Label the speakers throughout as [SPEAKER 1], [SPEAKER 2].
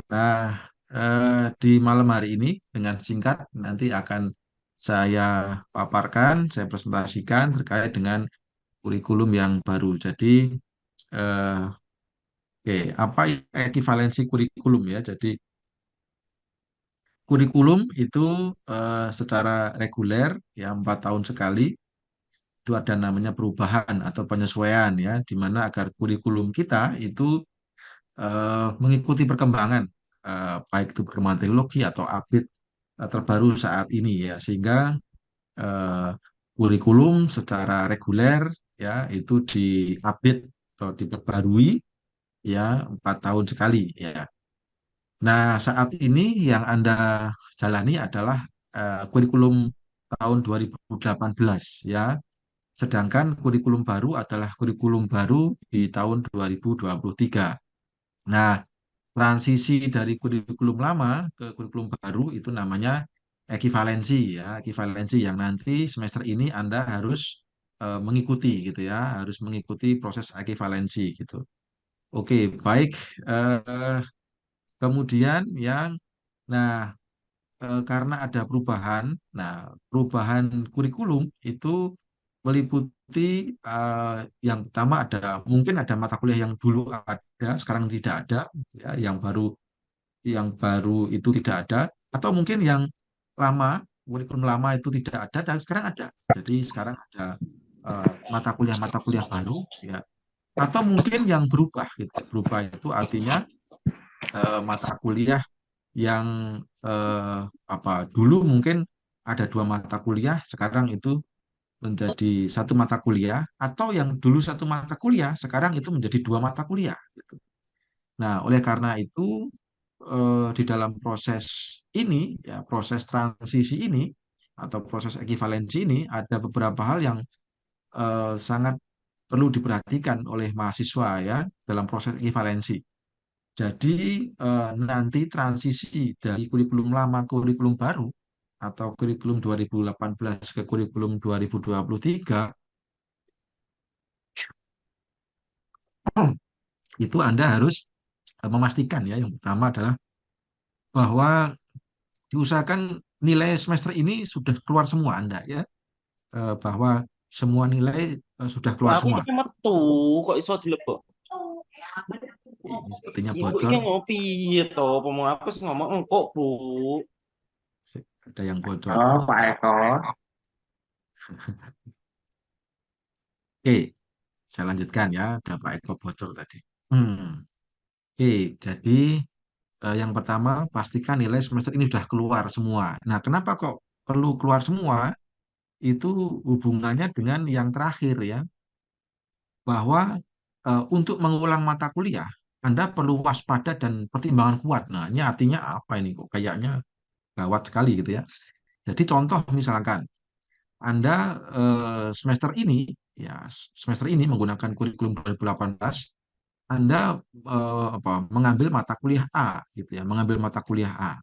[SPEAKER 1] Nah, di malam hari ini dengan singkat nanti akan saya paparkan, saya presentasikan terkait dengan kurikulum yang baru. Jadi, eh, oke, apa ekivalensi kurikulum ya? Jadi, kurikulum itu secara reguler ya 4 tahun sekali itu ada namanya perubahan atau penyesuaian ya, di mana agar kurikulum kita itu mengikuti perkembangan baik itu perkembangan teknologi atau update terbaru saat ini ya, sehingga eh, kurikulum secara reguler ya itu diupdate atau diperbarui ya 4 tahun sekali ya. Nah, saat ini yang Anda jalani adalah kurikulum tahun 2018 ya. Sedangkan kurikulum baru adalah kurikulum baru di tahun 2023. Nah, transisi dari kurikulum lama ke kurikulum baru itu namanya ekivalensi ya, ekivalensi yang nanti semester ini Anda harus mengikuti gitu ya, harus mengikuti proses ekivalensi gitu. Oke, baik. Eh, Kemudian yang, nah, karena ada perubahan, nah, perubahan kurikulum itu meliputi yang pertama ada mungkin ada mata kuliah yang dulu ada, sekarang tidak ada, ya, yang baru itu tidak ada, atau mungkin yang lama, kurikulum lama itu tidak ada dan sekarang ada. Jadi sekarang ada mata kuliah baru, ya, atau mungkin yang berubah gitu. Berubah itu artinya mata kuliah yang apa dulu mungkin ada dua mata kuliah, sekarang itu menjadi satu mata kuliah, atau yang dulu satu mata kuliah, sekarang itu menjadi dua mata kuliah. Gitu. Nah, oleh karena itu di dalam proses ini, ya proses transisi ini atau proses ekivalensi ini ada beberapa hal yang sangat perlu diperhatikan oleh mahasiswa ya dalam proses ekivalensi. Jadi nanti transisi dari kurikulum lama ke kurikulum baru atau kurikulum 2018 ke kurikulum 2023 itu Anda harus memastikan ya yang pertama adalah bahwa diusahakan nilai semester ini sudah keluar semua Anda ya. Bahwa semua nilai sudah
[SPEAKER 2] Lah
[SPEAKER 1] keluar
[SPEAKER 2] aku
[SPEAKER 1] semua.
[SPEAKER 2] iki metu kok iso dilebok.
[SPEAKER 1] Ini sepertinya
[SPEAKER 2] Ibu
[SPEAKER 1] bocor.
[SPEAKER 2] iki ngopi to, ngomong aku sih ngomong engkok, Bu.
[SPEAKER 1] Ada yang bocor.
[SPEAKER 3] Oh, Pak Eko.
[SPEAKER 1] Oke, saya lanjutkan ya. Ada Pak Eko bocor tadi. Oke, jadi yang pertama pastikan nilai semester ini sudah keluar semua. Nah, kenapa kok perlu keluar semua? Itu hubungannya dengan yang terakhir ya, bahwa untuk mengulang mata kuliah Anda perlu waspada dan pertimbangan kuat. Nah, ini artinya apa ini kok kayaknya gawat sekali gitu ya. Jadi contoh misalkan Anda semester ini ya semester ini menggunakan kurikulum 2018 Anda apa mengambil mata kuliah A gitu ya, mengambil mata kuliah A.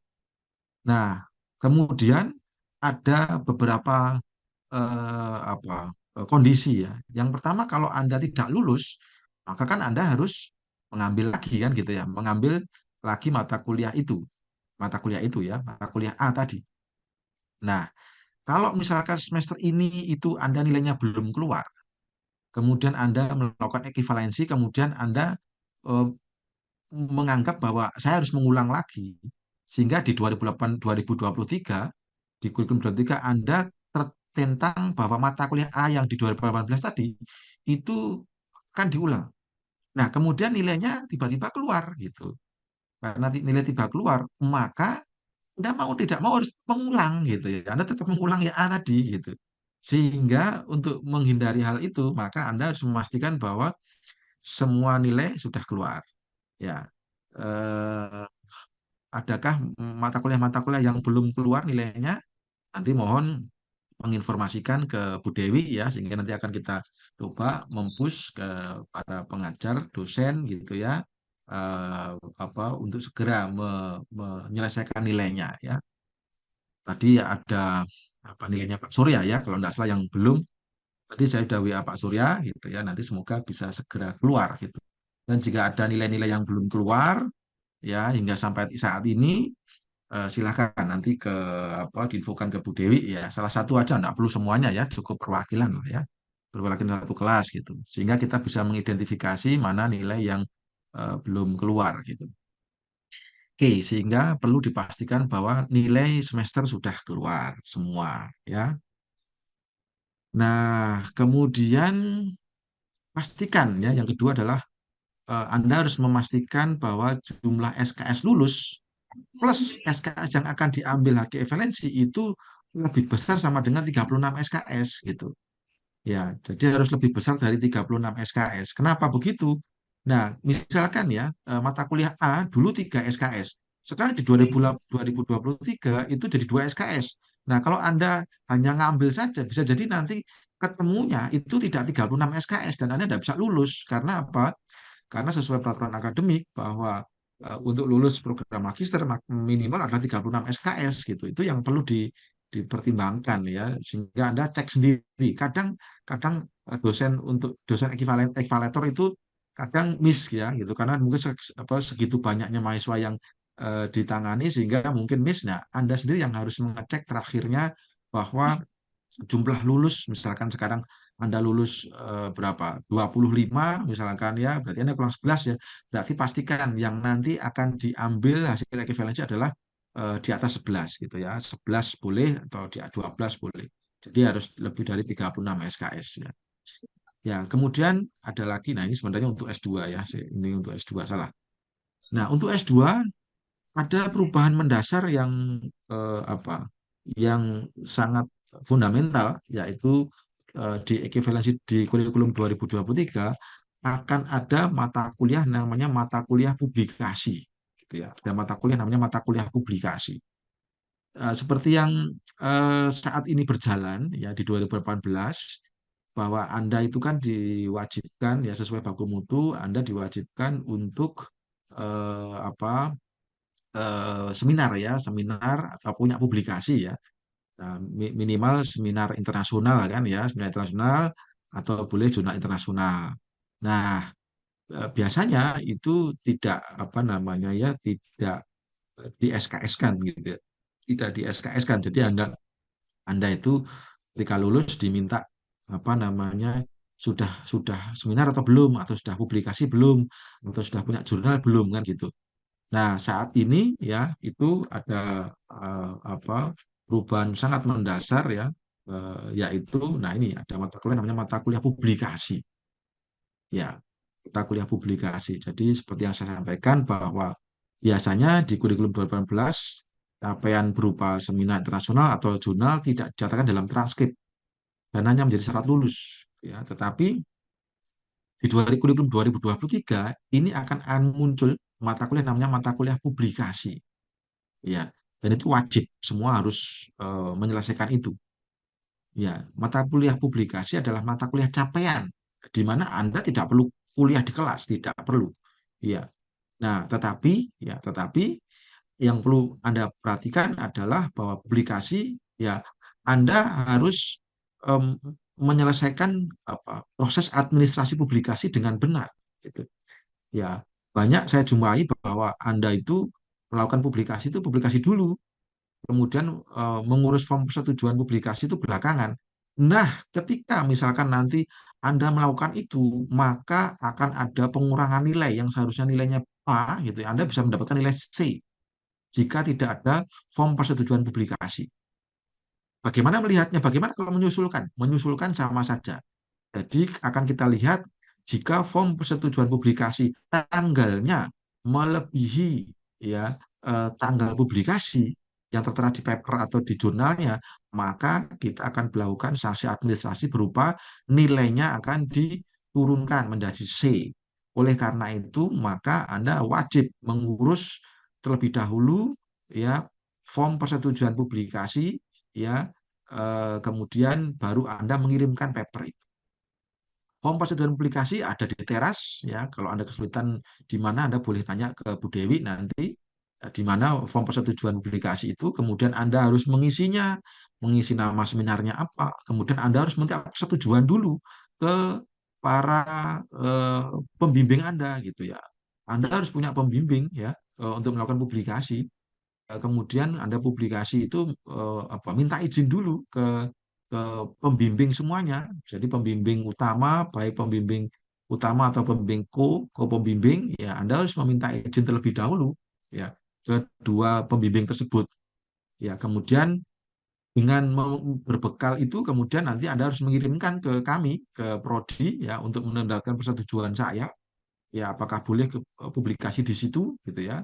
[SPEAKER 1] Nah, kemudian ada beberapa apa kondisi ya. Yang pertama kalau Anda tidak lulus, maka kan Anda harus mengambil lagi kan gitu ya, mengambil lagi mata kuliah itu ya, mata kuliah A tadi. Nah, kalau misalkan semester ini itu Anda nilainya belum keluar, kemudian Anda melakukan ekivalensi, kemudian Anda eh, menganggap bahwa saya harus mengulang lagi, sehingga di 2008, 2023, di kurikulum 2023, Anda tertentang bahwa mata kuliah A yang di 2018 tadi, itu kan diulang. Nah, kemudian nilainya tiba-tiba keluar gitu. Karena nilai tiba keluar, maka Anda mau tidak mau harus mengulang gitu ya. Anda tetap mengulang ya A tadi gitu. Sehingga untuk menghindari hal itu, maka Anda harus memastikan bahwa semua nilai sudah keluar. Ya, eh, adakah mata kuliah yang belum keluar nilainya? Nanti mohon menginformasikan ke Bu Dewi ya, sehingga nanti akan kita coba mempush ke para pengajar, dosen gitu ya, apa untuk segera menyelesaikan nilainya ya. Tadi ada apa nilainya Pak Surya ya, kalau tidak salah yang belum. Tadi saya sudah WA Pak Surya gitu ya, nanti semoga bisa segera keluar gitu. Dan jika ada nilai-nilai yang belum keluar ya hingga sampai saat ini, silakan nanti ke apa diinfokan ke Bu Dewi ya, salah satu aja, enggak perlu semuanya ya, cukup perwakilan lah ya, perwakilan satu kelas gitu, sehingga kita bisa mengidentifikasi mana nilai yang belum keluar gitu. Oke, sehingga perlu dipastikan bahwa nilai semester sudah keluar semua ya. Nah, kemudian pastikan ya, yang kedua adalah Anda harus memastikan bahwa jumlah SKS lulus plus SKS yang akan diambil HK evaluasi itu lebih besar sama dengan 36 SKS gitu. Ya, jadi harus lebih besar dari 36 SKS. Kenapa begitu? Nah, misalkan ya, mata kuliah A dulu 3 SKS. Sekarang di 2023 itu jadi 2 SKS. Nah, kalau Anda hanya ngambil saja, bisa jadi nanti ketemunya itu tidak 36 SKS dan Anda tidak bisa lulus. Karena apa? Karena sesuai peraturan akademik bahwa untuk lulus program magister minimal adalah 36 SKS gitu. Itu yang perlu dipertimbangkan ya, sehingga Anda cek sendiri. Kadang kadang dosen untuk dosen ekivalator itu kadang miss ya gitu, karena mungkin segitu banyaknya mahasiswa yang ditangani sehingga mungkin miss. Nah, Anda sendiri yang harus mengecek terakhirnya bahwa jumlah lulus, misalkan sekarang Anda lulus berapa? 25 misalkan ya, berarti Anda kurang 11 ya. Berarti pastikan yang nanti akan diambil hasil ekivalensi adalah di atas 11 gitu ya. 11 boleh atau di 12 boleh. Jadi harus lebih dari 36 SKS ya. Ya, kemudian ada lagi, nah ini sebenarnya untuk S2 ya, ini untuk S2 salah. Nah, untuk S2 ada perubahan mendasar yang apa? Yang sangat fundamental, yaitu di ekivalensi di kurikulum 2023 akan ada mata kuliah namanya mata kuliah publikasi gitu ya. Ada mata kuliah namanya mata kuliah publikasi. Seperti yang saat ini berjalan ya di 2018, bahwa Anda itu kan diwajibkan ya sesuai baku mutu, Anda diwajibkan untuk apa seminar ya, seminar atau punya publikasi ya. Nah, minimal seminar internasional kan ya, seminar internasional atau boleh jurnal internasional. Nah, biasanya itu tidak apa namanya ya, tidak di SKS-kan gitu ya. Tidak di SKS-kan. Jadi Anda itu ketika lulus diminta apa namanya, sudah seminar atau belum, atau sudah publikasi belum, atau sudah punya jurnal belum kan gitu. Nah, saat ini ya itu ada apa perubahan sangat mendasar ya, yaitu nah ini ada mata kuliah namanya mata kuliah publikasi. Ya, mata kuliah publikasi. Jadi seperti yang saya sampaikan bahwa biasanya di kurikulum 2018 capaian berupa seminar internasional atau jurnal tidak dicatatkan dalam transkrip dan hanya menjadi syarat lulus ya. Tetapi di kurikulum 2023 ini akan muncul mata kuliah namanya mata kuliah publikasi. Ya, dan itu wajib, semua harus menyelesaikan itu. Ya, mata kuliah publikasi adalah mata kuliah capaian, di mana Anda tidak perlu kuliah di kelas, tidak perlu. Ya, nah, tetapi yang perlu Anda perhatikan adalah bahwa publikasi, ya, Anda harus em, menyelesaikan apa, proses administrasi publikasi dengan benar. Gitu. Ya, banyak saya jumpai bahwa Anda itu melakukan publikasi itu publikasi dulu, kemudian mengurus form persetujuan publikasi itu belakangan. Nah, ketika misalkan nanti Anda melakukan itu, maka akan ada pengurangan nilai yang seharusnya nilainya A gitu ya. Anda bisa mendapatkan nilai C jika tidak ada form persetujuan publikasi. Bagaimana melihatnya? Bagaimana kalau menyusulkan? Menyusulkan sama saja. Jadi akan kita lihat jika form persetujuan publikasi tanggalnya melebihi ya tanggal publikasi yang tertera di paper atau di jurnalnya, maka kita akan melakukan sanksi administrasi berupa nilainya akan diturunkan menjadi C. Oleh karena itu, maka Anda wajib mengurus terlebih dahulu ya form persetujuan publikasi ya, kemudian baru Anda mengirimkan paper itu. Form persetujuan publikasi ada di teras ya. Kalau Anda kesulitan di mana, Anda boleh tanya ke Bu Dewi nanti. di mana form persetujuan publikasi itu kemudian Anda harus mengisinya, mengisi nama seminarnya apa, kemudian Anda harus minta persetujuan dulu ke para eh, pembimbing Anda gitu ya. Anda harus punya pembimbing ya untuk melakukan publikasi. Kemudian Anda publikasi itu minta izin dulu ke pembimbing semuanya. Jadi pembimbing utama, baik pembimbing utama atau pembimbing pembimbing, ya Anda harus meminta izin terlebih dahulu ya kedua pembimbing tersebut. Ya, kemudian dengan berbekal itu kemudian nanti Anda harus mengirimkan ke kami, ke Prodi ya untuk menandakan persetujuan saya ya apakah boleh publikasi di situ gitu ya.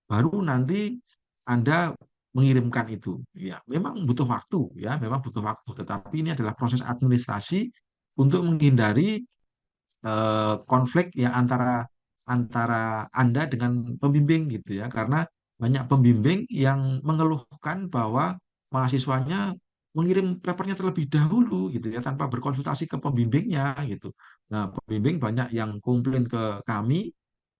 [SPEAKER 1] Baru nanti Anda mengirimkan itu. Ya, memang butuh waktu ya, memang butuh waktu, tetapi ini adalah proses administrasi untuk menghindari konflik ya antara antara Anda dengan pembimbing gitu ya, karena banyak pembimbing yang mengeluhkan bahwa mahasiswanya mengirim papernya terlebih dahulu gitu ya tanpa berkonsultasi ke pembimbingnya gitu. Nah, pembimbing banyak yang komplain ke kami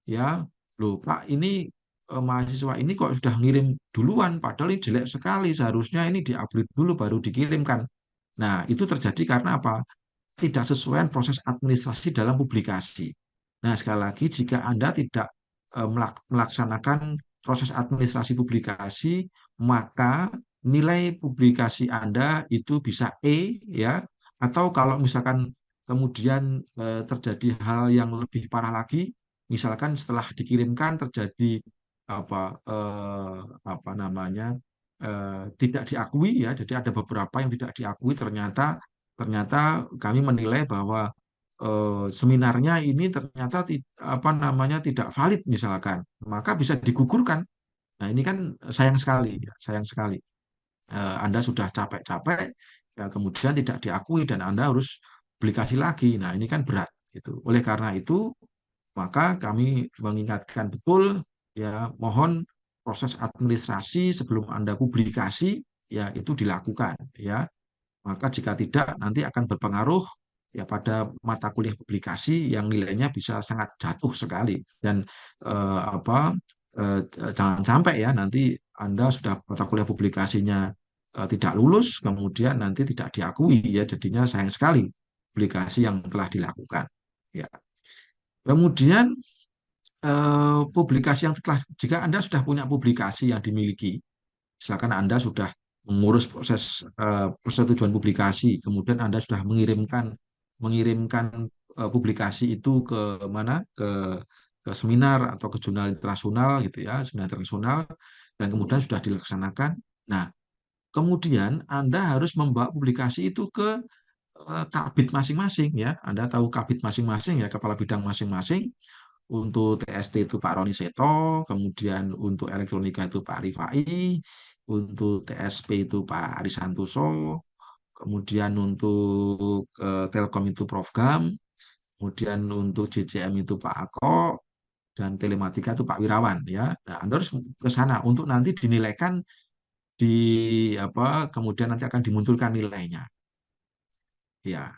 [SPEAKER 1] ya, loh Pak, ini mahasiswa ini kok sudah ngirim duluan padahal ini jelek sekali, seharusnya ini diupload dulu baru dikirimkan. Nah, itu terjadi karena apa? Tidak sesuai proses administrasi dalam publikasi. Nah, sekali lagi, jika Anda tidak melaksanakan proses administrasi publikasi, maka nilai publikasi Anda itu bisa E, ya, atau kalau misalkan kemudian terjadi hal yang lebih parah lagi, misalkan setelah dikirimkan terjadi apa namanya tidak diakui ya, jadi ada beberapa yang tidak diakui ternyata ternyata kami menilai bahwa seminarnya ini ternyata apa namanya tidak valid misalkan, maka bisa digugurkan. Nah, ini kan sayang sekali ya, sayang sekali. Anda sudah capek-capek ya, kemudian tidak diakui dan Anda harus aplikasi lagi. Nah, ini kan berat gitu. Oleh karena itu, maka kami mengingatkan betul ya, mohon proses administrasi sebelum Anda publikasi ya itu dilakukan ya. Maka jika tidak, nanti akan berpengaruh ya pada mata kuliah publikasi yang nilainya bisa sangat jatuh sekali. Dan apa jangan sampai ya nanti Anda sudah mata kuliah publikasinya tidak lulus, kemudian nanti tidak diakui ya, jadinya sayang sekali publikasi yang telah dilakukan. Ya. Kemudian publikasi yang telah, jika Anda sudah punya publikasi yang dimiliki, misalkan Anda sudah mengurus proses persetujuan publikasi, kemudian Anda sudah mengirimkan mengirimkan publikasi itu ke mana? Ke seminar atau ke jurnal internasional gitu ya, seminar internasional, dan kemudian sudah dilaksanakan. Nah, kemudian Anda harus membawa publikasi itu ke kabit masing-masing ya. Anda tahu kabit masing-masing ya, kepala bidang masing-masing. Untuk TST itu Pak Roni Seto, kemudian untuk elektronika itu Pak Rifai, untuk TSP itu Pak Arisantoso, kemudian untuk Telkom itu Prof Gam, kemudian untuk JCM itu Pak Ako, dan Telematika itu Pak Wirawan ya. Nah, Anda harus ke sana untuk nanti dinilaikan di apa, kemudian nanti akan dimunculkan nilainya. Ya.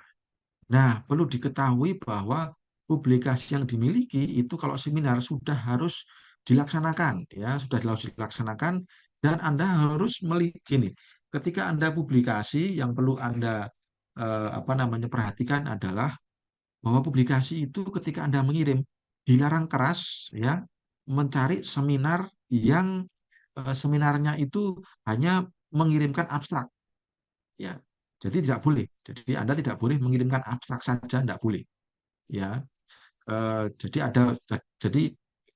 [SPEAKER 1] Nah, perlu diketahui bahwa publikasi yang dimiliki itu kalau seminar sudah harus dilaksanakan, ya, sudah harus dilaksanakan, dan Anda harus melihat gini, ketika Anda publikasi yang perlu Anda apa namanya perhatikan adalah bahwa publikasi itu ketika Anda mengirim dilarang keras ya mencari seminar yang seminarnya itu hanya mengirimkan abstrak ya. Jadi tidak boleh. Jadi Anda tidak boleh mengirimkan abstrak saja, tidak boleh. Ya, jadi jadi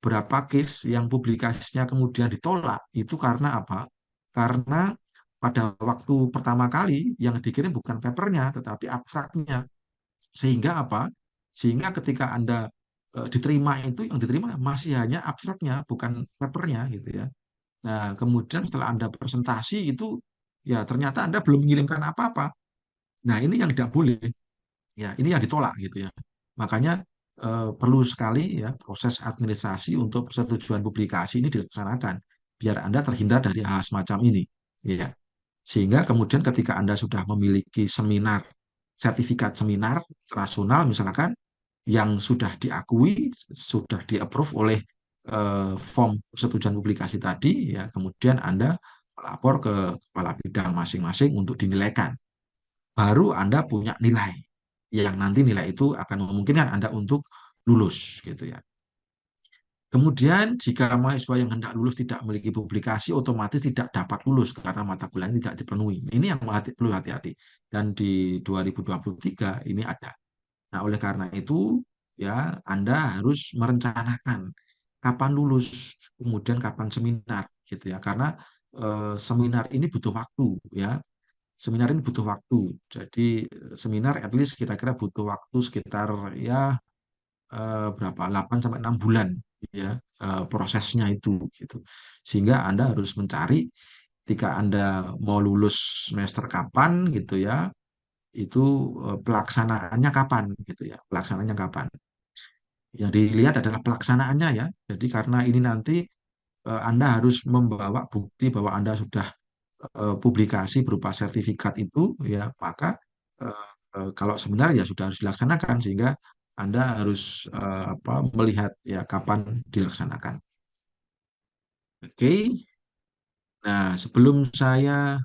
[SPEAKER 1] berapa case yang publikasinya kemudian ditolak itu karena apa? Karena pada waktu pertama kali yang dikirim bukan papernya, tetapi abstraknya. Sehingga apa? Sehingga ketika Anda diterima itu yang diterima masih hanya abstraknya, bukan papernya gitu ya. Nah, kemudian setelah Anda presentasi itu ya ternyata Anda belum mengirimkan apa-apa. Nah, ini yang tidak boleh. Ya, ini yang ditolak gitu ya. Makanya perlu sekali ya proses administrasi untuk persetujuan publikasi ini dilaksanakan biar Anda terhindar dari hal semacam ini. Ya. Sehingga kemudian ketika Anda sudah memiliki seminar, sertifikat seminar internasional misalkan yang sudah diakui, sudah di-approve oleh form persetujuan publikasi tadi, ya kemudian Anda melapor ke kepala bidang masing-masing untuk dinilaikan. Baru Anda punya nilai, yang nanti nilai itu akan memungkinkan Anda untuk lulus, gitu ya. Kemudian, jika mahasiswa yang hendak lulus tidak memiliki publikasi, otomatis tidak dapat lulus karena mata kuliah ini tidak dipenuhi. Ini yang perlu hati-hati. Dan di 2023 ini ada. Nah, oleh karena itu, ya Anda harus merencanakan kapan lulus, kemudian kapan seminar, gitu ya. Karena seminar ini butuh waktu, ya. Seminar ini butuh waktu. Jadi seminar at least kira-kira butuh waktu sekitar ya berapa 8 sampai 6 bulan ya prosesnya itu gitu. Sehingga Anda harus mencari ketika Anda mau lulus semester kapan gitu ya, itu pelaksanaannya kapan gitu ya. Pelaksanaannya kapan. Yang dilihat adalah pelaksanaannya ya. Jadi karena ini nanti Anda harus membawa bukti bahwa Anda sudah publikasi berupa sertifikat itu ya, maka eh, kalau sebenarnya ya sudah harus dilaksanakan sehingga Anda harus melihat ya kapan dilaksanakan. Oke. Nah, sebelum saya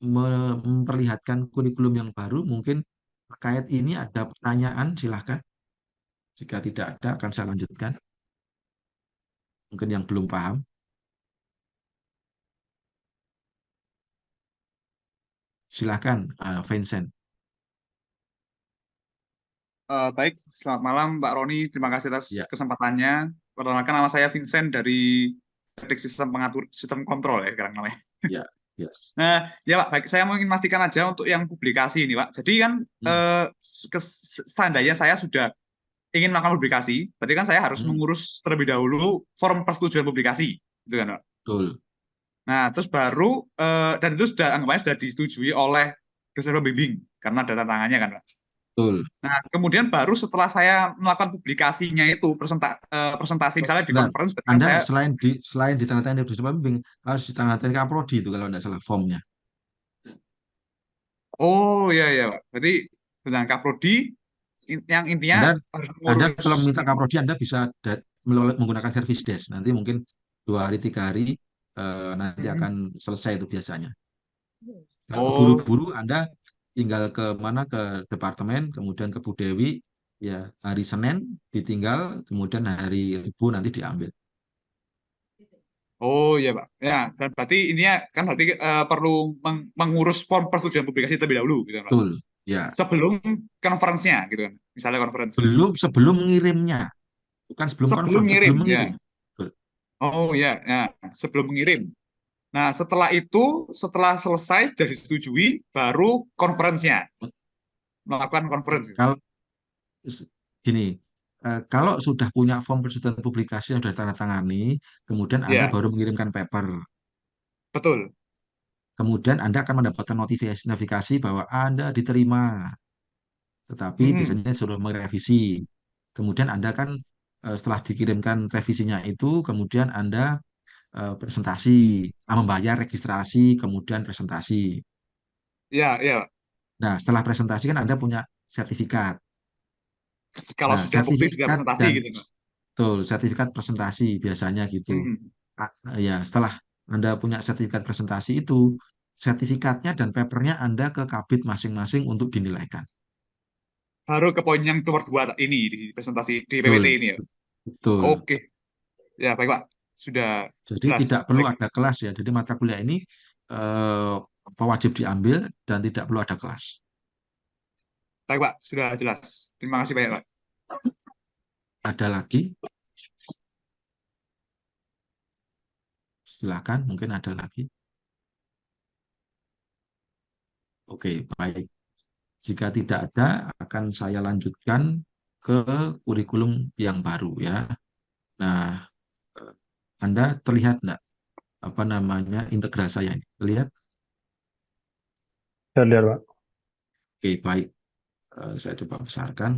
[SPEAKER 1] memperlihatkan kurikulum yang baru, mungkin terkait ini ada pertanyaan, silahkan. Jika tidak ada, akan saya lanjutkan. Mungkin yang belum paham, silahkan, Vincent.
[SPEAKER 3] Baik, selamat malam Mbak Roni. Terima kasih atas
[SPEAKER 1] Ya,
[SPEAKER 3] kesempatannya. Perkenalkan, nama saya Vincent dari Teknik Sistem Pengatur Sistem Kontrol ya sekarang namanya.
[SPEAKER 1] ya, ya.
[SPEAKER 3] Nah, ya Pak, baik. Saya ingin memastikan aja untuk yang publikasi ini Pak. Jadi kan
[SPEAKER 1] Hmm,
[SPEAKER 3] seandainya saya sudah ingin melakukan publikasi, berarti kan saya harus
[SPEAKER 1] hmm,
[SPEAKER 3] mengurus terlebih dahulu form persetujuan publikasi, gitu kan Pak.
[SPEAKER 1] betul,
[SPEAKER 3] Nah, terus baru dan itu sudah anggapannya sudah disetujui oleh dosen pembimbing karena ada tantangannya kan Pak.
[SPEAKER 1] betul.
[SPEAKER 3] Nah, kemudian baru setelah saya melakukan publikasinya itu presentasi misalnya di
[SPEAKER 1] Bentar,
[SPEAKER 3] conference, berarti kan
[SPEAKER 1] Anda
[SPEAKER 3] saya,
[SPEAKER 1] selain ditandatangani di pembimbing harus ditandatangani ke Aprodi itu kalau tidak salah formnya.
[SPEAKER 3] oh iya iya Pak. Berarti tentang Kaprodi yang intinya
[SPEAKER 1] Anda
[SPEAKER 3] harus
[SPEAKER 1] Anda
[SPEAKER 3] mengurus
[SPEAKER 1] kalau minta ke
[SPEAKER 3] itu.
[SPEAKER 1] Aprodi Anda bisa menggunakan service desk. Nanti mungkin 2 hari 3 hari nanti
[SPEAKER 3] Mhm.
[SPEAKER 1] akan selesai itu biasanya. Kalau
[SPEAKER 3] Oh,
[SPEAKER 1] keburu-buru Anda tinggal ke mana ke departemen, kemudian ke Bu Dewi, ya hari Senin ditinggal, kemudian hari Rabu nanti diambil.
[SPEAKER 3] oh iya Pak. Ya, dan berarti ininya kan berarti perlu mengurus form persetujuan publikasi terlebih dahulu gitu kan Pak.
[SPEAKER 1] Betul, ya.
[SPEAKER 3] Sebelum conference-nya gitu kan. Misalnya conference.
[SPEAKER 1] Sebelum mengirimnya, bukan sebelum
[SPEAKER 3] Sebelum
[SPEAKER 1] confirm,
[SPEAKER 3] ngirim
[SPEAKER 1] sebelum
[SPEAKER 3] ya.
[SPEAKER 1] mengirim. Betul.
[SPEAKER 3] Oh ya, ya, sebelum mengirim. Nah, setelah itu, setelah selesai sudah disetujui, baru konferensinya, melakukan konferensi.
[SPEAKER 1] Kalau gini, kalau sudah punya form persetujuan publikasi yang sudah ditandatangani, kemudian Anda
[SPEAKER 3] Ya,
[SPEAKER 1] baru mengirimkan paper.
[SPEAKER 3] betul.
[SPEAKER 1] Kemudian Anda akan mendapatkan notifikasi bahwa Anda diterima, tetapi
[SPEAKER 3] Mm-mm.
[SPEAKER 1] biasanya sudah merevisi. Kemudian Anda kan setelah dikirimkan revisinya itu, kemudian Anda presentasi, membayar registrasi, kemudian presentasi.
[SPEAKER 3] Ya, ya.
[SPEAKER 1] Nah, setelah presentasi kan Anda punya sertifikat.
[SPEAKER 3] Kalau
[SPEAKER 1] Nah,
[SPEAKER 3] sudah bukti sudah
[SPEAKER 1] sertifikat
[SPEAKER 3] presentasi
[SPEAKER 1] dan
[SPEAKER 3] gitu, Pak.
[SPEAKER 1] betul, sertifikat presentasi biasanya gitu.
[SPEAKER 3] Mm-mm.
[SPEAKER 1] Ya, setelah Anda punya sertifikat presentasi itu, sertifikatnya dan papernya Anda ke kabit masing-masing untuk dinilaikan.
[SPEAKER 3] Baru ke poin yang nomor dua ini di presentasi di PPT
[SPEAKER 1] Betul,
[SPEAKER 3] ini ya.
[SPEAKER 1] betul.
[SPEAKER 3] Oke, ya baik Pak. Sudah
[SPEAKER 1] Jadi
[SPEAKER 3] jelas.
[SPEAKER 1] tidak perlu
[SPEAKER 3] Baik,
[SPEAKER 1] ada kelas ya. Jadi mata kuliah ini eh, wajib diambil dan tidak perlu ada kelas.
[SPEAKER 3] baik Pak. Sudah jelas. Terima kasih banyak Pak.
[SPEAKER 1] Ada lagi? Silakan, mungkin ada lagi. Oke, baik. Jika tidak ada, akan saya lanjutkan ke kurikulum yang baru ya. Nah, eh, Anda terlihat enggak apa namanya integrasi saya ini? Terlihat?
[SPEAKER 4] Ya, lihat, Pak.
[SPEAKER 1] Oke, baik. Saya coba besarkan.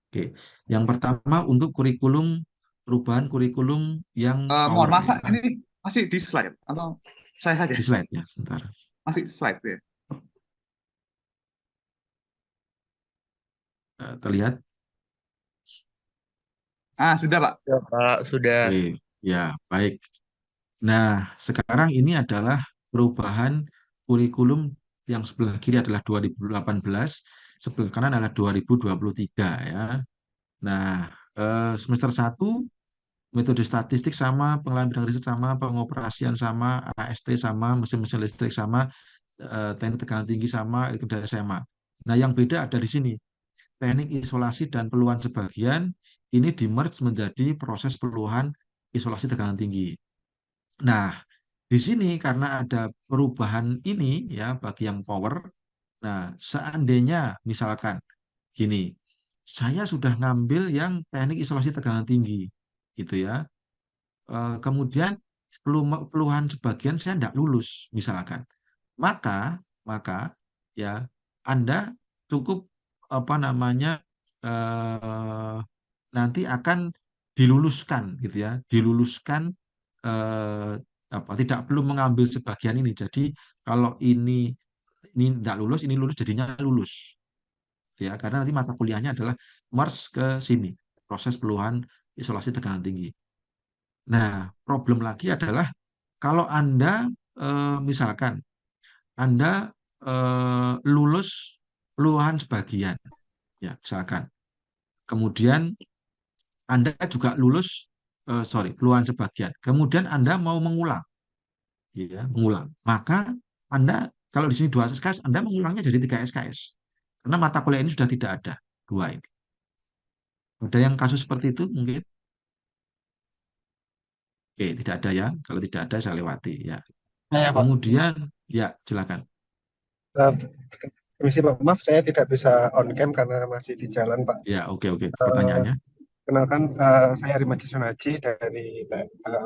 [SPEAKER 1] Oke. Yang pertama untuk kurikulum perubahan kurikulum yang
[SPEAKER 3] Mohon
[SPEAKER 1] power
[SPEAKER 3] maaf Pak,
[SPEAKER 1] ya.
[SPEAKER 3] ini masih di slide atau saya saja?
[SPEAKER 1] Di slide ya, sebentar.
[SPEAKER 3] Masih slide ya.
[SPEAKER 1] Terlihat?
[SPEAKER 3] Ah, sudah, Pak.
[SPEAKER 4] Ya, Pak, sudah.
[SPEAKER 1] Oke, ya, baik. Nah, sekarang ini adalah perubahan kurikulum yang sebelah kiri adalah 2018, sebelah kanan adalah 2023 ya. Nah, semester satu metode statistik sama, pengelolaan bidang riset sama, pengoperasian sama, AST sama, mesin-mesin listrik sama, teknik tekanan tinggi sama, elektroda sama. Nah, yang beda ada di sini. Teknik isolasi dan peluhan sebagian ini di-merge menjadi proses peluhan isolasi tekanan tinggi. Nah, di sini karena ada perubahan ini ya bagi yang power. Nah, seandainya misalkan gini, saya sudah ngambil yang teknik isolasi tekanan tinggi, gitu ya. Kemudian peluhan sebagian saya tidak lulus, misalkan. Maka, maka ya Anda cukup apa namanya eh, nanti akan diluluskan, gitu ya, diluluskan eh, apa tidak perlu mengambil sebagian ini. Jadi kalau ini tidak lulus, ini lulus jadinya lulus, gitu ya, karena nanti mata kuliahnya adalah merge ke sini, proses peluhan isolasi tekanan tinggi. Nah, problem lagi adalah kalau Anda misalkan Anda lulus peluhan sebagian, ya misalkan, kemudian Anda juga lulus, sorry, peluhan sebagian, kemudian Anda mau mengulang, ya, mengulang, maka Anda kalau di sini 2 SKS, Anda mengulangnya jadi 3 SKS, karena mata kuliah ini sudah tidak ada dua ini. Ada yang kasus seperti itu mungkin? Oke, tidak ada ya. Kalau tidak ada saya lewati ya.
[SPEAKER 4] Nah, ya, Pak.
[SPEAKER 1] Kemudian ya silakan.
[SPEAKER 4] Eh, Permisi Pak, maaf saya tidak bisa on cam karena masih di jalan Pak.
[SPEAKER 1] Ya, oke oke.
[SPEAKER 4] Eh,
[SPEAKER 1] Pertanyaannya?
[SPEAKER 4] Kenalkan, saya Rima Jisunaji dari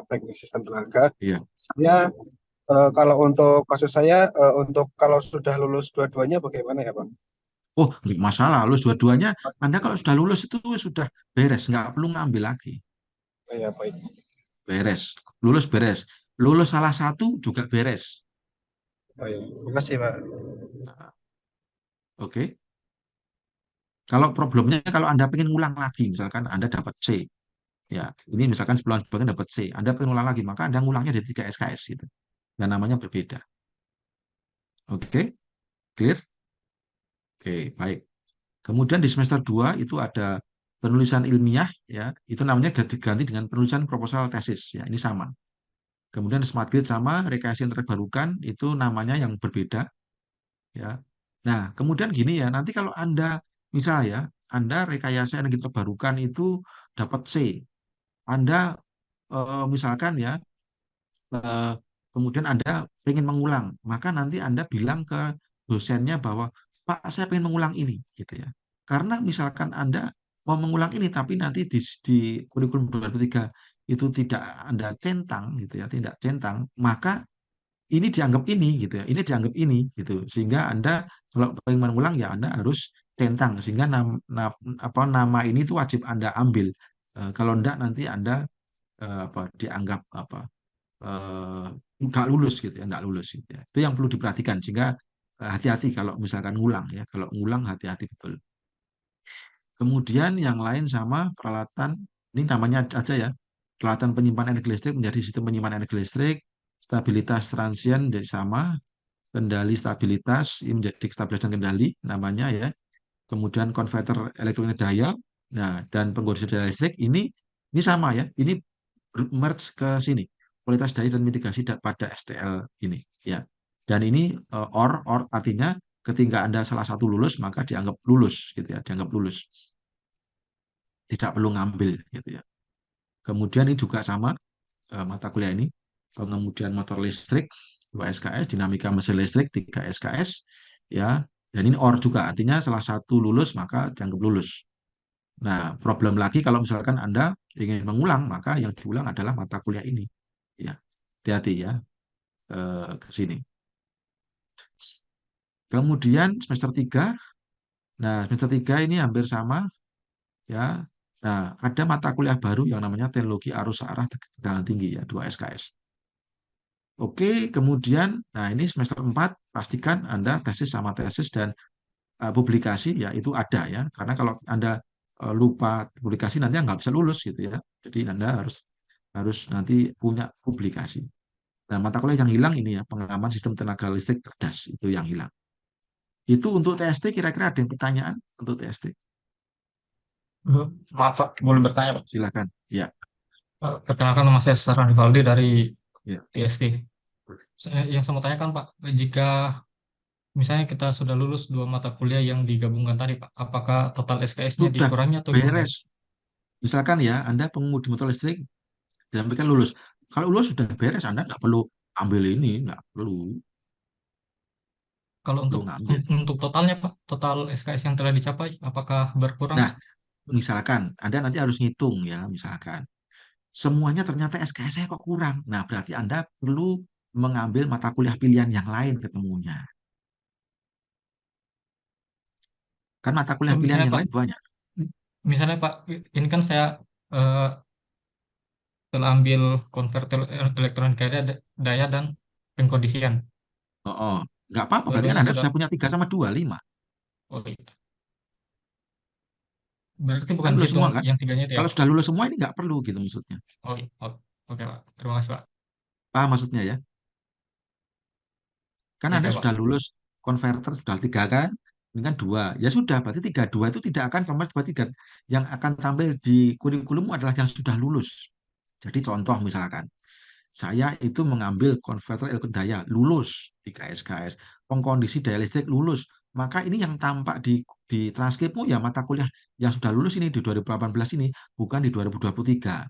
[SPEAKER 4] Teknik Sistem Tenaga.
[SPEAKER 1] Iya.
[SPEAKER 4] Saya kalau untuk kasus saya, untuk kalau sudah lulus dua-duanya bagaimana ya Pak?
[SPEAKER 1] Oh, nggak masalah. Lulus dua-duanya. Anda kalau sudah lulus itu sudah beres. Nggak perlu ngambil lagi.
[SPEAKER 4] Oh, ya baik.
[SPEAKER 1] Beres. Lulus beres. Lulus salah satu juga beres.
[SPEAKER 4] Oh, ya. Terima kasih Pak.
[SPEAKER 1] Nah, oke. Kalau problemnya, kalau Anda pengen ngulang lagi, misalkan Anda dapat C. Ya, ini misalkan sebelum bagian dapat C. Anda pengen ngulang lagi, maka Anda ngulangnya dari 3 SKS gitu. Dan namanya berbeda. Oke, clear? Oke, baik. Kemudian di semester 2 itu ada penulisan ilmiah, ya, itu namanya diganti dengan penulisan proposal tesis, ya, ini sama. Kemudian smart grid sama rekayasa yang terbarukan itu namanya yang berbeda, ya. Nah, kemudian gini ya, nanti kalau Anda misalnya ya, Anda rekayasa energi terbarukan itu dapat C, Anda misalkan ya, eh, kemudian Anda pengen mengulang, maka nanti Anda bilang ke dosennya bahwa Pak, saya pengen mengulang ini, gitu ya. Karena misalkan Anda mau mengulang ini, tapi nanti di kurikulum 2003 itu tidak Anda centang, gitu ya, tidak centang, maka ini dianggap ini, gitu ya, ini dianggap ini, gitu. Sehingga Anda kalau pengen mengulang ya Anda harus centang, sehingga nama ini itu wajib Anda ambil. Kalau enggak nanti Anda dianggap eh, nggak lulus gitu ya, nggak lulus gitu ya. Itu yang perlu diperhatikan sehingga hati-hati kalau misalkan ngulang ya, kalau ngulang hati-hati betul. Kemudian yang lain sama peralatan, ini namanya aja ya, peralatan penyimpanan energi listrik menjadi sistem penyimpanan energi listrik, stabilitas transient jadi sama, kendali stabilitas ini menjadi stabilitas dan kendali namanya ya. Kemudian konverter elektronik daya, nah dan penggodaan daya listrik ini sama ya, ini merge ke sini kualitas daya dan mitigasi pada STL ini ya. Dan ini or artinya ketika Anda salah satu lulus maka dianggap lulus gitu ya, dianggap lulus, tidak perlu ngambil gitu ya. Kemudian ini juga sama mata kuliah ini, pengemudian motor listrik 2 SKS, dinamika mesin listrik 3 SKS ya. Dan ini or juga artinya salah satu lulus maka dianggap lulus. Nah, problem lagi kalau misalkan Anda ingin mengulang, maka yang diulang adalah mata kuliah ini. Ya, hati-hati ya ke sini. Kemudian semester 3, nah semester 3 ini hampir sama ya. Nah, ada mata kuliah baru yang namanya teknologi arus arah tegangan tinggi ya, 2 SKS. Oke, kemudian nah ini semester 4 pastikan Anda tesis sama tesis dan publikasi ya itu ada ya. Karena kalau Anda lupa publikasi nanti nggak bisa lulus gitu ya. Jadi Anda harus harus nanti punya publikasi. Nah, mata kuliah yang hilang ini ya, pengaman sistem tenaga listrik cerdas itu yang hilang. Itu untuk TST kira-kira ada yang pertanyaan untuk TST?
[SPEAKER 5] Maaf Pak, boleh bertanya Pak?
[SPEAKER 1] Silakan. Ya,
[SPEAKER 5] Perkenalkan nama saya Sarah Rivaldi dari
[SPEAKER 1] ya.
[SPEAKER 5] TST. Yang saya mau tanyakan Pak, jika misalnya kita sudah lulus dua mata kuliah yang digabungkan tadi Pak, apakah total SKS-nya
[SPEAKER 1] Sudah
[SPEAKER 5] dikurangi atau gimana?
[SPEAKER 1] beres. Misalkan ya, Anda pengemudi motor listrik disampaikan lulus. Kalau lulus sudah beres, Anda nggak perlu ambil ini, nggak perlu,
[SPEAKER 5] Kalau
[SPEAKER 1] perlu
[SPEAKER 5] untuk
[SPEAKER 1] ngambil.
[SPEAKER 5] untuk totalnya Pak, total SKS yang telah dicapai, apakah berkurang?
[SPEAKER 1] Nah, misalkan Anda nanti harus ngitung ya, misalkan semuanya ternyata SKS saya kok kurang. Nah, berarti Anda perlu mengambil mata kuliah pilihan yang lain ketemunya. Kan mata kuliah pilihan
[SPEAKER 5] Misalnya
[SPEAKER 1] yang
[SPEAKER 5] Pak,
[SPEAKER 1] lain banyak.
[SPEAKER 5] misalnya Pak, ini kan saya eh, telah ambil konverter elektronika daya dan pengkondisian.
[SPEAKER 1] Oh, oh. Nggak apa-apa, berarti kan
[SPEAKER 5] Dua-duanya
[SPEAKER 1] Anda
[SPEAKER 5] sudah.
[SPEAKER 1] sudah punya 3 sama 2 5.
[SPEAKER 5] Oh, iya. Berarti
[SPEAKER 1] Kan
[SPEAKER 5] bukan
[SPEAKER 1] lulus
[SPEAKER 5] dihitung
[SPEAKER 1] semua kan?
[SPEAKER 5] yang tiganya itu ya
[SPEAKER 1] Kalau
[SPEAKER 5] Pak?
[SPEAKER 1] sudah lulus semua ini nggak perlu gitu maksudnya.
[SPEAKER 5] Oh, iya. Oh, oke Pak. Terima kasih Pak.
[SPEAKER 1] Paham maksudnya ya? Kan Anda
[SPEAKER 5] Iya
[SPEAKER 1] sudah
[SPEAKER 5] Pak.
[SPEAKER 1] lulus konverter sudah 3 kan? Ini kan 2. Ya sudah, berarti 3 2 itu tidak akan sama 2 3. Yang akan tampil di kurikulum adalah yang sudah lulus. Jadi contoh misalkan, saya itu mengambil konverter elektrik daya, lulus di KSKS, pengkondisi daya listrik lulus. Maka ini yang tampak di transkripmu ya mata kuliah yang sudah lulus ini di 2018 ini, bukan di 2023.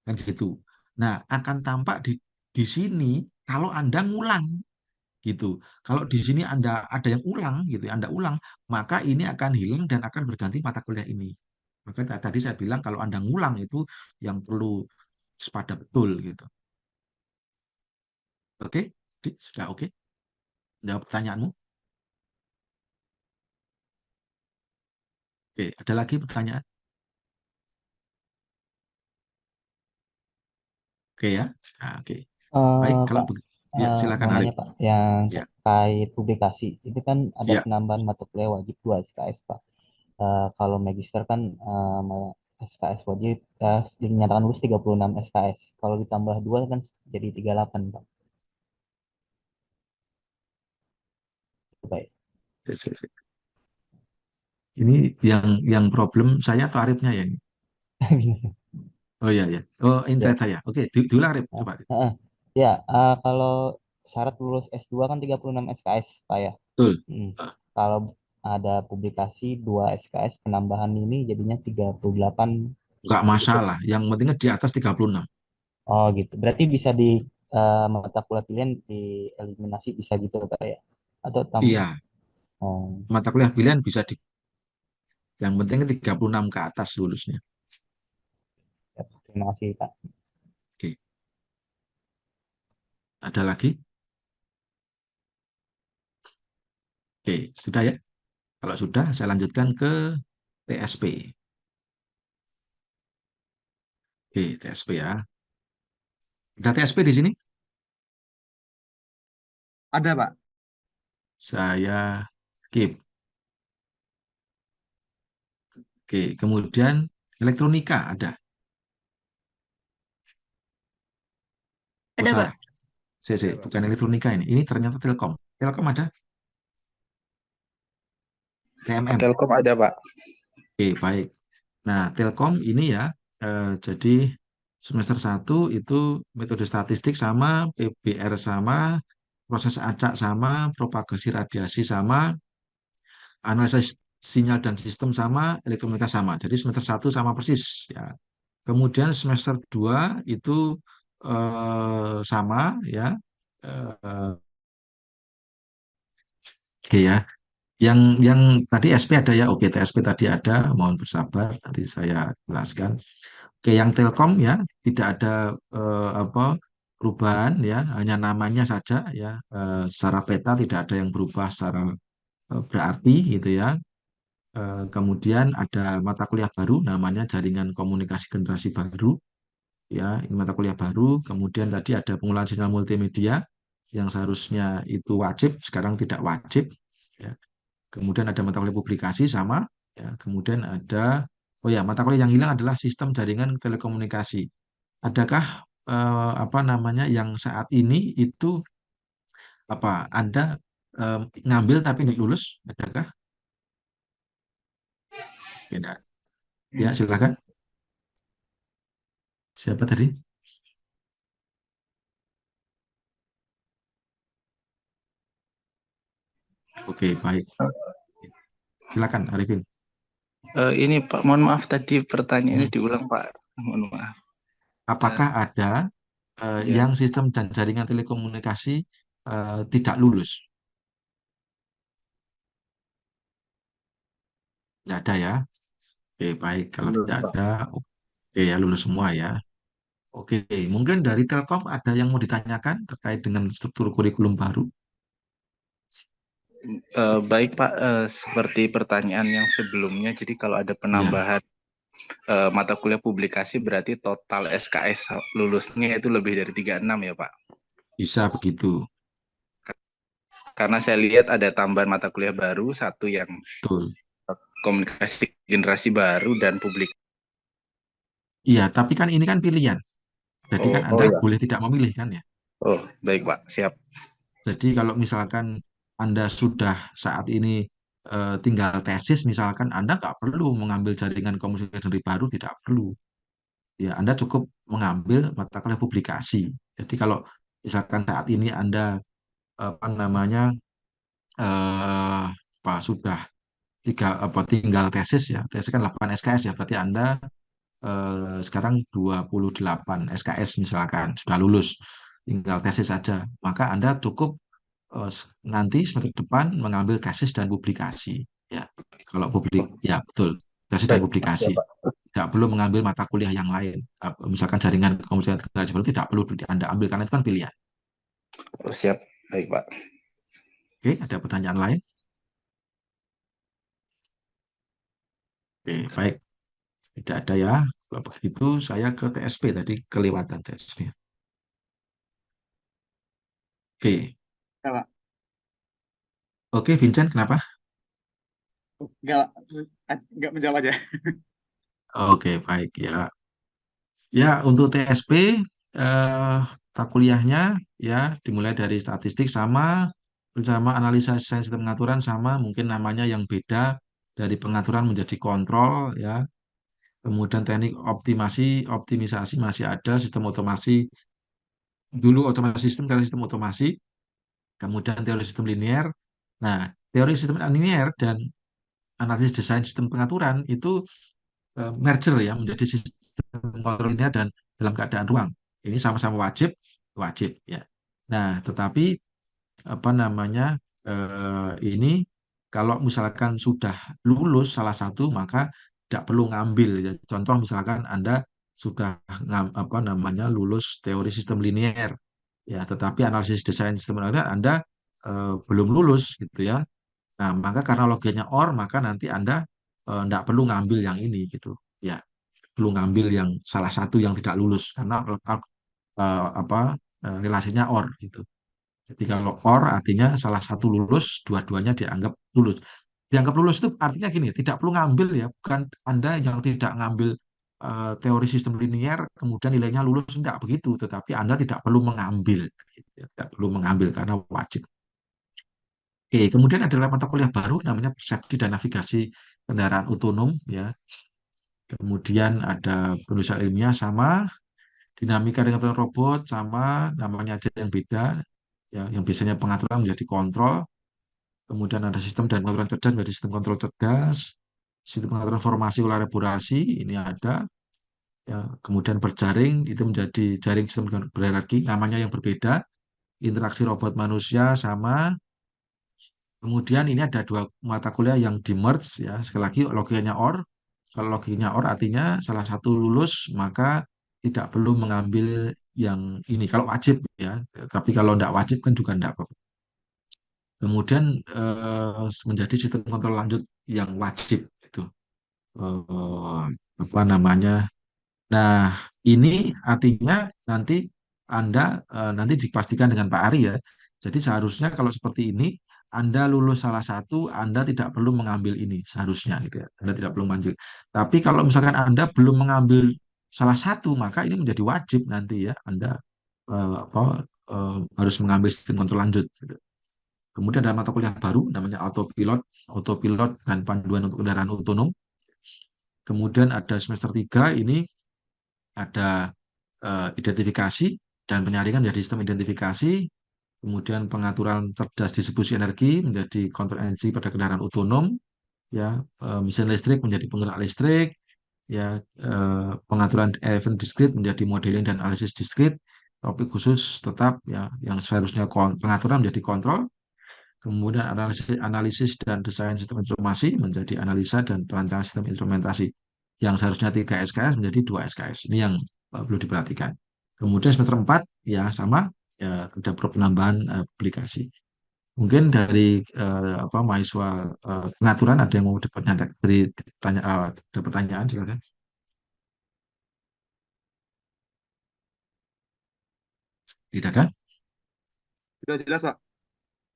[SPEAKER 1] Kan gitu. Nah, akan tampak di sini kalau Anda ngulang gitu. Kalau di sini Anda ada yang ulang gitu, Anda ulang, maka ini akan hilang dan akan berganti mata kuliah ini. Maka tadi saya bilang kalau Anda ngulang itu yang perlu sepada betul gitu. Oke? Sudah oke? Jawab pertanyaanmu? Oke, ada lagi pertanyaan? Oke ya. Nah, oke. Baik, kalau
[SPEAKER 6] Pak,
[SPEAKER 1] ya silakan
[SPEAKER 6] mau
[SPEAKER 1] Arif.
[SPEAKER 6] nanya Pak, yang
[SPEAKER 1] Ya,
[SPEAKER 6] terkait publikasi, itu kan ada
[SPEAKER 1] ya.
[SPEAKER 6] penambahan mata kuliah wajib 2 SKS Pak. Kalau magister kan SKS wajib dinyatakan lulus 36 SKS. Kalau ditambah 2 kan jadi 38 Pak. Itu, Pak.
[SPEAKER 1] Yes, yes, yes. Ini yang problem saya atau Arifnya ya ini? Oh iya ya. Oh,
[SPEAKER 6] Ya,
[SPEAKER 1] insight saya. Oke, diulang Arif,
[SPEAKER 6] ah,
[SPEAKER 1] coba.
[SPEAKER 6] ah, ah. Ya, kalau syarat lulus S2 kan 36 SKS Pak ya.
[SPEAKER 1] Betul.
[SPEAKER 6] Hmm. Kalau ada publikasi 2 SKS penambahan ini jadinya 38
[SPEAKER 1] Nggak
[SPEAKER 6] gitu.
[SPEAKER 1] masalah. Yang pentingnya di atas 36.
[SPEAKER 6] Oh gitu. Berarti bisa di mata kuliah pilihan dieliminasi bisa gitu Pak ya? Atau
[SPEAKER 1] Iya,
[SPEAKER 6] oh,
[SPEAKER 1] mata kuliah pilihan bisa di yang penting 36 ke atas lulusnya.
[SPEAKER 6] ya, terima kasih Pak.
[SPEAKER 1] Oke. Ada lagi? Oke, sudah ya. Kalau sudah, saya lanjutkan ke TSP. Oke, TSP ya. Ada TSP di sini?
[SPEAKER 3] Ada, Pak.
[SPEAKER 1] Saya skip. Oke, kemudian elektronika ada. Oh,
[SPEAKER 7] Ada,
[SPEAKER 1] salah.
[SPEAKER 7] Pak.
[SPEAKER 1] Bukan elektronika ini. Ini ternyata Telkom. Telkom ada? TMM.
[SPEAKER 4] Telkom ada, Pak.
[SPEAKER 1] Oke, baik. Nah, Telkom ini ya, jadi semester 1 itu metode statistik sama, PBR sama, proses acak sama, propagasi radiasi sama, analisis sinyal dan sistem sama, elektronika sama. Jadi semester 1 sama persis ya. Kemudian semester 2 itu sama ya. Eh, Oke ya. Yang tadi SP ada ya. Oke, TSP tadi ada. Mohon bersabar, nanti saya jelaskan. Oke, yang Telkom ya tidak ada apa perubahan ya, hanya namanya saja ya. Secara peta tidak ada yang berubah secara berarti gitu ya. Kemudian ada mata kuliah baru namanya jaringan komunikasi generasi baru ya, ini mata kuliah baru. Kemudian tadi ada pengolahan sinyal multimedia yang seharusnya itu wajib, sekarang tidak wajib ya. Kemudian ada mata kuliah publikasi sama ya. Kemudian ada Oh ya, mata kuliah yang hilang adalah sistem jaringan telekomunikasi. Adakah apa namanya yang saat ini itu apa Anda eh, ngambil tapi nggak lulus? Adakah? Tidak. Ya, silakan. Siapa tadi? Oke, baik. Silakan, Arifin.
[SPEAKER 7] Ini Pak, mohon maaf tadi pertanyaannya
[SPEAKER 1] Hmm.
[SPEAKER 7] diulang Pak. Mohon maaf.
[SPEAKER 1] Apakah ada
[SPEAKER 7] Ya,
[SPEAKER 1] yang sistem dan jaringan telekomunikasi tidak lulus? Tidak ada ya. Oke, baik. Kalau
[SPEAKER 4] Lulus,
[SPEAKER 1] tidak
[SPEAKER 4] Pak.
[SPEAKER 1] ada, oke ya lulus semua ya. Oke, mungkin dari Telkom ada yang mau ditanyakan terkait dengan struktur kurikulum baru?
[SPEAKER 7] baik Pak. Seperti pertanyaan yang sebelumnya, jadi kalau ada
[SPEAKER 1] Iya,
[SPEAKER 7] penambahan mata kuliah publikasi berarti total SKS lulusnya itu lebih dari 36 ya Pak.
[SPEAKER 1] bisa begitu.
[SPEAKER 7] Karena saya lihat ada tambahan mata kuliah baru, satu yang
[SPEAKER 1] Betul.
[SPEAKER 7] komunikasi generasi baru dan publik.
[SPEAKER 1] Iya, tapi kan ini kan pilihan. Jadi kan
[SPEAKER 7] Oh
[SPEAKER 1] Anda
[SPEAKER 7] ya.
[SPEAKER 1] boleh tidak memilih kan ya.
[SPEAKER 7] Oh, baik Pak. Siap.
[SPEAKER 1] Jadi kalau misalkan Anda sudah saat ini tinggal tesis, misalkan Anda nggak perlu mengambil jaringan komunikasi dari baru, tidak perlu. Ya, Anda cukup mengambil mata kuliah publikasi. Jadi kalau misalkan saat ini Anda apa namanya eh apa sudah tinggal tesis ya, tesis kan 8 SKS ya, berarti Anda sekarang 28 SKS misalkan sudah lulus, tinggal tesis saja, maka Anda cukup nanti semester depan mengambil tesis dan publikasi ya. Kalau publik ya betul, tesis dan
[SPEAKER 4] Baik,
[SPEAKER 1] publikasi.
[SPEAKER 4] ya, Pak.
[SPEAKER 1] Tidak perlu mengambil mata kuliah yang lain. Misalkan jaringan komunikasi internasional baru tidak perlu Anda ambil karena itu kan pilihan.
[SPEAKER 7] Oh, siap. Baik Pak.
[SPEAKER 1] Oke, ada pertanyaan lain? Oke, baik. Tidak ada ya. Kalau begitu saya ke TSP tadi kelewatan TSP. Oke,
[SPEAKER 3] Ya, Pak.
[SPEAKER 1] oke Vincent, kenapa?
[SPEAKER 3] Enggak menjawab aja.
[SPEAKER 1] Oke, baik ya. Ya, untuk TSP tak kuliahnya ya dimulai dari statistik sama analisa desain sistem pengaturan sama mungkin namanya yang beda dari pengaturan menjadi kontrol ya. Kemudian teknik optimisasi masih ada, sistem otomasi dulu otomasi sistem, teori sistem otomasi, kemudian teori sistem linear. Nah, teori sistem linear dan analisis desain sistem pengaturan itu merger ya menjadi sistem kontrol linear dan dalam keadaan ruang. Ini sama-sama wajib, wajib ya. Nah, tetapi apa namanya ini kalau misalkan sudah lulus salah satu maka tidak perlu ngambil ya. Contoh misalkan Anda sudah apa namanya lulus teori sistem linear ya, tetapi analisis desain sistem linear Anda belum lulus gitu ya. Nah, maka karena logianya OR maka nanti Anda tidak perlu ngambil yang ini gitu ya. Perlu ngambil yang salah satu yang tidak lulus karena apa relasinya OR gitu. Jadi kalau or artinya salah satu lulus, dua-duanya dianggap lulus. Dianggap lulus itu artinya gini, tidak perlu ngambil ya, bukan Anda yang tidak ngambil teori sistem linear, kemudian nilainya lulus, tidak begitu. Tetapi Anda tidak perlu mengambil, gitu ya. Tidak perlu mengambil karena wajib. Oke, kemudian ada mata kuliah baru namanya persepsi dan navigasi kendaraan otonom ya. Kemudian ada penulisan ilmiah sama, dinamika dengan robot sama, namanya aja yang beda ya, yang biasanya pengaturan menjadi kontrol. Kemudian ada sistem dan pengaturan cerdas menjadi sistem kontrol cerdas, sistem pengaturan formasi kolaborasi ini ada, ya. Kemudian berjaring itu menjadi jaring sistem berhierarki, namanya yang berbeda, interaksi robot manusia sama. Kemudian ini ada dua mata kuliah yang di merge ya, sekali lagi logikanya OR. Kalau logikanya OR artinya salah satu lulus maka tidak perlu mengambil yang ini kalau wajib ya, tapi kalau tidak wajib kan juga tidak apa-apa. Kemudian menjadi sistem kontrol lanjut yang wajib itu eh, apa namanya. Nah, ini artinya nanti Anda nanti dipastikan dengan Pak Ari ya. Jadi seharusnya kalau seperti ini Anda lulus salah satu, Anda tidak perlu mengambil ini seharusnya gitu ya. Anda tidak perlu mengambil. Tapi kalau misalkan Anda belum mengambil salah satu, maka ini menjadi wajib nanti ya Anda harus mengambil sistem kontrol lanjut gitu. Kemudian ada mata kuliah baru namanya autopilot dan panduan untuk kendaraan otonom. Kemudian ada semester 3 ini ada identifikasi dan penyaringan menjadi sistem identifikasi, kemudian pengaturan cerdas distribusi energi menjadi kontrol energi pada kendaraan otonom, ya mesin listrik menjadi penggerak listrik, ya pengaturan event diskrit menjadi modeling dan analisis diskrit, topik khusus tetap ya yang seharusnya pengaturan menjadi kontrol, kemudian analisis dan desain sistem informasi menjadi analisa dan perancangan sistem instrumentasi. Yang seharusnya 3 SKS menjadi 2 SKS. Ini yang perlu diperhatikan. Kemudian semester 4 ya sama ya ada penambahan aplikasi. Mungkin dari mahasiswa pengaturan ada yang mau ada pertanyaan silakan. Tidak ada?
[SPEAKER 3] Sudah jelas, Pak.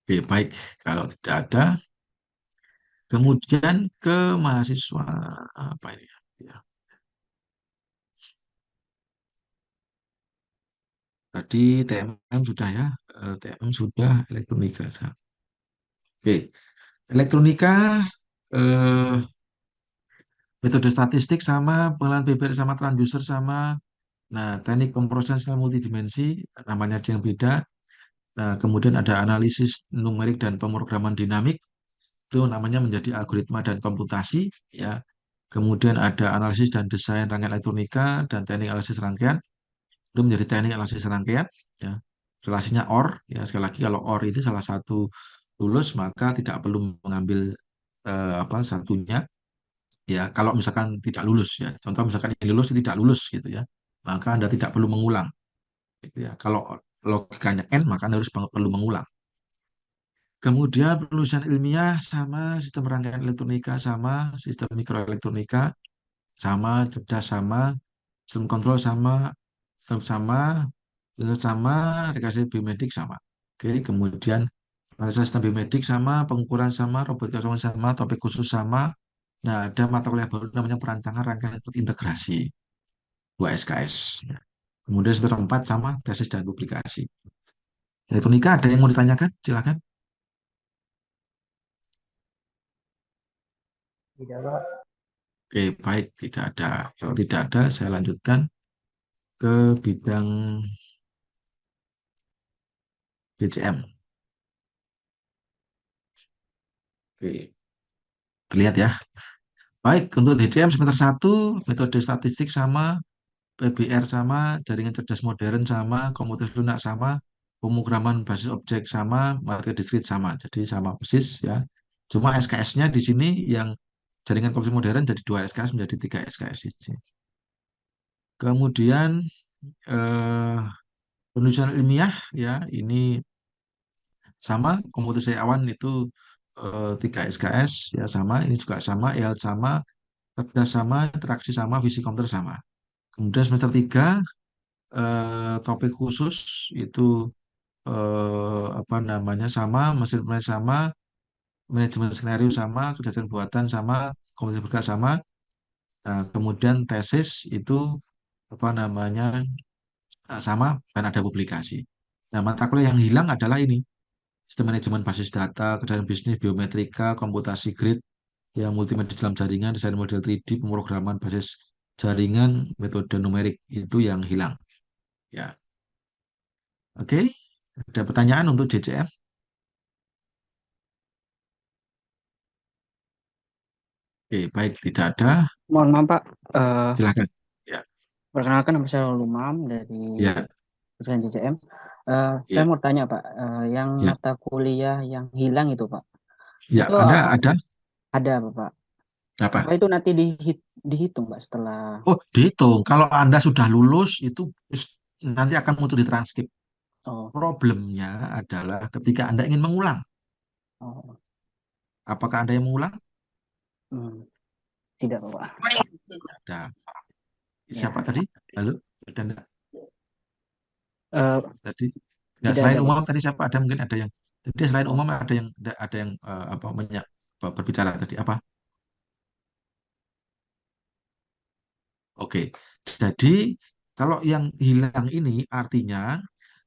[SPEAKER 1] Oke, baik. Kalau tidak ada, kemudian ke mahasiswa apa ini? Ya. Tadi TMM sudah ya, TMM sudah, elektronika. Oke, elektronika, eh, metode statistik sama, pengenalan BBR sama transducer sama, nah teknik pemrosesan sinyal multidimensi, namanya aja yang beda. Nah, kemudian ada analisis numerik dan pemrograman dinamik, itu namanya menjadi algoritma dan komputasi, ya. Kemudian ada analisis dan desain rangkaian elektronika dan teknik analisis rangkaian, itu menjadi teknik analisis rangkaian, ya. Relasinya OR, ya sekali lagi kalau OR itu salah satu lulus maka tidak perlu mengambil satunya, ya. Kalau misalkan tidak lulus, ya contoh misalkan ini lulus ini tidak lulus gitu ya, maka Anda tidak perlu mengulang gitu ya. Kalau logikanya N maka Anda harus perlu mengulang. Kemudian penulisan ilmiah sama, sistem rangkaian elektronika sama, sistem mikroelektronika sama, cerdas sama, sistem kontrol sama, sistem sama, sistem sama, rekayasa biomedik sama. Oke, kemudian analisa sistem biomedik sama, pengukuran sama, robotika sama, topik khusus sama. Nah, ada mata kuliah baru namanya perancangan rangkaian integrasi, 2 SKS. Ya. Kemudian semester 4 sama, tesis dan publikasi. Elektronika ada yang mau ditanyakan? Silakan.
[SPEAKER 4] Tidak, Pak.
[SPEAKER 1] Oke, baik, tidak ada. Kalau tidak ada, saya lanjutkan ke bidang BCM. Oke, terlihat ya. Baik, untuk DCM semester 1, metode statistik sama, PBR sama, jaringan cerdas modern sama, komputer lunak sama, pemrograman basis objek sama, materi diskrit sama. Jadi sama persis ya. Cuma SKS-nya di sini yang jaringan komputer modern jadi 2 SKS menjadi 3 SKS di sini. Kemudian eh, penulisan ilmiah ya ini sama, komputer awan itu 3 SKS ya sama, ini juga sama, IELTS sama, cerdas sama, interaksi sama, visi komputer sama. Kemudian semester 3 topik khusus itu apa namanya sama, mesin planning sama, manajemen skenario sama, kejadian buatan sama, komputer bergerak sama. Nah, kemudian tesis itu apa namanya sama dan ada publikasi. Nah, mata kuliah yang hilang adalah ini. Sistem manajemen basis data, kerjaan bisnis, biometrika, komputasi grid, yang multimedia dalam jaringan, desain model 3D, pemrograman basis jaringan, metode numerik itu yang hilang. Ya, oke. Ada pertanyaan untuk JCF? Oke, baik, tidak ada.
[SPEAKER 8] Mohon maaf Pak,
[SPEAKER 1] Silakan. Ya,
[SPEAKER 8] perkenalkan nama saya Lumam dari
[SPEAKER 1] ya,
[SPEAKER 8] jurusan JCM. Saya
[SPEAKER 1] ya,
[SPEAKER 8] mau tanya Pak, yang
[SPEAKER 1] ya,
[SPEAKER 8] mata kuliah yang hilang itu Pak,
[SPEAKER 1] ya.
[SPEAKER 8] itu
[SPEAKER 1] Anda ada
[SPEAKER 8] ada apa Pak?
[SPEAKER 1] apa?
[SPEAKER 8] Apa itu nanti dihitung Pak setelah?
[SPEAKER 1] Oh, dihitung. Kalau Anda sudah lulus itu nanti akan muncul di transkrip.
[SPEAKER 8] Oh,
[SPEAKER 1] Problemnya adalah ketika Anda ingin mengulang.
[SPEAKER 8] oh,
[SPEAKER 1] Apakah Anda yang mengulang?
[SPEAKER 8] hmm, tidak Pak.
[SPEAKER 1] Ada.
[SPEAKER 8] Ya,
[SPEAKER 1] Siapa tadi? Halo? Ada enggak?
[SPEAKER 8] eh,
[SPEAKER 1] Tadi? Enggak,
[SPEAKER 8] tidak
[SPEAKER 1] selain
[SPEAKER 8] ada Pak.
[SPEAKER 1] umum tadi siapa? Ada mungkin ada yang Jadi selain
[SPEAKER 8] Oh,
[SPEAKER 1] umum ada yang berbicara tadi apa? Oke. Jadi kalau yang hilang ini artinya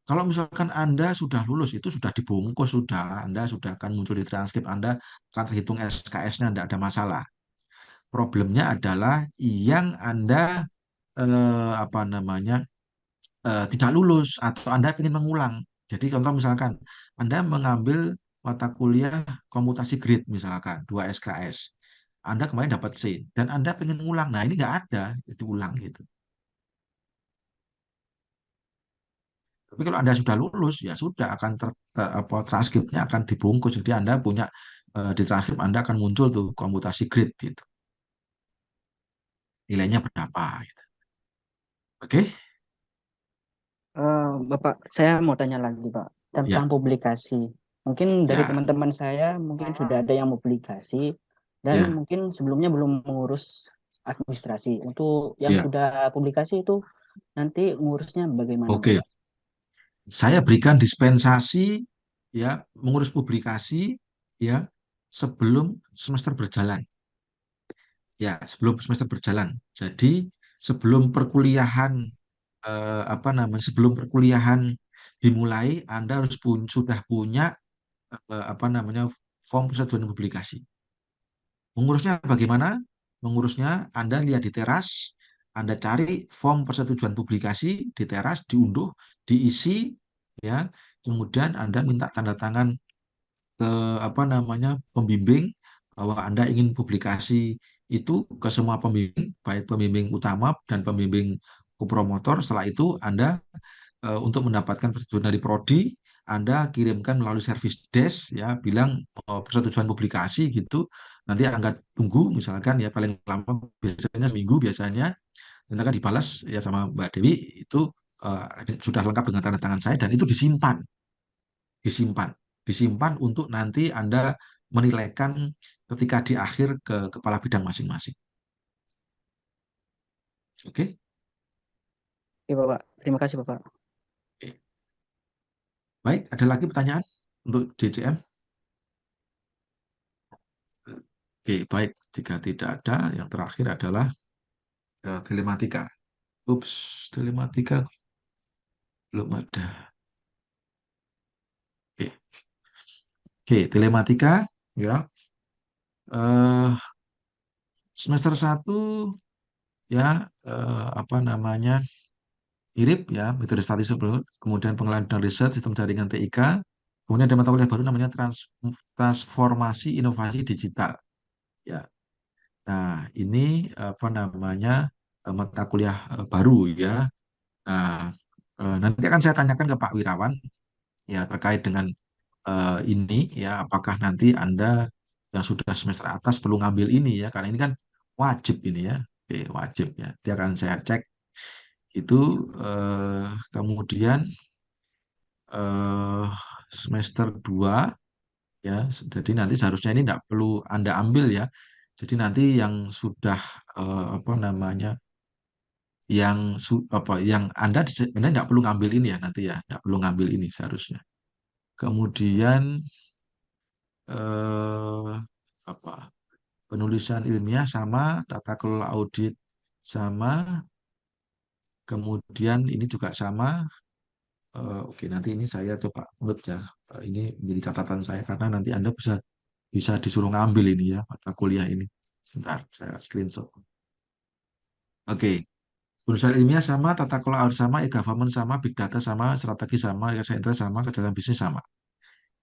[SPEAKER 1] kalau misalkan Anda sudah lulus itu sudah dibungkus sudah Anda sudah akan muncul di transkrip Anda akan terhitung SKS-nya tidak ada masalah. Problemnya adalah yang Anda apa namanya tidak lulus atau Anda ingin mengulang. Jadi contoh misalkan Anda mengambil mata kuliah komutasi grade misalkan 2 SKS. Anda kemarin dapat C dan Anda pengen ngulang. Nah, ini nggak ada itu ulang gitu. Tapi kalau Anda sudah lulus ya sudah akan transkripnya akan dibungkus. Jadi Anda punya di transkrip Anda akan muncul tuh komutasi grade gitu. Nilainya berapa gitu. Oke?
[SPEAKER 8] Bapak, saya mau tanya lagi, Pak, tentang
[SPEAKER 1] Ya,
[SPEAKER 8] publikasi. Mungkin dari
[SPEAKER 1] ya,
[SPEAKER 8] teman-teman saya mungkin sudah ada yang publikasi dan
[SPEAKER 1] ya,
[SPEAKER 8] mungkin sebelumnya belum mengurus administrasi. Untuk yang
[SPEAKER 1] ya.
[SPEAKER 8] sudah publikasi itu nanti ngurusnya bagaimana,
[SPEAKER 1] Oke.
[SPEAKER 8] Bapak?
[SPEAKER 1] Saya berikan dispensasi ya mengurus publikasi ya sebelum semester berjalan ya sebelum semester berjalan. Jadi sebelum perkuliahan apa namanya sebelum perkuliahan dimulai Anda harus sudah punya apa namanya form persetujuan publikasi. Mengurusnya bagaimana? Mengurusnya Anda lihat di teras, Anda cari form persetujuan publikasi di teras, diunduh, diisi, ya. Kemudian Anda minta tanda tangan ke apa namanya pembimbing bahwa Anda ingin publikasi itu ke semua pembimbing, baik pembimbing utama dan pembimbing kopromotor. Setelah itu Anda untuk mendapatkan persetujuan dari Prodi, Anda kirimkan melalui service desk ya, bilang persetujuan publikasi gitu. Nanti Anda tunggu misalkan ya paling lama biasanya seminggu biasanya, nanti akan dibalas ya sama Mbak Dewi itu sudah lengkap dengan tanda tangan saya dan itu disimpan, disimpan, disimpan untuk nanti Anda menilaikan ketika di akhir ke kepala bidang masing-masing. Oke?
[SPEAKER 8] Oke, Bapak. Terima kasih, Bapak.
[SPEAKER 1] Oke. Baik, ada lagi pertanyaan untuk JCM? Oke, baik. Jika tidak ada, yang terakhir adalah telematika. Ups, telematika belum ada. Oke, oke, telematika ya. Eh, semester satu ya apa namanya? Mirip ya, metode statistik, kemudian pengelolaan dan riset sistem jaringan TIK. Kemudian ada mata kuliah baru namanya transformasi inovasi digital. Ya. Nah, ini apa namanya? Mata kuliah baru ya. Nah, nanti akan saya tanyakan ke Pak Wirawan ya terkait dengan ini ya apakah nanti Anda yang sudah semester atas perlu ngambil ini ya karena ini kan wajib ini ya. Oke, wajib ya. Nanti akan saya cek itu kemudian eh, semester 2 ya. Jadi nanti seharusnya ini tidak perlu Anda ambil ya. Jadi nanti yang sudah apa namanya yang Anda nggak perlu ngambil ini ya nanti ya nggak perlu ngambil ini seharusnya kemudian eh, apa penulisan ilmiah sama tata kelola audit sama kemudian ini juga sama. Oke nanti ini saya coba note ya. Ini menjadi catatan saya karena nanti Anda bisa bisa disuruh ngambil ini ya mata kuliah ini sebentar saya screenshot. Oke, penulisan ilmiah sama, tata kelola audit sama, e-government sama, big data sama, strategi sama, riset center sama, kejahatan bisnis sama.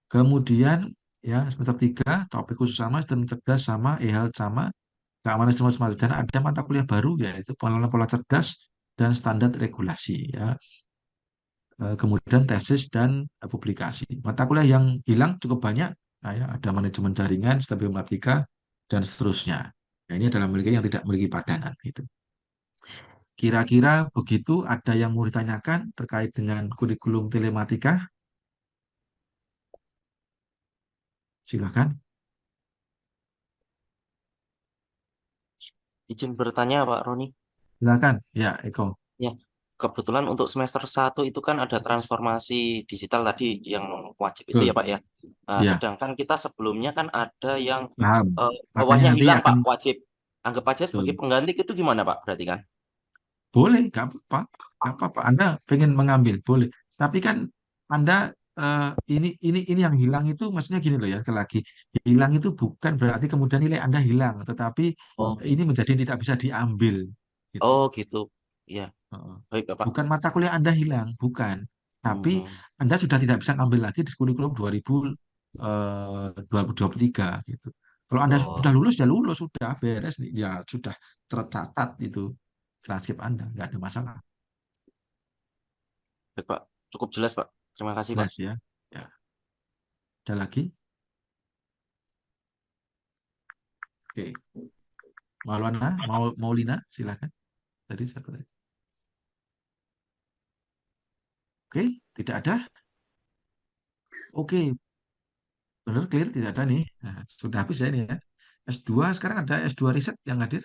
[SPEAKER 1] Kemudian ya semester 3 topik khusus sama, sistem cerdas sama, e-health sama, keamanan sistem informasi dan ada mata kuliah baru yaitu pengelolaan pola cerdas dan standar regulasi ya. Kemudian tesis dan publikasi. Mata kuliah yang hilang cukup banyak. Nah, ya, ada manajemen jaringan, sistematika dan seterusnya. Nah, ini adalah memiliki yang tidak memiliki padanan itu. Kira-kira begitu ada yang mau ditanyakan terkait dengan kurikulum telematika? Silakan.
[SPEAKER 2] Izin bertanya Pak Roni.
[SPEAKER 1] Silakan. Ya, Eko.
[SPEAKER 2] Ya, kebetulan untuk semester 1 itu kan ada transformasi digital tadi yang wajib itu
[SPEAKER 1] Betul.
[SPEAKER 2] ya Pak ya. Nah,
[SPEAKER 1] Ya,
[SPEAKER 2] sedangkan kita sebelumnya kan ada yang
[SPEAKER 1] paham. Makanya
[SPEAKER 2] bawahnya
[SPEAKER 1] nanti
[SPEAKER 2] hilang
[SPEAKER 1] akan
[SPEAKER 2] Pak, wajib. Anggap aja sebagai
[SPEAKER 1] betul.
[SPEAKER 2] pengganti itu gimana Pak berarti kan?
[SPEAKER 1] Boleh, nggak apa-apa. Nggak apa-apa. Anda pengen mengambil, boleh. Tapi kan Anda ini yang hilang itu maksudnya gini loh ya, sekali lagi. Hilang itu bukan berarti kemudian nilai Anda hilang, tetapi
[SPEAKER 2] Oh,
[SPEAKER 1] ini menjadi tidak bisa diambil gitu.
[SPEAKER 2] oh gitu. Ya,
[SPEAKER 1] Heeh.
[SPEAKER 2] baik Bapak.
[SPEAKER 1] Bukan mata kuliah Anda hilang, bukan. Tapi
[SPEAKER 2] Hmm.
[SPEAKER 1] Anda sudah tidak bisa ngambil lagi di kurikulum 2023 gitu. Kalau Anda sudah
[SPEAKER 2] Oh,
[SPEAKER 1] lulus ya lulus, sudah beres nih. Ya sudah tercatat itu transkrip Anda, nggak ada masalah.
[SPEAKER 2] baik Pak. Cukup jelas Pak. Terima kasih Pak.
[SPEAKER 1] Jelas ya. Ya, ada lagi? Oke. Maulana, Maulina, silakan. Tadi siapa tadi? Oke, tidak ada. Oke, benar clear tidak ada nih. Nah, sudah habis ya ini ya. S2 sekarang ada S2 riset yang hadir.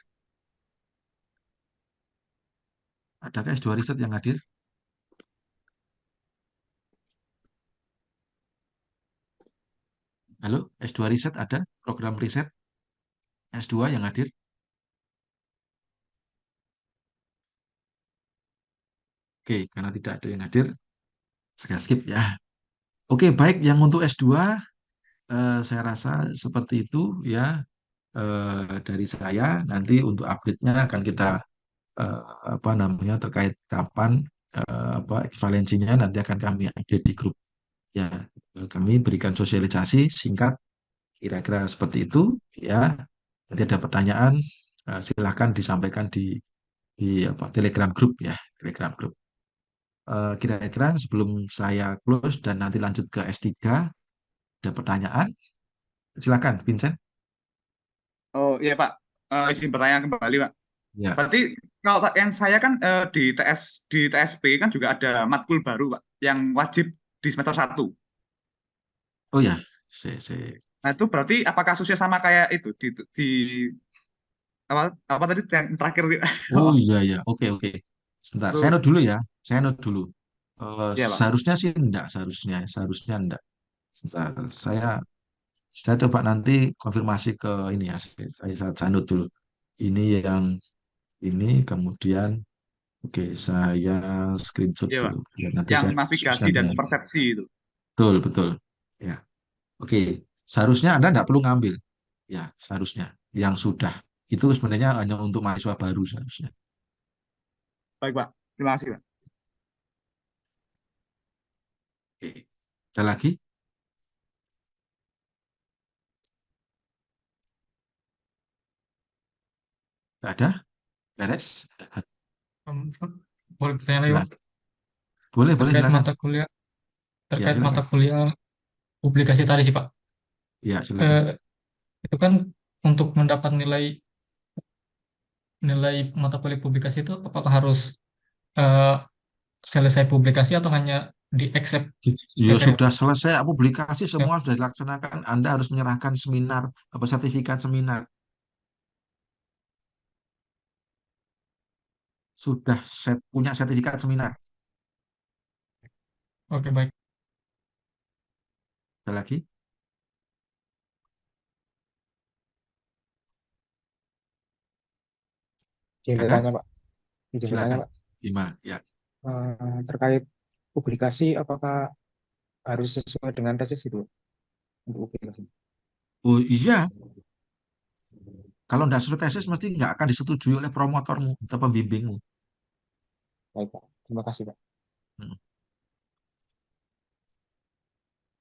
[SPEAKER 1] Adakah S2 riset yang hadir? Halo, S2 riset ada? Program riset S2 yang hadir? Oke, karena tidak ada yang hadir, saya skip ya. Oke, baik. Yang untuk S2, saya rasa seperti itu ya dari saya. Nanti untuk update-nya akan kita eh, apa namanya terkait kapan apa ekivalensinya nanti akan kami update di grup ya. Kami berikan sosialisasi singkat kira-kira seperti itu ya. Nanti ada pertanyaan silahkan disampaikan di apa Telegram grup ya, Telegram grup. Kira-kira sebelum saya close dan nanti lanjut ke S3 ada pertanyaan silakan Vincent.
[SPEAKER 3] Oh iya Pak, izin bertanya kembali Pak.
[SPEAKER 1] Ya.
[SPEAKER 3] Berarti kalau yang saya kan di di TSP kan juga ada matkul baru Pak, yang wajib di semester 1.
[SPEAKER 1] Oh ya, saya.
[SPEAKER 3] Nah itu berarti apa kasusnya sama kayak itu di apa apa tadi yang terakhir?
[SPEAKER 1] Oh iya ya, oke oke. Sebentar, saya
[SPEAKER 3] Itu
[SPEAKER 1] note dulu ya. Saya note dulu.
[SPEAKER 3] ya Pak.
[SPEAKER 1] Seharusnya sih enggak, seharusnya enggak. Sebentar, saya coba nanti konfirmasi ke ini ya. Saya note dulu. Ini yang ini kemudian oke, saya screenshot
[SPEAKER 3] Iya Pak.
[SPEAKER 1] dulu. Biar nanti
[SPEAKER 3] Yang
[SPEAKER 1] saya
[SPEAKER 3] navigasi
[SPEAKER 1] khususkan
[SPEAKER 3] dan
[SPEAKER 1] dengan
[SPEAKER 3] persepsi itu.
[SPEAKER 1] betul betul. Ya, oke. Seharusnya Anda enggak perlu ngambil. Ya, seharusnya yang sudah itu sebenarnya hanya untuk mahasiswa baru seharusnya.
[SPEAKER 3] Baik Pak. Terima kasih Pak.
[SPEAKER 1] Oke. Ada lagi? Nggak ada? Beres?
[SPEAKER 5] Em, Boleh bertanya lagi Pak,
[SPEAKER 1] Silakan. Boleh, boleh
[SPEAKER 5] terkait
[SPEAKER 1] silakan.
[SPEAKER 5] mata kuliah
[SPEAKER 1] Ya,
[SPEAKER 5] terkait mata
[SPEAKER 1] silakan.
[SPEAKER 5] kuliah publikasi tadi sih Pak.
[SPEAKER 1] Ya, silakan.
[SPEAKER 5] Eh, itu kan untuk mendapat nilai nilai mata kuliah publikasi itu apakah harus eh, selesai publikasi atau hanya di accept
[SPEAKER 1] Ya
[SPEAKER 5] materi Pak?
[SPEAKER 1] sudah selesai publikasi
[SPEAKER 5] Ya,
[SPEAKER 1] semua sudah dilaksanakan. Anda harus menyerahkan seminar apa sertifikat seminar. Sudah punya sertifikat seminar.
[SPEAKER 5] oke baik.
[SPEAKER 1] Ada lagi?
[SPEAKER 8] Izin
[SPEAKER 1] Ada?
[SPEAKER 8] bertanya Pak. Izin bertanya
[SPEAKER 1] Silakan.
[SPEAKER 8] Pak.
[SPEAKER 1] Gimana? Ya.
[SPEAKER 8] Terkait publikasi apakah harus sesuai dengan tesis itu untuk publikasi?
[SPEAKER 1] Oh iya, kalau tidak sesuai tesis mesti nggak akan disetujui oleh promotormu atau pembimbingmu.
[SPEAKER 8] Baik Pak. Terima kasih Pak.
[SPEAKER 1] Hmm.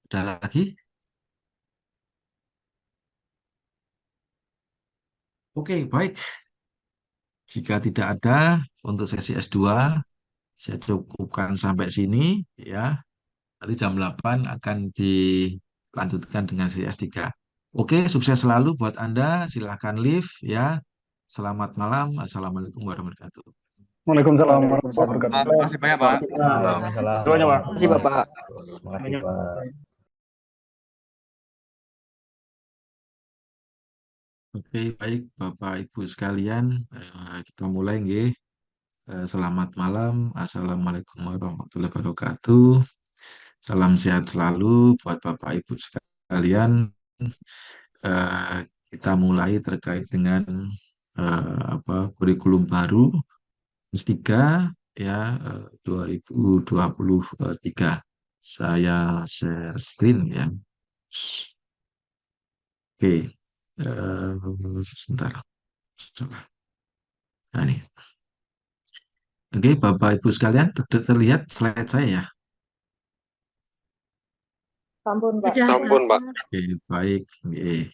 [SPEAKER 1] Ada lagi? Oke, baik. Jika tidak ada untuk sesi S2, saya cukupkan sampai sini ya. Nanti jam 8 akan dilanjutkan dengan sesi S3. Oke, sukses selalu buat Anda. Silahkan live ya. Selamat malam. Assalamualaikum warahmatullahi wabarakatuh.
[SPEAKER 4] Waalaikumsalam
[SPEAKER 8] Waalaikumsalam.
[SPEAKER 4] warahmatullahi
[SPEAKER 3] Terima
[SPEAKER 4] wabarakatuh.
[SPEAKER 3] kasih banyak Pak.
[SPEAKER 6] Waalaikumsalam
[SPEAKER 4] Semuanya, Pak.
[SPEAKER 8] Terima kasih
[SPEAKER 6] warahmatullahi
[SPEAKER 8] Bapak.
[SPEAKER 6] wabarakatuh. Terima kasih
[SPEAKER 8] Banyak.
[SPEAKER 6] Pak.
[SPEAKER 1] Oke, baik Bapak Ibu sekalian, kita mulai nggih. Selamat malam. Assalamualaikum warahmatullahi wabarakatuh. Salam sehat selalu buat Bapak Ibu sekalian. Eh, kita mulai terkait dengan kurikulum baru S3 ya 2023. Saya share screen ya. Oke, sebentar. Coba. Nah, ini. Oke, Bapak Ibu sekalian, terlihat slide saya ya.
[SPEAKER 9] Sampun, Pak.
[SPEAKER 10] Sudah,
[SPEAKER 9] Sampun, Pak.
[SPEAKER 1] Oke, baik.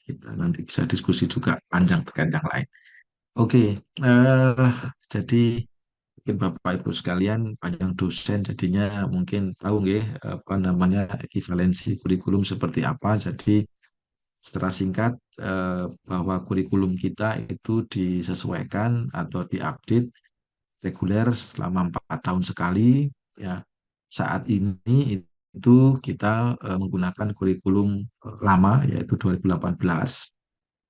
[SPEAKER 1] Kita nanti bisa diskusi juga panjang terkait yang lain. Oke, jadi mungkin Bapak Ibu sekalian panjang dosen jadinya mungkin tahu nggih apa namanya ekivalensi kurikulum seperti apa. Jadi secara singkat bahwa kurikulum kita itu disesuaikan atau diupdate reguler selama 4 tahun sekali ya. Saat ini itu kita menggunakan kurikulum lama yaitu 2018,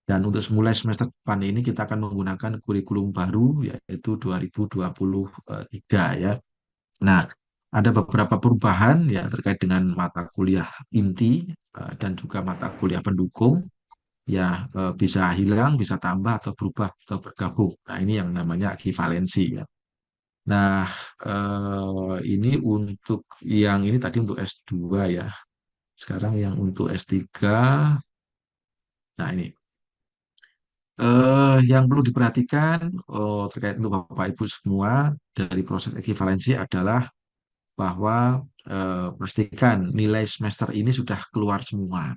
[SPEAKER 1] dan untuk mulai semester depan ini kita akan menggunakan kurikulum baru yaitu 2023 ya. Nah, ada beberapa perubahan ya terkait dengan mata kuliah inti dan juga mata kuliah pendukung ya, bisa hilang, bisa tambah atau berubah atau bergabung. Nah, ini yang namanya ekivalensi ya. Nah, ini untuk yang ini tadi untuk S2 ya. Sekarang yang untuk S3. Nah, ini yang perlu diperhatikan terkait untuk Bapak Ibu semua dari proses ekivalensi adalah bahwa pastikan nilai semester ini sudah keluar semua.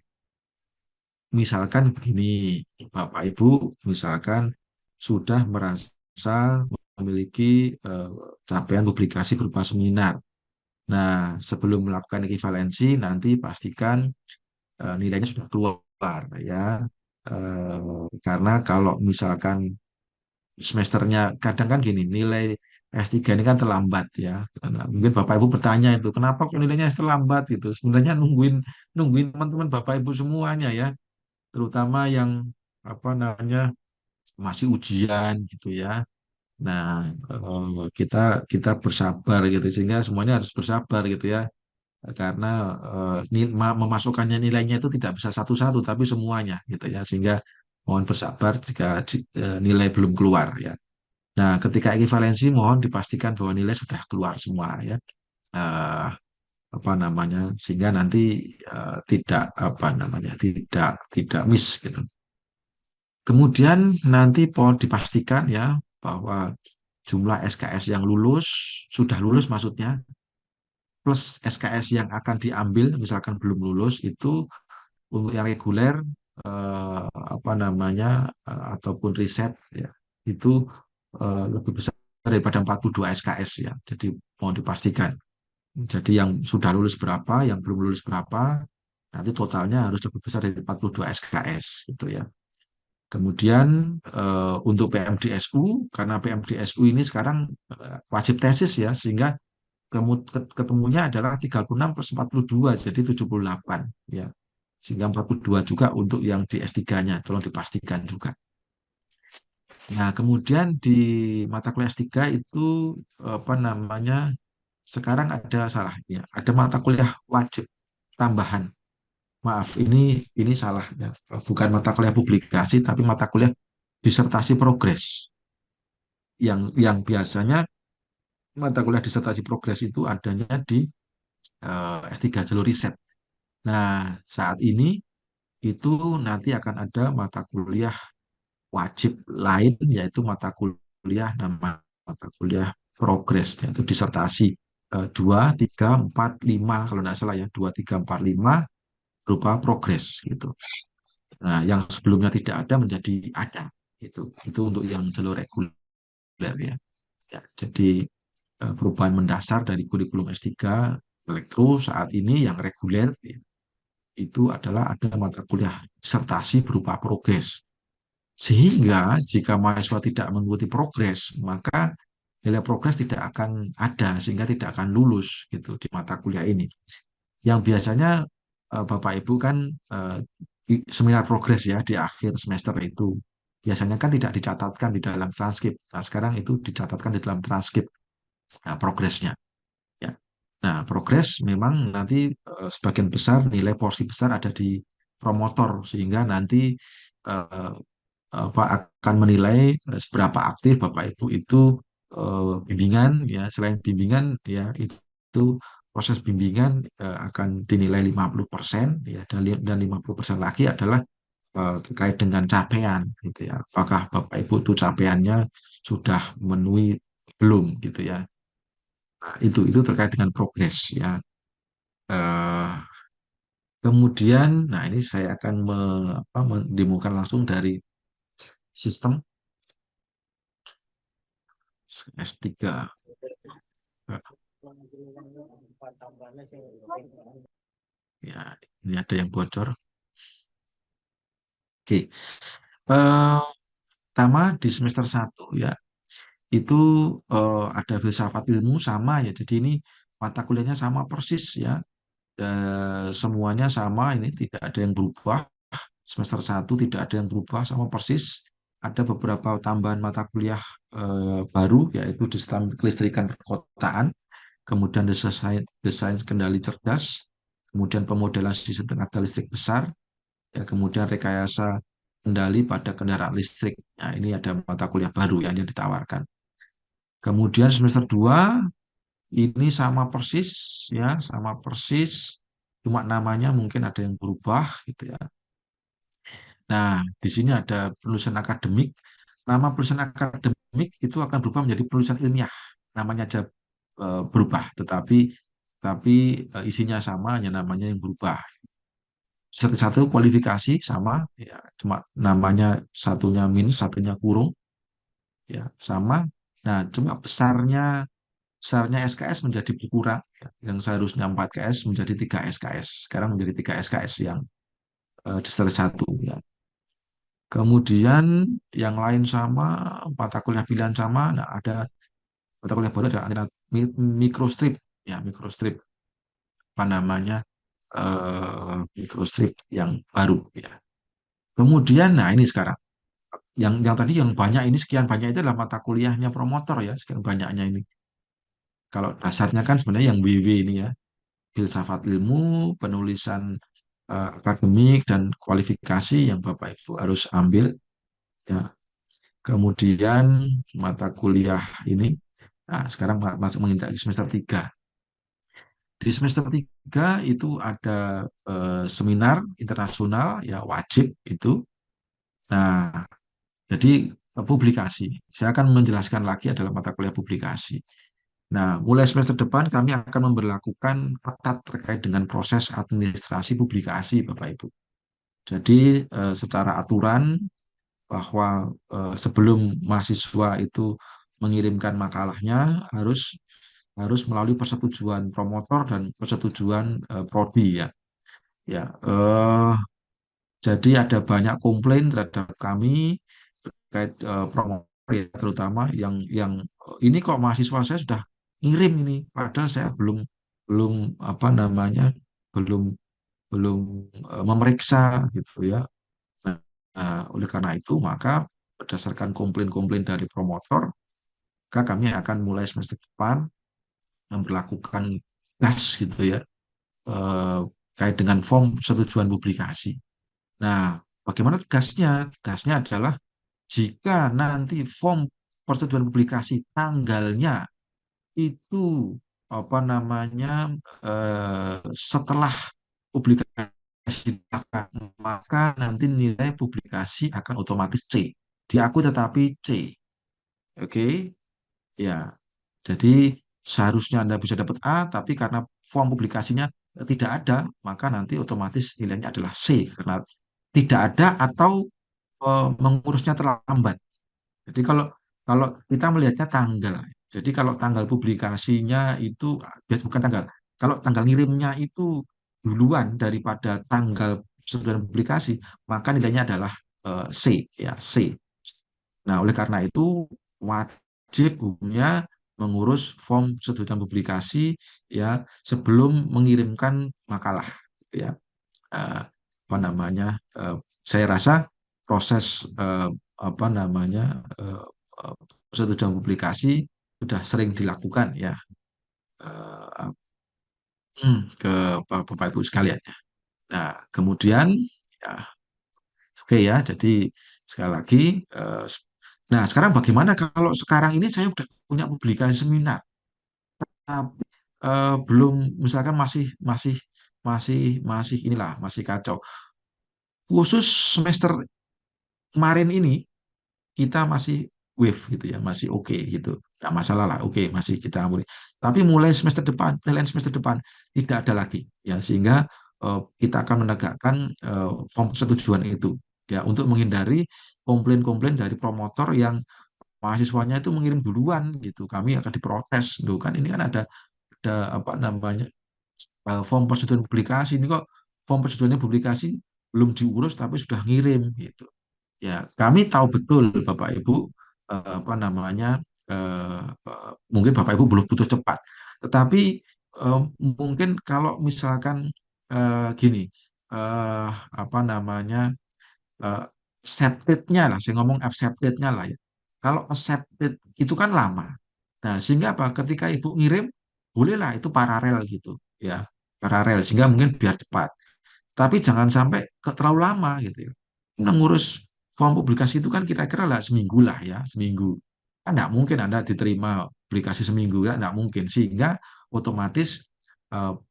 [SPEAKER 1] Misalkan begini, Bapak Ibu misalkan sudah merasa memiliki capaian publikasi berupa seminar. Nah, sebelum melakukan ekivalensi, nanti pastikan nilainya sudah keluar ya. Karena kalau misalkan semesternya, kadang kan gini, nilai S3 ini kan terlambat ya. Nah, mungkin Bapak Ibu bertanya itu, kenapa kok nilainya terlambat itu? Sebenarnya nungguin nungguin teman-teman Bapak Ibu semuanya ya, terutama yang apa namanya masih ujian gitu ya. Nah, kita kita bersabar gitu sehingga semuanya harus bersabar gitu ya, karena memasukkannya nilainya itu tidak bisa satu-satu tapi semuanya gitu ya, sehingga mohon bersabar jika nilai belum keluar ya. Nah, ketika ekivalensi mohon dipastikan bahwa nilai sudah keluar semua ya. Eh, apa namanya, sehingga nanti tidak apa namanya tidak miss gitu. Kemudian nanti pohon dipastikan ya bahwa jumlah SKS yang lulus, sudah lulus maksudnya, plus SKS yang akan diambil misalkan belum lulus itu untuk yang reguler apa namanya ataupun riset ya, itu lebih besar daripada 42 SKS ya. Jadi mau dipastikan. Jadi yang sudah lulus berapa, yang belum lulus berapa, nanti totalnya harus lebih besar dari 42 SKS gitu ya. Kemudian untuk PMDSU, karena PMDSU ini sekarang wajib tesis ya, sehingga ketemunya adalah 36 plus 42, jadi 78 ya. Sehingga 42 juga untuk yang di S3-nya, tolong dipastikan juga. Nah, kemudian di mata kuliah S3 itu apa namanya? Sekarang ada salahnya, ada mata kuliah wajib tambahan. Maaf, ini salah ya. Bukan mata kuliah publikasi, tapi mata kuliah disertasi progres. Yang biasanya mata kuliah disertasi progres itu adanya di S3 jalur riset. Nah, saat ini itu nanti akan ada mata kuliah wajib lain, yaitu mata kuliah progres, yaitu disertasi 2, 3, 4, 5 kalau tidak salah ya, 2, 3, 4, 5 berupa progres gitu. Nah, yang sebelumnya tidak ada menjadi ada itu untuk yang jalur reguler ya. Ya, jadi perubahan mendasar dari kurikulum S3 elektro saat ini yang reguler ya, itu adalah ada mata kuliah disertasi berupa progres. Sehingga jika mahasiswa tidak mengikuti progres, maka nilai progres tidak akan ada, sehingga tidak akan lulus gitu di mata kuliah ini. Yang biasanya Bapak Ibu kan seminar progres ya di akhir semester itu biasanya kan tidak dicatatkan di dalam transkrip. Nah, sekarang itu dicatatkan di dalam transkrip. progresnya. Ya. Nah, progres memang nanti sebagian besar nilai porsi besar ada di promotor sehingga nanti eh, apa akan menilai seberapa aktif Bapak Ibu itu bimbingan ya. Selain bimbingan ya itu proses bimbingan akan dinilai 50% ya, dan 50% lagi adalah terkait dengan capaian gitu ya. Apakah Bapak Ibu itu capaiannya sudah memenuhi belum gitu ya. Nah, itu terkait dengan progres ya. Eh, Kemudian, nah ini saya akan mendemokan langsung dari sistem S3. Ya, ini ada yang bocor. Oke. Pertama di semester 1 ya, itu ada filsafat ilmu sama ya. Jadi ini mata kuliahnya sama persis ya. Semuanya sama, ini tidak ada yang berubah. Semester 1 tidak ada yang berubah, sama persis. Ada beberapa tambahan mata kuliah baru, yaitu desain kelistrikan perkotaan, kemudian desain kendali cerdas, kemudian pemodelan sistem tenaga listrik besar, ya, kemudian rekayasa kendali pada kendaraan listrik. Nah, ini ada mata kuliah baru yang ditawarkan. Kemudian semester 2 ini sama persis ya, sama persis, cuma namanya mungkin ada yang berubah gitu ya. Nah, di sini ada penulisan akademik. Nama penulisan akademik itu akan berubah menjadi penulisan ilmiah. Namanya aja berubah, tapi isinya sama, hanya namanya yang berubah. Satu kualifikasi sama, ya, cuma namanya satunya minus, satunya kurung, ya sama. Nah, cuma besarnya SKS menjadi berkurang, ya. Yang seharusnya 4 KS menjadi 3 SKS. Sekarang menjadi 3 SKS yang di semester 1 ya. Kemudian yang lain sama, mata kuliah pilihan sama. Nah, ada mata kuliah baru, ada aliran microstrip, ya microstrip apa namanya, microstrip yang baru ya. Kemudian, nah ini sekarang yang tadi yang banyak ini, sekian banyak itu adalah mata kuliahnya promotor ya, sekian banyaknya ini. Kalau dasarnya kan sebenarnya yang WW ini ya, filsafat ilmu, penulisan akademik dan kualifikasi yang Bapak Ibu harus ambil ya. Kemudian mata kuliah ini, nah sekarang masuk menginjak di semester 3. Di semester 3 itu ada seminar internasional ya, wajib itu. Nah, jadi publikasi. Saya akan menjelaskan lagi adalah mata kuliah publikasi. Nah, mulai semester depan kami akan memberlakukan ketat terkait dengan proses administrasi publikasi, Bapak Ibu. Jadi secara aturan bahwa sebelum mahasiswa itu mengirimkan makalahnya harus melalui persetujuan promotor dan persetujuan prodi ya. Ya, jadi ada banyak komplain terhadap kami terkait promotor ya, terutama yang ini kok mahasiswa saya sudah ngirim ini, padahal saya belum belum apa namanya, belum belum memeriksa gitu ya. Oleh karena itu, maka berdasarkan komplain-komplain dari promotor, maka kami akan mulai semester depan memperlakukan gas gitu ya, eh, kait dengan form persetujuan publikasi. Nah, bagaimana tegasnya? Tegasnya adalah jika nanti form persetujuan publikasi tanggalnya itu apa namanya, setelah publikasi akan, maka nanti nilai publikasi akan otomatis C. Diakui tetapi C. Oke, ya. Jadi seharusnya Anda bisa dapat A, tapi karena form publikasinya tidak ada, maka nanti otomatis nilainya adalah C karena tidak ada atau mengurusnya terlambat. Jadi kalau kalau kita melihatnya tanggal, jadi kalau tanggal publikasinya itu bukan tanggal, kalau tanggal ngirimnya itu duluan daripada tanggal persetujuan publikasi, maka nilainya adalah C ya, C. Nah, oleh karena itu wajib hukumnya mengurus form persetujuan publikasi ya sebelum mengirimkan makalah gitu ya. Eh, Apa namanya? Saya rasa proses apa namanya, persetujuan publikasi sudah sering dilakukan ya eh, ke Bapak Ibu sekalian. Nah, kemudian ya oke ya, jadi sekali lagi eh, nah sekarang bagaimana kalau sekarang ini saya sudah punya publikasi seminar tapi belum misalkan masih masih masih masih inilah masih kacau. Khusus semester kemarin ini kita masih wave gitu ya, masih oke gitu. Nggak masalah lah, oke masih kita ampuni. Tapi mulai semester depan, penilaian semester depan tidak ada lagi ya, sehingga kita akan menegakkan form persetujuan itu ya untuk menghindari komplain-komplain dari promotor yang mahasiswanya itu mengirim duluan gitu. Kami akan diprotes. Loh, kan ini kan ada apa namanya form persetujuan publikasi ini kok form persetujuannya publikasi belum diurus tapi sudah ngirim gitu. Ya, kami tahu betul Bapak Ibu apa namanya mungkin Bapak Ibu belum butuh cepat. Tetapi mungkin kalau misalkan gini apa namanya accepted-nya lah, saya ngomong accepted-nya lah ya. Kalau accepted itu kan lama. Nah, sehingga apa? Ketika Ibu ngirim, bolehlah itu paralel gitu ya. Paralel sehingga mungkin biar cepat. Tapi jangan sampai terlalu lama gitu ya. Mengurus form publikasi itu kan kira-kira lah seminggu lah ya, seminggu. Kan nggak mungkin Anda diterima publikasi seminggu, ya, nggak mungkin. Sehingga otomatis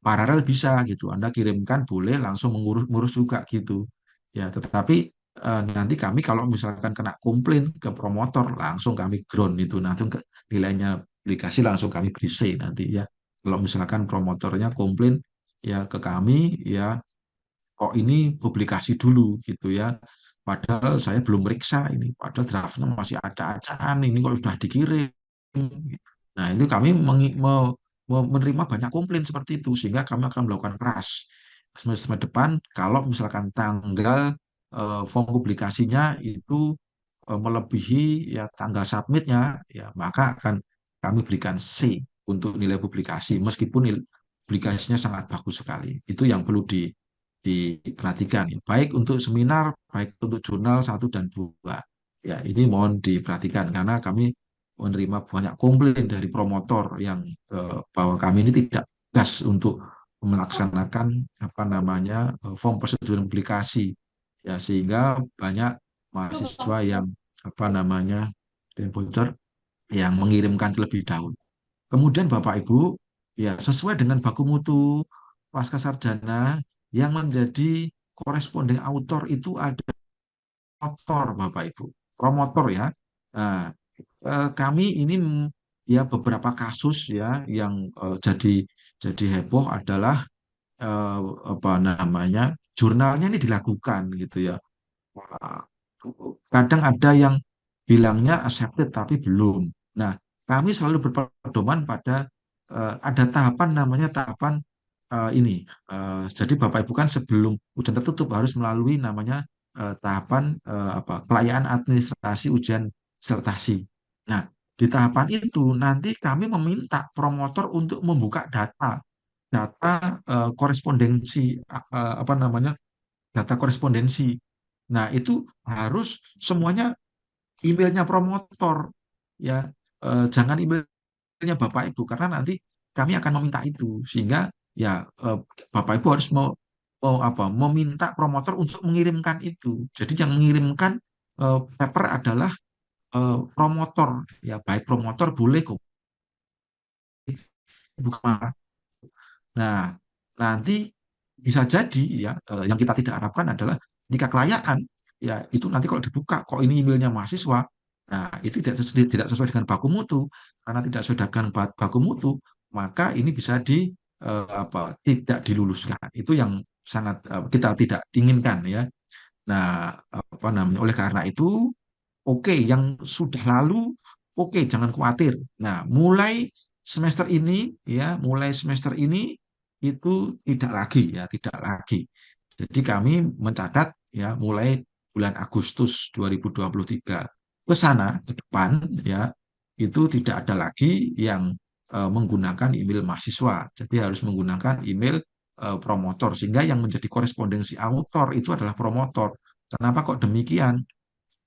[SPEAKER 1] paralel bisa gitu. Anda kirimkan boleh langsung mengurus juga gitu. Ya, tetapi nanti kami kalau misalkan kena komplain ke promotor, langsung kami ground itu, langsung ke nilainya publikasi langsung kami beri C nanti ya. Kalau misalkan promotornya komplain ya ke kami ya kok ini publikasi dulu gitu ya. Padahal saya belum meriksa ini, padahal draftnya masih acak-acakan, ini kok sudah dikirim. Nah, itu kami menerima banyak komplain seperti itu, sehingga kami akan melakukan keras. Semester depan, kalau misalkan tanggal form publikasinya itu melebihi ya tanggal submitnya, ya maka akan kami berikan C untuk nilai publikasi, meskipun nilai publikasinya sangat bagus sekali. Itu yang perlu diperhatikan ya. Baik untuk seminar, baik untuk jurnal 1 dan 2. Ya, ini mohon diperhatikan karena kami menerima banyak komplain dari promotor yang bahwa kami ini tidak tegas untuk melaksanakan apa namanya form persetujuan publikasi ya sehingga banyak mahasiswa yang apa namanya dan bocor yang mengirimkan terlebih dahulu. Kemudian Bapak Ibu ya sesuai dengan baku mutu pasca sarjana yang menjadi koresponden autor itu ada promotor Bapak Ibu, promotor ya. Nah, kami ini ya beberapa kasus ya yang jadi heboh adalah eh, apa namanya jurnalnya ini dilakukan gitu ya. Wah, kadang ada yang bilangnya accepted tapi belum. Nah, kami selalu berpedoman pada ada tahapan namanya tahapan ini. Jadi Bapak Ibu kan sebelum ujian tertutup harus melalui namanya tahapan apa kelayaan administrasi ujian disertasi. Nah, di tahapan itu nanti kami meminta promotor untuk membuka data korespondensi apa namanya data korespondensi. Nah, itu harus semuanya emailnya promotor ya. Jangan emailnya Bapak Ibu karena nanti kami akan meminta itu sehingga ya Bapak Ibu harus meminta promotor untuk mengirimkan itu. Jadi yang mengirimkan paper adalah promotor ya baik promotor boleh kok bukan. Nah, nanti bisa jadi ya yang kita tidak harapkan adalah jika kelayakan ya itu nanti kalau dibuka kok ini emailnya mahasiswa, nah itu tidak sesuai dengan baku mutu karena tidak sesuai dengan baku mutu maka ini bisa apa tidak diluluskan. Itu yang sangat kita tidak inginkan ya. Nah, apa namanya? Oleh karena itu oke, yang sudah lalu, oke, jangan khawatir. Nah, mulai semester ini itu tidak lagi ya, tidak lagi. Jadi kami mencatat ya, mulai bulan Agustus 2023 ke sana ke depan ya, itu tidak ada lagi yang menggunakan email mahasiswa. Jadi harus menggunakan email promotor sehingga yang menjadi korespondensi autor itu adalah promotor. Kenapa kok demikian?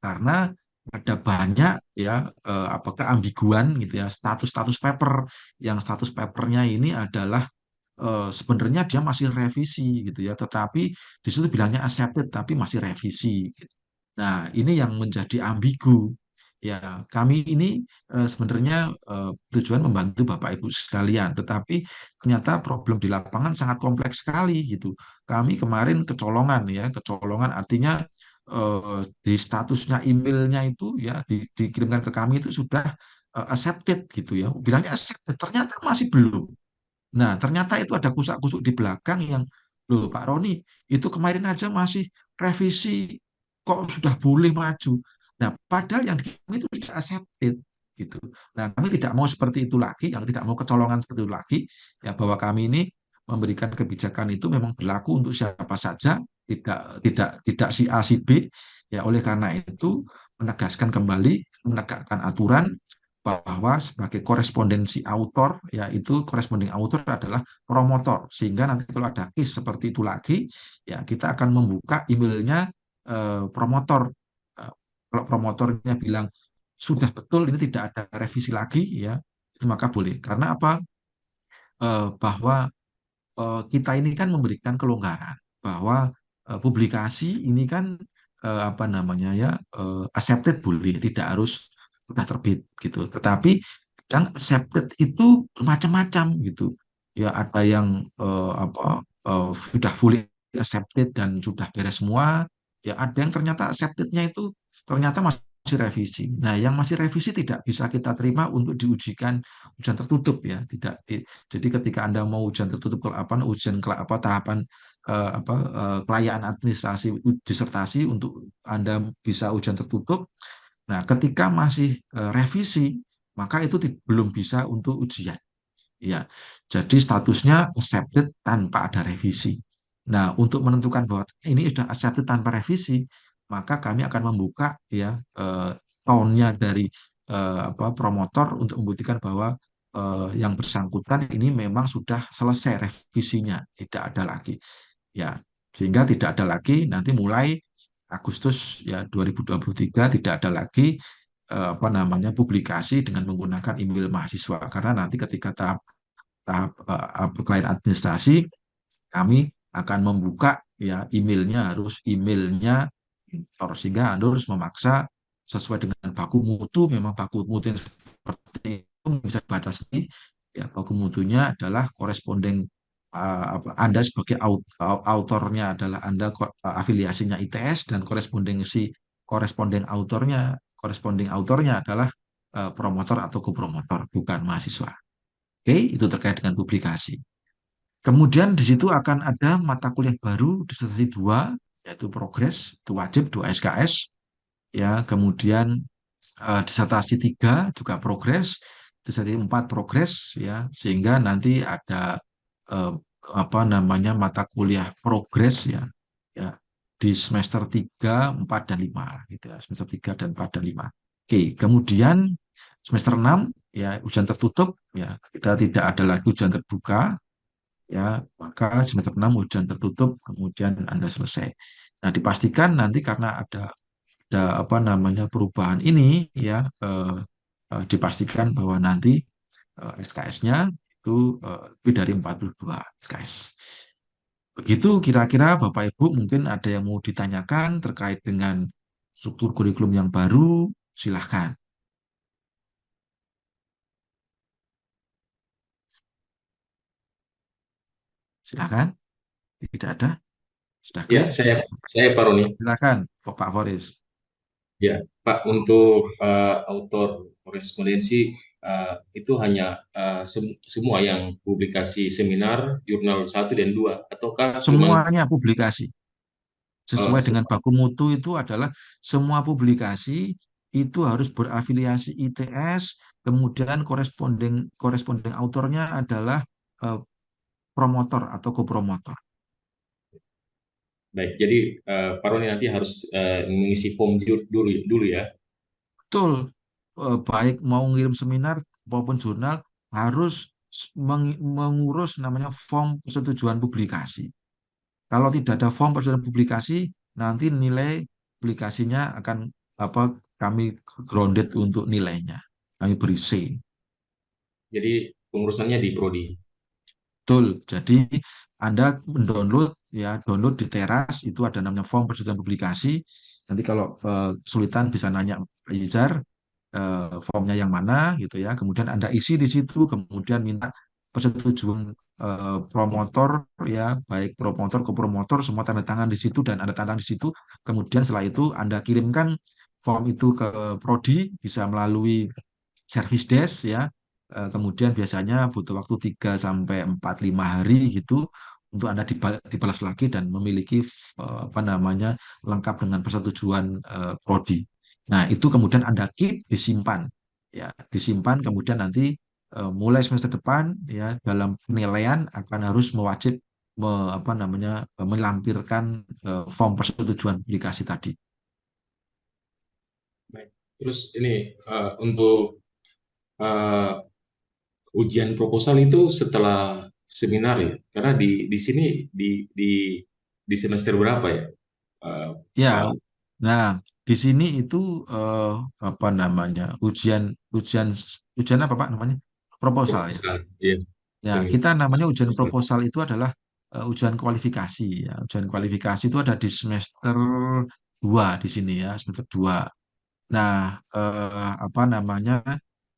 [SPEAKER 1] Karena ada banyak ya apakah ambiguan gitu ya status-status paper yang status papernya ini adalah sebenarnya dia masih revisi gitu ya, tetapi di situ bilangnya accepted tapi masih revisi gitu. Nah, ini yang menjadi ambigu. Ya, kami ini sebenarnya tujuan membantu Bapak Ibu sekalian, tetapi ternyata problem di lapangan sangat kompleks sekali gitu. Kami kemarin kecolongan ya, kecolongan artinya di statusnya emailnya itu ya dikirimkan ke kami itu sudah accepted gitu ya. Bilangnya accepted, ternyata masih belum. Nah, ternyata itu ada kusak-kusuk di belakang yang, loh Pak Roni, itu kemarin aja masih revisi, kok sudah boleh maju. Nah, padahal yang di kami itu sudah accepted, gitu. Nah, kami tidak mau seperti itu lagi, yang tidak mau kecolongan seperti itu lagi, ya bahwa kami ini memberikan kebijakan itu memang berlaku untuk siapa saja, tidak si A si B. Ya, oleh karena itu menegaskan kembali, menegakkan aturan bahwa sebagai korespondensi autor, yaitu corresponding author adalah promotor, sehingga nanti kalau ada case seperti itu lagi, ya kita akan membuka emailnya promotor. Eh, Kalau promotornya bilang sudah betul ini tidak ada revisi lagi, ya itu maka boleh. Karena apa? Bahwa kita ini kan memberikan kelonggaran bahwa publikasi ini kan apa namanya ya accepted boleh, tidak harus sudah terbit gitu. Tetapi yang accepted itu macam-macam gitu. Ya ada yang sudah fully accepted dan sudah beres semua. Ya ada yang ternyata acceptednya itu ternyata masih revisi. Nah, yang masih revisi tidak bisa kita terima untuk diujikan ujian tertutup ya. Jadi ketika Anda mau ujian tertutup apa ujian apa tahapan kelayaan administrasi disertasi untuk Anda bisa ujian tertutup. Nah, ketika masih revisi, maka itu belum bisa untuk ujian. Ya, jadi statusnya accepted tanpa ada revisi. Nah, untuk menentukan bahwa ini sudah accepted tanpa revisi, maka kami akan membuka ya tone-nya dari promotor untuk membuktikan bahwa yang bersangkutan ini memang sudah selesai revisinya, tidak ada lagi. Ya, sehingga tidak ada lagi nanti mulai Agustus ya 2023 tidak ada lagi apa namanya publikasi dengan menggunakan email mahasiswa karena nanti ketika tahap klien administrasi kami akan membuka ya emailnya sehingga Anda harus memaksa sesuai dengan baku mutu, memang baku mutu yang seperti itu bisa dibatasi ya baku mutunya adalah koresponden Anda sebagai autornya adalah Anda afiliasinya ITS dan koresponden autornya adalah promotor atau kopromotor bukan mahasiswa. Oke, itu terkait dengan publikasi. Kemudian di situ akan ada mata kuliah baru di disertasi 2 yaitu progres, itu wajib 2 SKS. Ya, kemudian disertasi 3 juga progres, disertasi 4 progres ya, sehingga nanti ada apa namanya mata kuliah progres ya. Ya, di semester 3, 4 dan 5 gitu ya, semester 3 dan 4 dan 5. Oke, kemudian semester 6 ya ujian tertutup ya, kita tidak ada lagi ujian terbuka ya, maka semester 6 ujian tertutup kemudian Anda selesai. Nah, dipastikan nanti karena ada apa namanya perubahan ini ya dipastikan bahwa nanti SKS-nya itu lebih dari 42 SKS. Begitu kira-kira Bapak Ibu mungkin ada yang mau ditanyakan terkait dengan struktur kurikulum yang baru, silahkan. Silakan. Tidak ada? Sudah
[SPEAKER 9] Ya,
[SPEAKER 1] clear?
[SPEAKER 9] saya Pak Roni.
[SPEAKER 1] Silakan, Pak Horis.
[SPEAKER 9] Ya, Pak, untuk autor korespondensi itu hanya semua yang publikasi seminar, jurnal 1 dan 2, ataukah cuma
[SPEAKER 1] Semuanya publikasi. Sesuai dengan baku mutu itu adalah semua publikasi itu harus berafiliasi ITS, kemudian koresponden autornya adalah promotor atau kopromotor.
[SPEAKER 9] baik? Jadi Pak Roni nanti harus mengisi form dulu ya.
[SPEAKER 1] Betul, baik mau ngirim seminar maupun jurnal harus mengurus namanya form persetujuan publikasi. Kalau tidak ada form persetujuan publikasi, nanti nilai publikasinya akan apa kami grounded untuk nilainya. Kami beri C.
[SPEAKER 9] Jadi pengurusannya di prodi.
[SPEAKER 1] Betul. Jadi Anda mendownload ya, download di Teras itu ada namanya form persetujuan publikasi. Nanti kalau kesulitan bisa nanya Pak Izar formnya yang mana gitu ya. Kemudian Anda isi di situ, kemudian minta persetujuan promotor ya, baik promotor ke promotor semua tanda tangan di situ dan ada tanda tangan di situ. Kemudian setelah itu Anda kirimkan form itu ke prodi bisa melalui service desk ya. Kemudian biasanya butuh waktu 3 sampai 4 5 hari gitu untuk Anda dibalas lagi dan memiliki apa namanya lengkap dengan persetujuan prodi. Nah, itu kemudian Anda keep disimpan ya, disimpan kemudian nanti mulai semester depan ya dalam penilaian akan harus mewajib apa namanya melampirkan form persetujuan publikasi tadi.
[SPEAKER 9] Baik. Terus ini untuk uh, ujian proposal itu setelah seminar ya? Karena di sini di semester berapa ya?
[SPEAKER 1] Ya,
[SPEAKER 9] Pak
[SPEAKER 1] nah di sini itu apa namanya ujian ujian ujian apa Pak namanya proposal ya.
[SPEAKER 9] proposal, ya,
[SPEAKER 1] Ya
[SPEAKER 9] seminar.
[SPEAKER 1] kita namanya ujian proposal itu adalah ujian kualifikasi ya. Ujian kualifikasi itu ada di semester 2 di sini ya semester 2. Nah apa namanya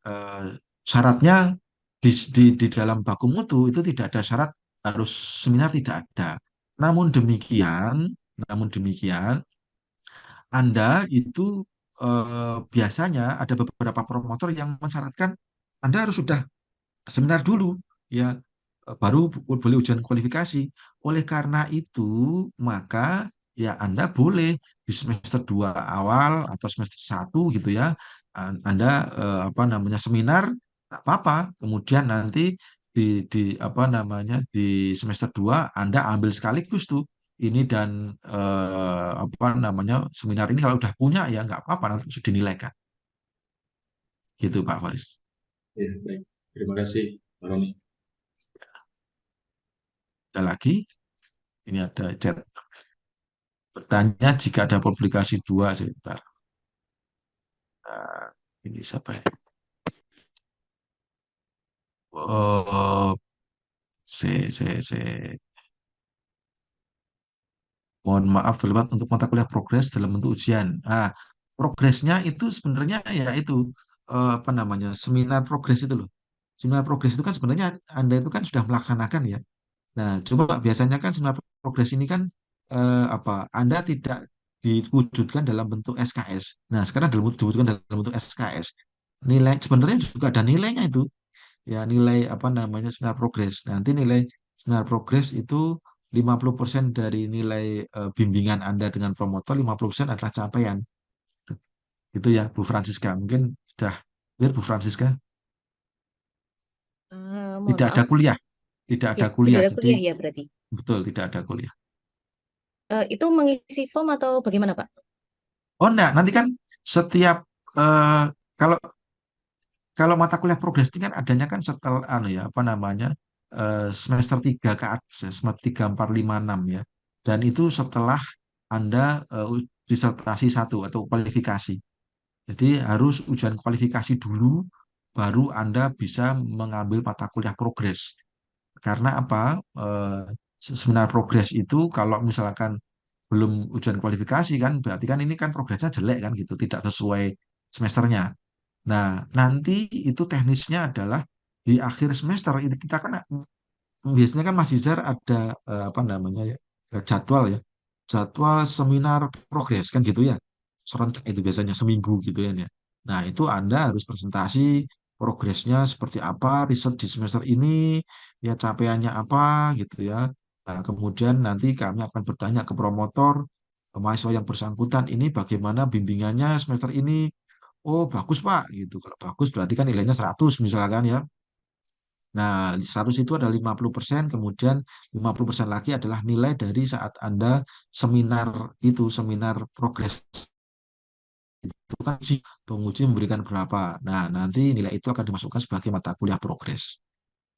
[SPEAKER 1] eh, syaratnya di dalam baku mutu itu tidak ada syarat harus seminar tidak ada. Namun demikian, namun demikian anda itu biasanya ada beberapa promotor yang mensyaratkan Anda harus sudah seminar dulu, ya baru boleh ujian kualifikasi. Oleh karena itu, maka ya Anda boleh di semester 2 awal atau semester 1 gitu ya, Anda apa namanya seminar, tak apa-apa. Kemudian nanti di apa namanya di semester 2 Anda ambil sekaligus tuh ini dan apa namanya seminar ini kalau udah punya ya nggak apa-apa nanti sudah dinilaikan gitu Pak Faris.
[SPEAKER 9] Ya, baik. Terima kasih, Pak Roni.
[SPEAKER 1] Ada lagi, ini ada chat bertanya jika ada publikasi 2 sebentar. Nah, ini siapa ya? Oh, se. Mohon maaf terlibat untuk mata kuliah progres dalam bentuk ujian. Progresnya itu sebenarnya ya itu apa namanya seminar progres itu loh. Seminar progres itu kan sebenarnya Anda itu kan sudah melaksanakan ya. Nah, coba biasanya kan seminar progres ini kan apa Anda tidak diwujudkan dalam bentuk SKS. Nah, sekarang diwujudkan dalam bentuk SKS. Nilai sebenarnya juga ada nilainya itu. Ya, nilai apa namanya seminar progres. Nanti nilai seminar progres itu 50% dari nilai bimbingan Anda dengan promotor, 50% adalah capaian. Itu ya, Bu Francisca. Mungkin sudah lihat Bu Francisca.
[SPEAKER 10] Mohon
[SPEAKER 1] Tidak ada
[SPEAKER 10] maaf.
[SPEAKER 1] kuliah. Tidak
[SPEAKER 10] Ya,
[SPEAKER 1] ada
[SPEAKER 10] tidak
[SPEAKER 1] kuliah.
[SPEAKER 10] ada
[SPEAKER 1] Jadi
[SPEAKER 10] kuliah ya berarti.
[SPEAKER 1] betul tidak ada kuliah.
[SPEAKER 10] Itu mengisi form atau bagaimana, Pak?
[SPEAKER 1] Oh enggak, nanti kan setiap kalau kalau mata kuliah progres ini kan adanya kan setelah anu ya apa namanya semester 3 ke atas ya, semester 3 4 5 6 ya. Dan itu setelah Anda disertasi satu atau kualifikasi. Jadi harus ujian kualifikasi dulu baru Anda bisa mengambil mata kuliah progres. Karena apa? Seminar progres itu kalau misalkan belum ujian kualifikasi kan berarti kan ini kan progresnya jelek kan gitu, tidak sesuai semesternya. Nah, nanti itu teknisnya adalah di akhir semester ini kita kan biasanya kan Mas Izar ada apa namanya ya jadwal ya, jadwal seminar progres kan gitu ya, serentak itu biasanya seminggu gitu ya. Nah, itu Anda harus presentasi progresnya seperti apa, riset di semester ini, ya capaiannya apa gitu ya. Nah, kemudian nanti kami akan bertanya ke promotor, ke mahasiswa yang bersangkutan ini bagaimana bimbingannya semester ini. Oh, bagus Pak gitu. Kalau bagus berarti kan nilainya 100 misalkan ya. Nah, 100 itu adalah 50%, kemudian 50% lagi adalah nilai dari saat Anda seminar itu, seminar progres itu kan penguji memberikan berapa. Nah, nanti nilai itu akan dimasukkan sebagai mata kuliah progres.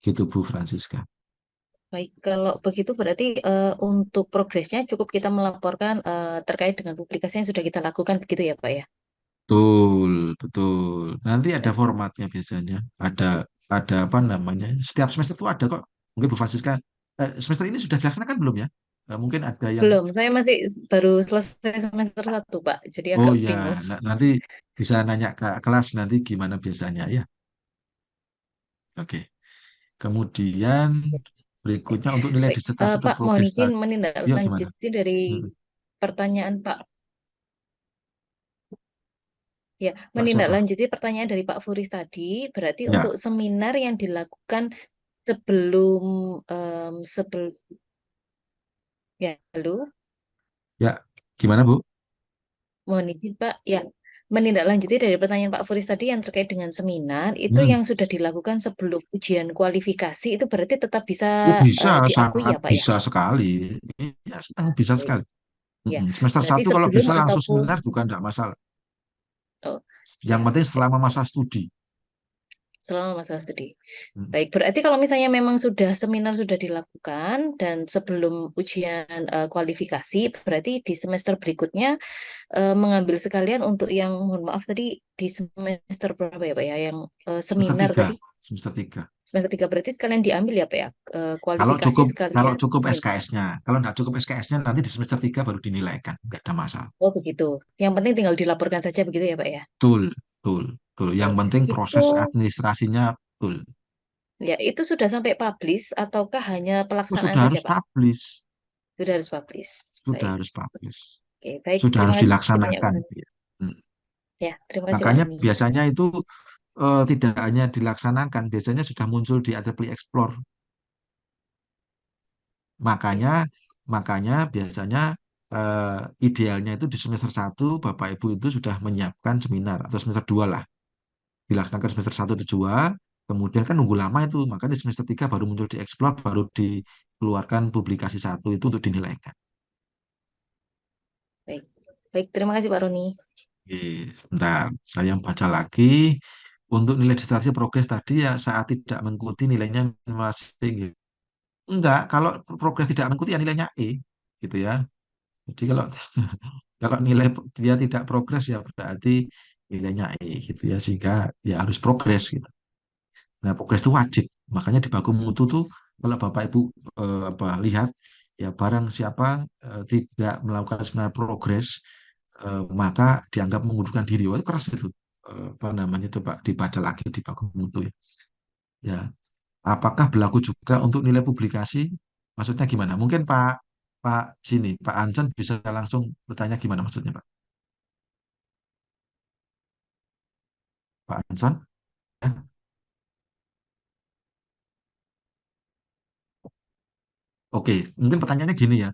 [SPEAKER 1] Gitu Bu Francisca.
[SPEAKER 10] Baik, kalau begitu berarti untuk progresnya cukup kita melaporkan terkait dengan publikasi yang sudah kita lakukan begitu ya, Pak ya?
[SPEAKER 1] Betul, betul. Nanti ada
[SPEAKER 10] Baik.
[SPEAKER 1] formatnya biasanya. Ada apa namanya? Setiap semester itu ada kok. Mungkin Bu Francisca, semester ini sudah dilaksanakan belum ya? Mungkin ada yang,
[SPEAKER 10] Belum, saya masih baru selesai semester 1, Pak. Jadi
[SPEAKER 1] oh
[SPEAKER 10] agak
[SPEAKER 1] ya,
[SPEAKER 10] bingung.
[SPEAKER 1] nanti bisa nanya ke kelas nanti gimana biasanya ya. Oke. Kemudian
[SPEAKER 10] Baik.
[SPEAKER 1] berikutnya untuk nilai
[SPEAKER 10] Baik.
[SPEAKER 1] disertasi atau
[SPEAKER 10] Pak, mohon
[SPEAKER 1] progres
[SPEAKER 10] izin
[SPEAKER 1] tadi. Ya gimana?
[SPEAKER 10] menindaklanjuti dari
[SPEAKER 1] Hmm.
[SPEAKER 10] pertanyaan Pak. Ya,
[SPEAKER 1] Pak siapa?
[SPEAKER 10] menindaklanjuti pertanyaan dari Pak Furis tadi, berarti untuk
[SPEAKER 1] Ya,
[SPEAKER 10] seminar yang dilakukan sebelum sebelum ya, halo,
[SPEAKER 1] ya. Gimana Bu?
[SPEAKER 10] mohon izin Pak. Ya, menindaklanjuti dari pertanyaan Pak Furis tadi yang terkait dengan seminar, itu
[SPEAKER 1] Hmm.
[SPEAKER 10] yang sudah dilakukan sebelum ujian kualifikasi itu berarti tetap bisa
[SPEAKER 1] Oh bisa,
[SPEAKER 10] diakui
[SPEAKER 1] sangat
[SPEAKER 10] ya Pak ya?
[SPEAKER 1] bisa sekali. Ya, sangat bisa
[SPEAKER 10] Baik.
[SPEAKER 1] sekali.
[SPEAKER 10] Ya,
[SPEAKER 1] Semester
[SPEAKER 10] berarti
[SPEAKER 1] satu kalau
[SPEAKER 10] sebelum
[SPEAKER 1] bisa langsung
[SPEAKER 10] ataupun
[SPEAKER 1] seminar juga enggak masalah.
[SPEAKER 10] oh,
[SPEAKER 1] Yang
[SPEAKER 10] ya.
[SPEAKER 1] penting selama masa studi.
[SPEAKER 10] Selama masa studi.
[SPEAKER 1] Mm.
[SPEAKER 10] Baik, berarti kalau misalnya memang sudah seminar sudah dilakukan dan sebelum ujian kualifikasi, berarti di semester berikutnya mengambil sekalian untuk yang mohon maaf tadi di semester berapa ya Pak ya, yang
[SPEAKER 1] Semester
[SPEAKER 10] seminar
[SPEAKER 1] tiga,
[SPEAKER 10] tadi
[SPEAKER 1] semester 3.
[SPEAKER 10] semester 3 berarti sekalian diambil ya Pak ya,
[SPEAKER 1] Kalau
[SPEAKER 10] kualifikasi
[SPEAKER 1] cukup kalau
[SPEAKER 10] sekalian
[SPEAKER 1] cukup
[SPEAKER 10] seminar.
[SPEAKER 1] SKS-nya, kalau enggak cukup SKS-nya nanti di semester 3 baru dinilaikan, enggak ada masalah.
[SPEAKER 10] Oh begitu. Yang penting tinggal dilaporkan saja begitu ya Pak ya.
[SPEAKER 1] Betul, betul, betul. Yang
[SPEAKER 10] Baik.
[SPEAKER 1] penting
[SPEAKER 10] Itu
[SPEAKER 1] proses administrasinya betul.
[SPEAKER 10] ya itu sudah sampai publish ataukah hanya
[SPEAKER 1] Oh,
[SPEAKER 10] pelaksanaan
[SPEAKER 1] sudah
[SPEAKER 10] saja
[SPEAKER 1] harus
[SPEAKER 10] Pak?
[SPEAKER 1] publish,
[SPEAKER 10] Sudah harus publish.
[SPEAKER 1] sudah
[SPEAKER 10] Baik.
[SPEAKER 1] harus publish,
[SPEAKER 10] Oke, baik.
[SPEAKER 1] sudah
[SPEAKER 10] Terima
[SPEAKER 1] harus
[SPEAKER 10] kasih banyak Pak
[SPEAKER 1] dilaksanakan.
[SPEAKER 10] Roni.
[SPEAKER 1] Ya. Hmm.
[SPEAKER 10] Ya, terima kasih Pak
[SPEAKER 1] Makanya
[SPEAKER 10] Roni.
[SPEAKER 1] biasanya itu tidak hanya dilaksanakan, biasanya sudah muncul di AAA Explore.
[SPEAKER 10] Ya,
[SPEAKER 1] Makanya makanya biasanya idealnya itu di semester 1 Bapak Ibu itu sudah menyiapkan seminar atau semester 2 lah. Dilaksanakan semester 1 itu 2, kemudian kan nunggu lama itu, maka di semester 3 baru muncul di Explore, baru dikeluarkan publikasi 1 itu untuk dinilaikan.
[SPEAKER 10] baik. Baik, terima kasih Pak Roni.
[SPEAKER 1] Oke, sebentar, saya baca lagi. Untuk nilai disertasi progres tadi ya saat tidak mengikuti nilainya masih tinggi. Enggak, kalau progres tidak mengikuti ya nilainya E gitu ya. Jadi kalau kalau nilai dia tidak progres ya berarti nilainya E gitu ya, sehingga ya harus progres gitu. Nah, progres itu wajib. Makanya di baku mutu tuh kalau Bapak Ibu apa lihat ya barang siapa tidak melakukan seminar progres maka dianggap mengundurkan diri. Wah, itu keras itu. Apa namanya coba dibaca lagi di baku mutu ya. Ya, apakah berlaku juga untuk nilai publikasi? Maksudnya gimana? Mungkin Pak sini, Pak Anson bisa langsung bertanya gimana maksudnya, Pak? Pak Anson? Ya. Oke, mungkin pertanyaannya gini ya.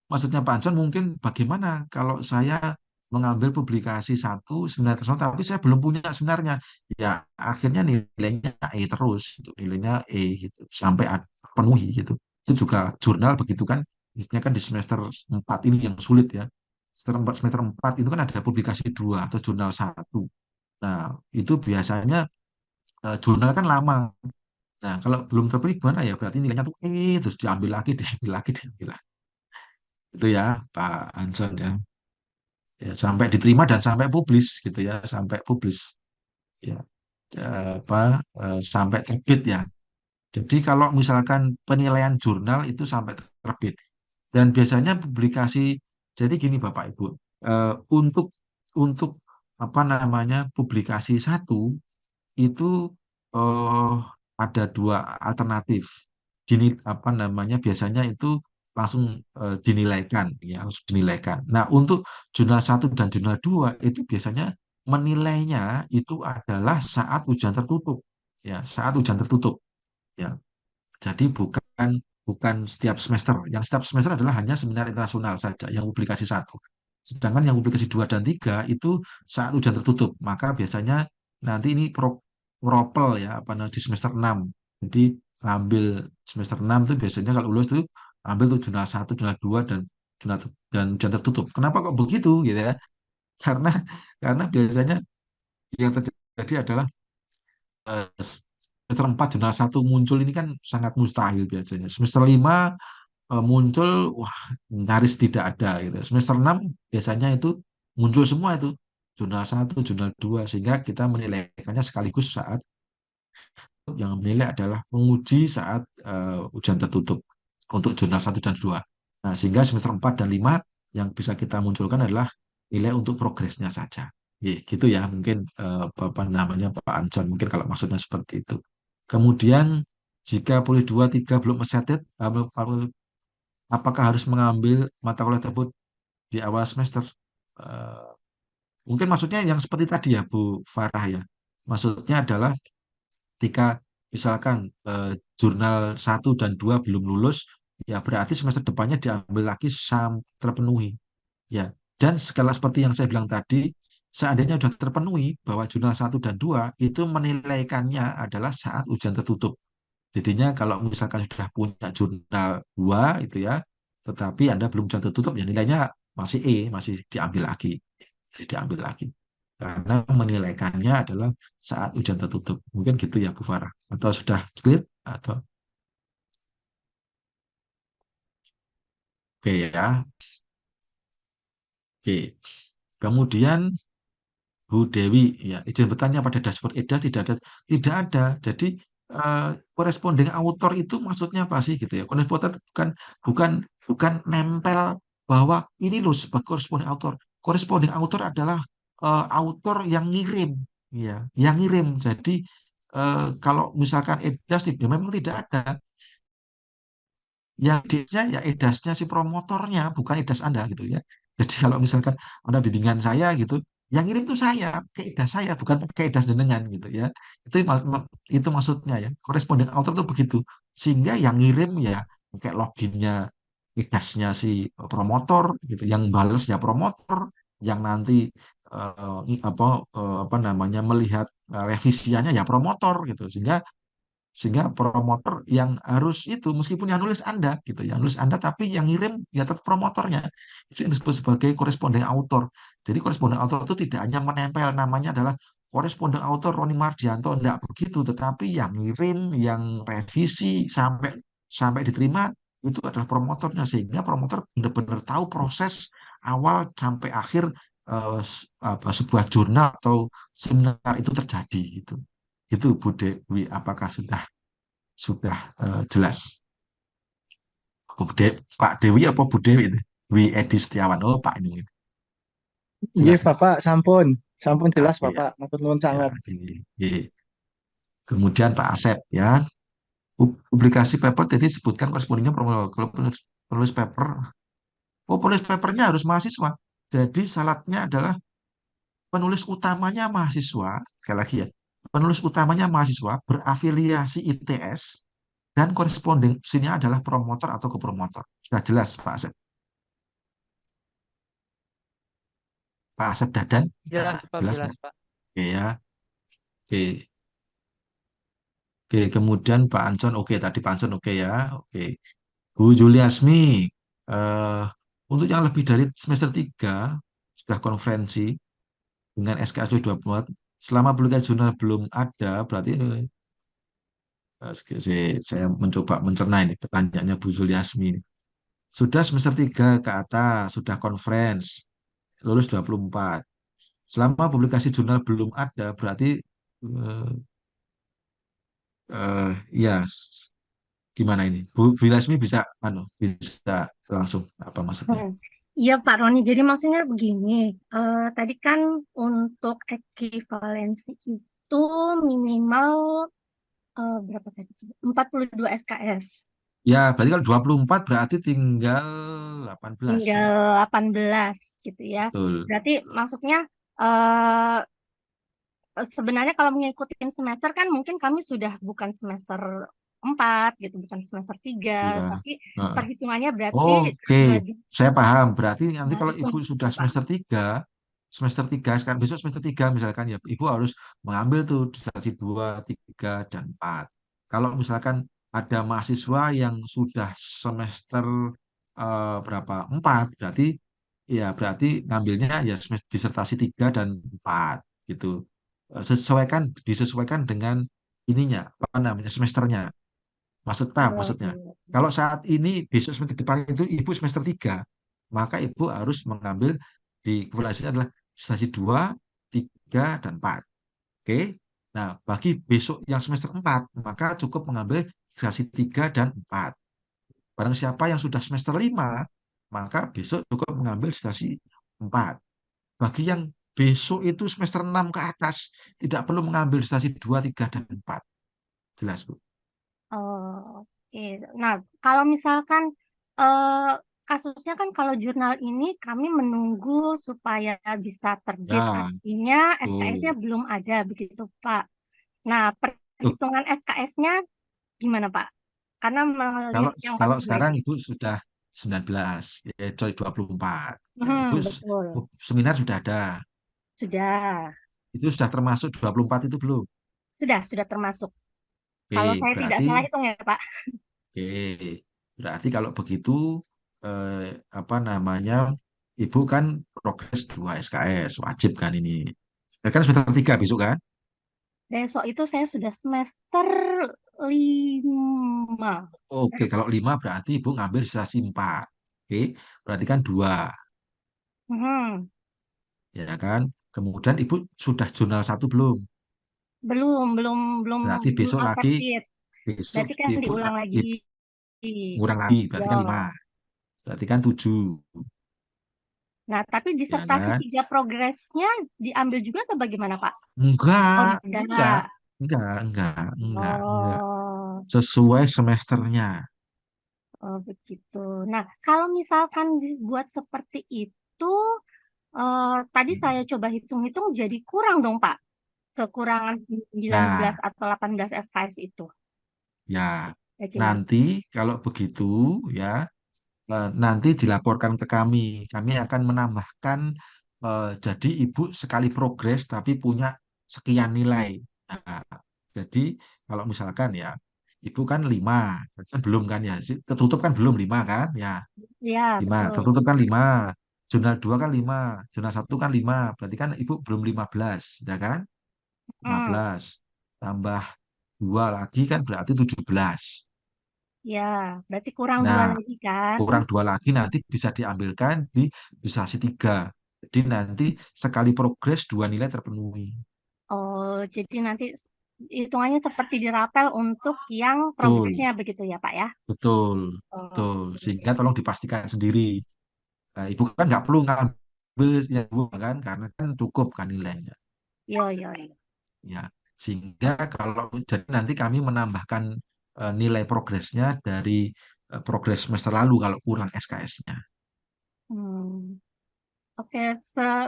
[SPEAKER 1] Maksudnya Pak Anson mungkin bagaimana kalau saya mengambil publikasi satu seminar tersebut tapi saya belum punya sebenarnya. Ya, akhirnya nilainya E terus, gitu. Nilainya E gitu, sampai penuhi gitu. Itu juga jurnal begitu kan. Misalnya kan di semester 4 ini yang sulit ya. Semester 4 itu kan ada publikasi 2 atau jurnal satu. Nah, itu biasanya jurnal kan lama. Nah, kalau belum terbit gimana ya? Berarti nilainya tuh terus diambil lagi, diambil lagi, diambil lagi. Itu ya, Pak Hanson ya. Ya, sampai diterima dan sampai publis gitu ya, sampai publis ya. Apa sampai terbit ya. Jadi kalau misalkan penilaian jurnal itu sampai terbit dan biasanya publikasi jadi gini Bapak Ibu, untuk untuk apa namanya publikasi satu itu eh, ada dua alternatif. Gini apa namanya biasanya itu langsung dinilaikan ya, langsung dinilaikan. Nah, untuk jurnal satu dan jurnal 2 itu biasanya menilainya itu adalah saat ujian tertutup. Ya, saat ujian tertutup ya. Jadi bukan bukan setiap semester. Yang setiap semester adalah hanya seminar internasional saja yang publikasi satu. Sedangkan yang publikasi 2 dan 3 itu saat ujian tertutup. Maka biasanya nanti ini propel ya apa namanya di semester 6. Jadi ambil semester 6 itu biasanya kalau lulus itu ambil tuh jurnal satu, jurnal 2 dan ujian tertutup. Kenapa kok begitu gitu ya? Karena karena biasanya yang terjadi adalah semester 4 jurnal satu muncul ini kan sangat mustahil biasanya. Semester 5 muncul, wah nyaris tidak ada gitu. Semester 6 biasanya itu muncul semua itu jurnal 1, jurnal 2, sehingga kita menilaikannya sekaligus saat yang menilai adalah menguji saat ujian tertutup untuk jurnal 1 dan 2. Nah, sehingga semester 4 dan 5 yang bisa kita munculkan adalah nilai untuk progresnya saja. Gitu ya, mungkin apa namanya Pak Anson, mungkin kalau maksudnya seperti itu. Kemudian, jika poli 2, 3 belum excited, apakah harus mengambil mata kuliah tersebut di awal semester? Eh, Mungkin maksudnya yang seperti tadi ya, Bu Farah ya. Maksudnya adalah ketika misalkan jurnal 1 dan 2 belum lulus, ya berarti semester depannya diambil lagi sampai terpenuhi. Ya, dan segala seperti yang saya bilang tadi, seandainya sudah terpenuhi bahwa jurnal 1 dan 2 itu menilaikannya adalah saat ujian tertutup. Jadinya kalau misalkan sudah punya jurnal 2 itu ya, tetapi Anda belum ujian tertutup, ya nilainya masih E, masih diambil lagi. Masih diambil lagi. Karena menilaikannya adalah saat ujian tertutup. Mungkin gitu ya Bu Farah. Atau sudah clear? Atau oke ya. Oke. Kemudian Bu Dewi, ya izin bertanya pada dashboard EDAS tidak ada. Jadi eh, corresponding author itu maksudnya apa sih gitu ya? Corresponding itu bukan bukan nempel bahwa ini loh sebagai corresponding author. Corresponding author adalah author yang ngirim, ya, yang ngirim. Jadi kalau misalkan EDAS ya memang tidak ada. Yang edasnya ya edasnya si promotornya, bukan edas Anda gitu ya. Jadi kalau misalkan Anda bimbingan saya gitu, yang ngirim tuh saya, ke edas saya, bukan ke edas jenengan gitu ya. Itu itu maksudnya ya. Corresponding author tuh begitu. Sehingga yang ngirim ya kayak loginnya edasnya si promotor gitu, yang bales ya promotor, yang nanti apa namanya melihat revisiannya ya promotor gitu. Sehingga promotor yang harus itu meskipun yang nulis Anda gitu, yang nulis Anda tapi yang ngirim ya tetap promotornya. Itu yang disebut sebagai corresponding author. Jadi corresponding author itu tidak hanya menempel namanya adalah corresponding author Roni Mardianto, enggak begitu, tetapi yang ngirim, yang revisi sampai sampai diterima itu adalah promotornya, sehingga promotor benar-benar tahu proses awal sampai akhir sebuah jurnal atau seminar itu terjadi gitu. Itu Bu Dewi, apakah sudah jelas? Pak Dewi apa Bu Dewi itu? Wi Edi Setiawan. Oh, Pak ini.
[SPEAKER 8] Iya,
[SPEAKER 1] Jelas.
[SPEAKER 8] Bapak, sampun. Sampun jelas,
[SPEAKER 1] Oke ya.
[SPEAKER 8] Bapak. Matur nuwun
[SPEAKER 1] Ya,
[SPEAKER 8] sangat.
[SPEAKER 1] oke. Kemudian Pak Asep ya. Publikasi paper tadi sebutkan korespondennya kalau penulis paper. Oh, penulis papernya harus mahasiswa. Jadi syaratnya adalah penulis utamanya mahasiswa. Sekali lagi ya. Penulis utamanya mahasiswa berafiliasi ITS dan korespondensinya adalah promotor atau kopromotor. Sudah jelas, Pak Asep. Pak Asep Dadan,
[SPEAKER 11] Jelas, Pak,
[SPEAKER 1] jelas
[SPEAKER 11] jelas,
[SPEAKER 1] nggak?
[SPEAKER 11] Pak.
[SPEAKER 1] Oke ya. Oke. Oke, kemudian Pak Ancon, oke tadi Pak Ancon, oke ya. Oke. Bu Juliasmi, eh, untuk yang lebih dari semester 3 sudah konferensi dengan SKSW 24, selama publikasi jurnal belum ada, berarti saya mencoba mencerna ini pertanyaannya Bu Juliasmi ini. Sudah semester 3 ke atas, sudah conference, lulus 24. Selama publikasi jurnal belum ada, berarti eh, ya gimana ini? Bu Wilasmi bisa bisa langsung apa maksudnya?
[SPEAKER 12] Hmm. Iya Pak Roni, jadi maksudnya begini, tadi kan untuk ekivalensi itu minimal berapa tadi? 42 SKS.
[SPEAKER 1] Ya, berarti kalau 24 berarti tinggal 18 ya.
[SPEAKER 12] Tinggal 18 gitu ya.
[SPEAKER 1] Betul.
[SPEAKER 12] Berarti maksudnya eh sebenarnya kalau mengikuti semester kan mungkin kami sudah bukan semester 4 gitu, bukan semester 3,
[SPEAKER 1] Ya.
[SPEAKER 12] tapi
[SPEAKER 1] Heeh.
[SPEAKER 12] perhitungannya berarti
[SPEAKER 1] Oke, saya paham. Berarti nanti kalau
[SPEAKER 12] itu
[SPEAKER 1] Ibu sudah semester 3 sekarang besok semester 3 misalkan ya, Ibu harus mengambil tuh disertasi 2, 3 dan 4. Kalau misalkan ada mahasiswa yang sudah semester berapa? 4, berarti ngambilnya ya semester disertasi 3 dan 4 gitu. Disesuaikan dengan ininya, apa namanya, semesternya. Maksudnya. Kalau saat ini besok semester depan itu Ibu semester 3, maka Ibu harus mengambil di kumulasinya adalah stasi 2 3, dan 4. Oke. Nah, bagi besok yang semester 4, maka cukup mengambil disertasi 3 dan 4. Barang siapa yang sudah semester 5, maka besok cukup mengambil disertasi 4. Bagi yang besok itu semester 6 ke atas, tidak perlu mengambil disertasi 2, 3, dan 4. Jelas, Bu?
[SPEAKER 12] Oh, oke. Nah, kalau misalkan eh, kasusnya kan kalau jurnal ini kami menunggu supaya bisa terbit.
[SPEAKER 1] Ya,
[SPEAKER 12] Artinya SKS-nya
[SPEAKER 1] tuh.
[SPEAKER 12] belum ada begitu, Pak. Nah,
[SPEAKER 1] Tuh,
[SPEAKER 12] perhitungan SKS-nya gimana, Pak? Karena
[SPEAKER 1] kalau
[SPEAKER 12] melihat yang
[SPEAKER 1] kalau
[SPEAKER 12] 42
[SPEAKER 1] sekarang
[SPEAKER 12] itu.
[SPEAKER 1] Ibu sudah 19, coy 24. Ya, Ibu
[SPEAKER 12] Betul.
[SPEAKER 1] seminar sudah ada.
[SPEAKER 12] Sudah.
[SPEAKER 1] Itu sudah termasuk 24 itu belum?
[SPEAKER 12] Sudah termasuk. Kalau
[SPEAKER 1] Oke,
[SPEAKER 12] saya tidak
[SPEAKER 1] berarti
[SPEAKER 12] salah hitung ya, Pak.
[SPEAKER 1] oke. Berarti kalau begitu apa namanya? Ibu kan progres 2 SKS wajib kan ini. Kan semester 3 besok kan?
[SPEAKER 12] Besok itu saya sudah semester 5.
[SPEAKER 1] Oke, kalau 5 berarti Ibu ngambil sisa 4. Oke, berarti kan 2,
[SPEAKER 12] Hmm.
[SPEAKER 1] ya kan? Kemudian Ibu sudah jurnal 1 belum?
[SPEAKER 12] Belum, belum, belum,
[SPEAKER 1] Berarti
[SPEAKER 12] belum
[SPEAKER 1] besok lagi,
[SPEAKER 12] akredit.
[SPEAKER 1] besok
[SPEAKER 12] Berarti kan
[SPEAKER 1] Ibu,
[SPEAKER 12] diulang lagi.
[SPEAKER 1] Ibu ngurang lagi, berarti
[SPEAKER 12] Ya.
[SPEAKER 1] kan 5. Berarti kan 7,
[SPEAKER 12] Nah, tapi
[SPEAKER 1] ya
[SPEAKER 12] disertasi
[SPEAKER 1] kan?
[SPEAKER 12] 3 progresnya diambil juga atau bagaimana, Pak? Oh,
[SPEAKER 1] Enggak, enggak,
[SPEAKER 12] tidak.
[SPEAKER 1] enggak.
[SPEAKER 12] Oh,
[SPEAKER 1] Sesuai semesternya.
[SPEAKER 12] oh begitu. Nah, kalau misalkan dibuat seperti itu, tadi saya coba hitung-hitung jadi kurang dong, Pak. Kekurangan 19
[SPEAKER 1] Nah,
[SPEAKER 12] atau 18 SKS itu.
[SPEAKER 1] ya,
[SPEAKER 12] Ya gimana?
[SPEAKER 1] nanti kalau begitu ya, nanti dilaporkan ke kami. Kami akan menambahkan, jadi ibu sekali progres tapi punya sekian nilai. Nah, jadi kalau misalkan ya, ibu kan 5, kan belum kan ya, tertutup kan belum 5 kan ya,
[SPEAKER 12] Ya,
[SPEAKER 1] 5,
[SPEAKER 12] betul.
[SPEAKER 1] tertutup kan 5, jurnal 2 kan 5, jurnal 1 kan 5, berarti kan ibu belum 15, ya kan? lima
[SPEAKER 12] Hmm.
[SPEAKER 1] belas tambah 2 lagi kan berarti 17.
[SPEAKER 12] Ya, berarti kurang 2
[SPEAKER 1] Nah,
[SPEAKER 12] lagi kan?
[SPEAKER 1] kurang 2 lagi nanti bisa diambilkan di disertasi 3. Jadi nanti sekali progres 2 nilai terpenuhi.
[SPEAKER 12] Oh, jadi nanti hitungannya seperti dirapel untuk yang
[SPEAKER 1] Betul,
[SPEAKER 12] progresnya begitu ya, Pak ya?
[SPEAKER 1] betul, betul. Sehingga
[SPEAKER 12] Oke.
[SPEAKER 1] tolong dipastikan sendiri. Nah, ibu kan nggak perlu ngambil yang dua kan, karena kan cukup kan nilainya.
[SPEAKER 12] Yo, yo, yo.
[SPEAKER 1] Ya, sehingga kalau jadi nanti kami menambahkan nilai progresnya dari progres semester lalu kalau kurang SKS-nya.
[SPEAKER 12] Hmm. Oke,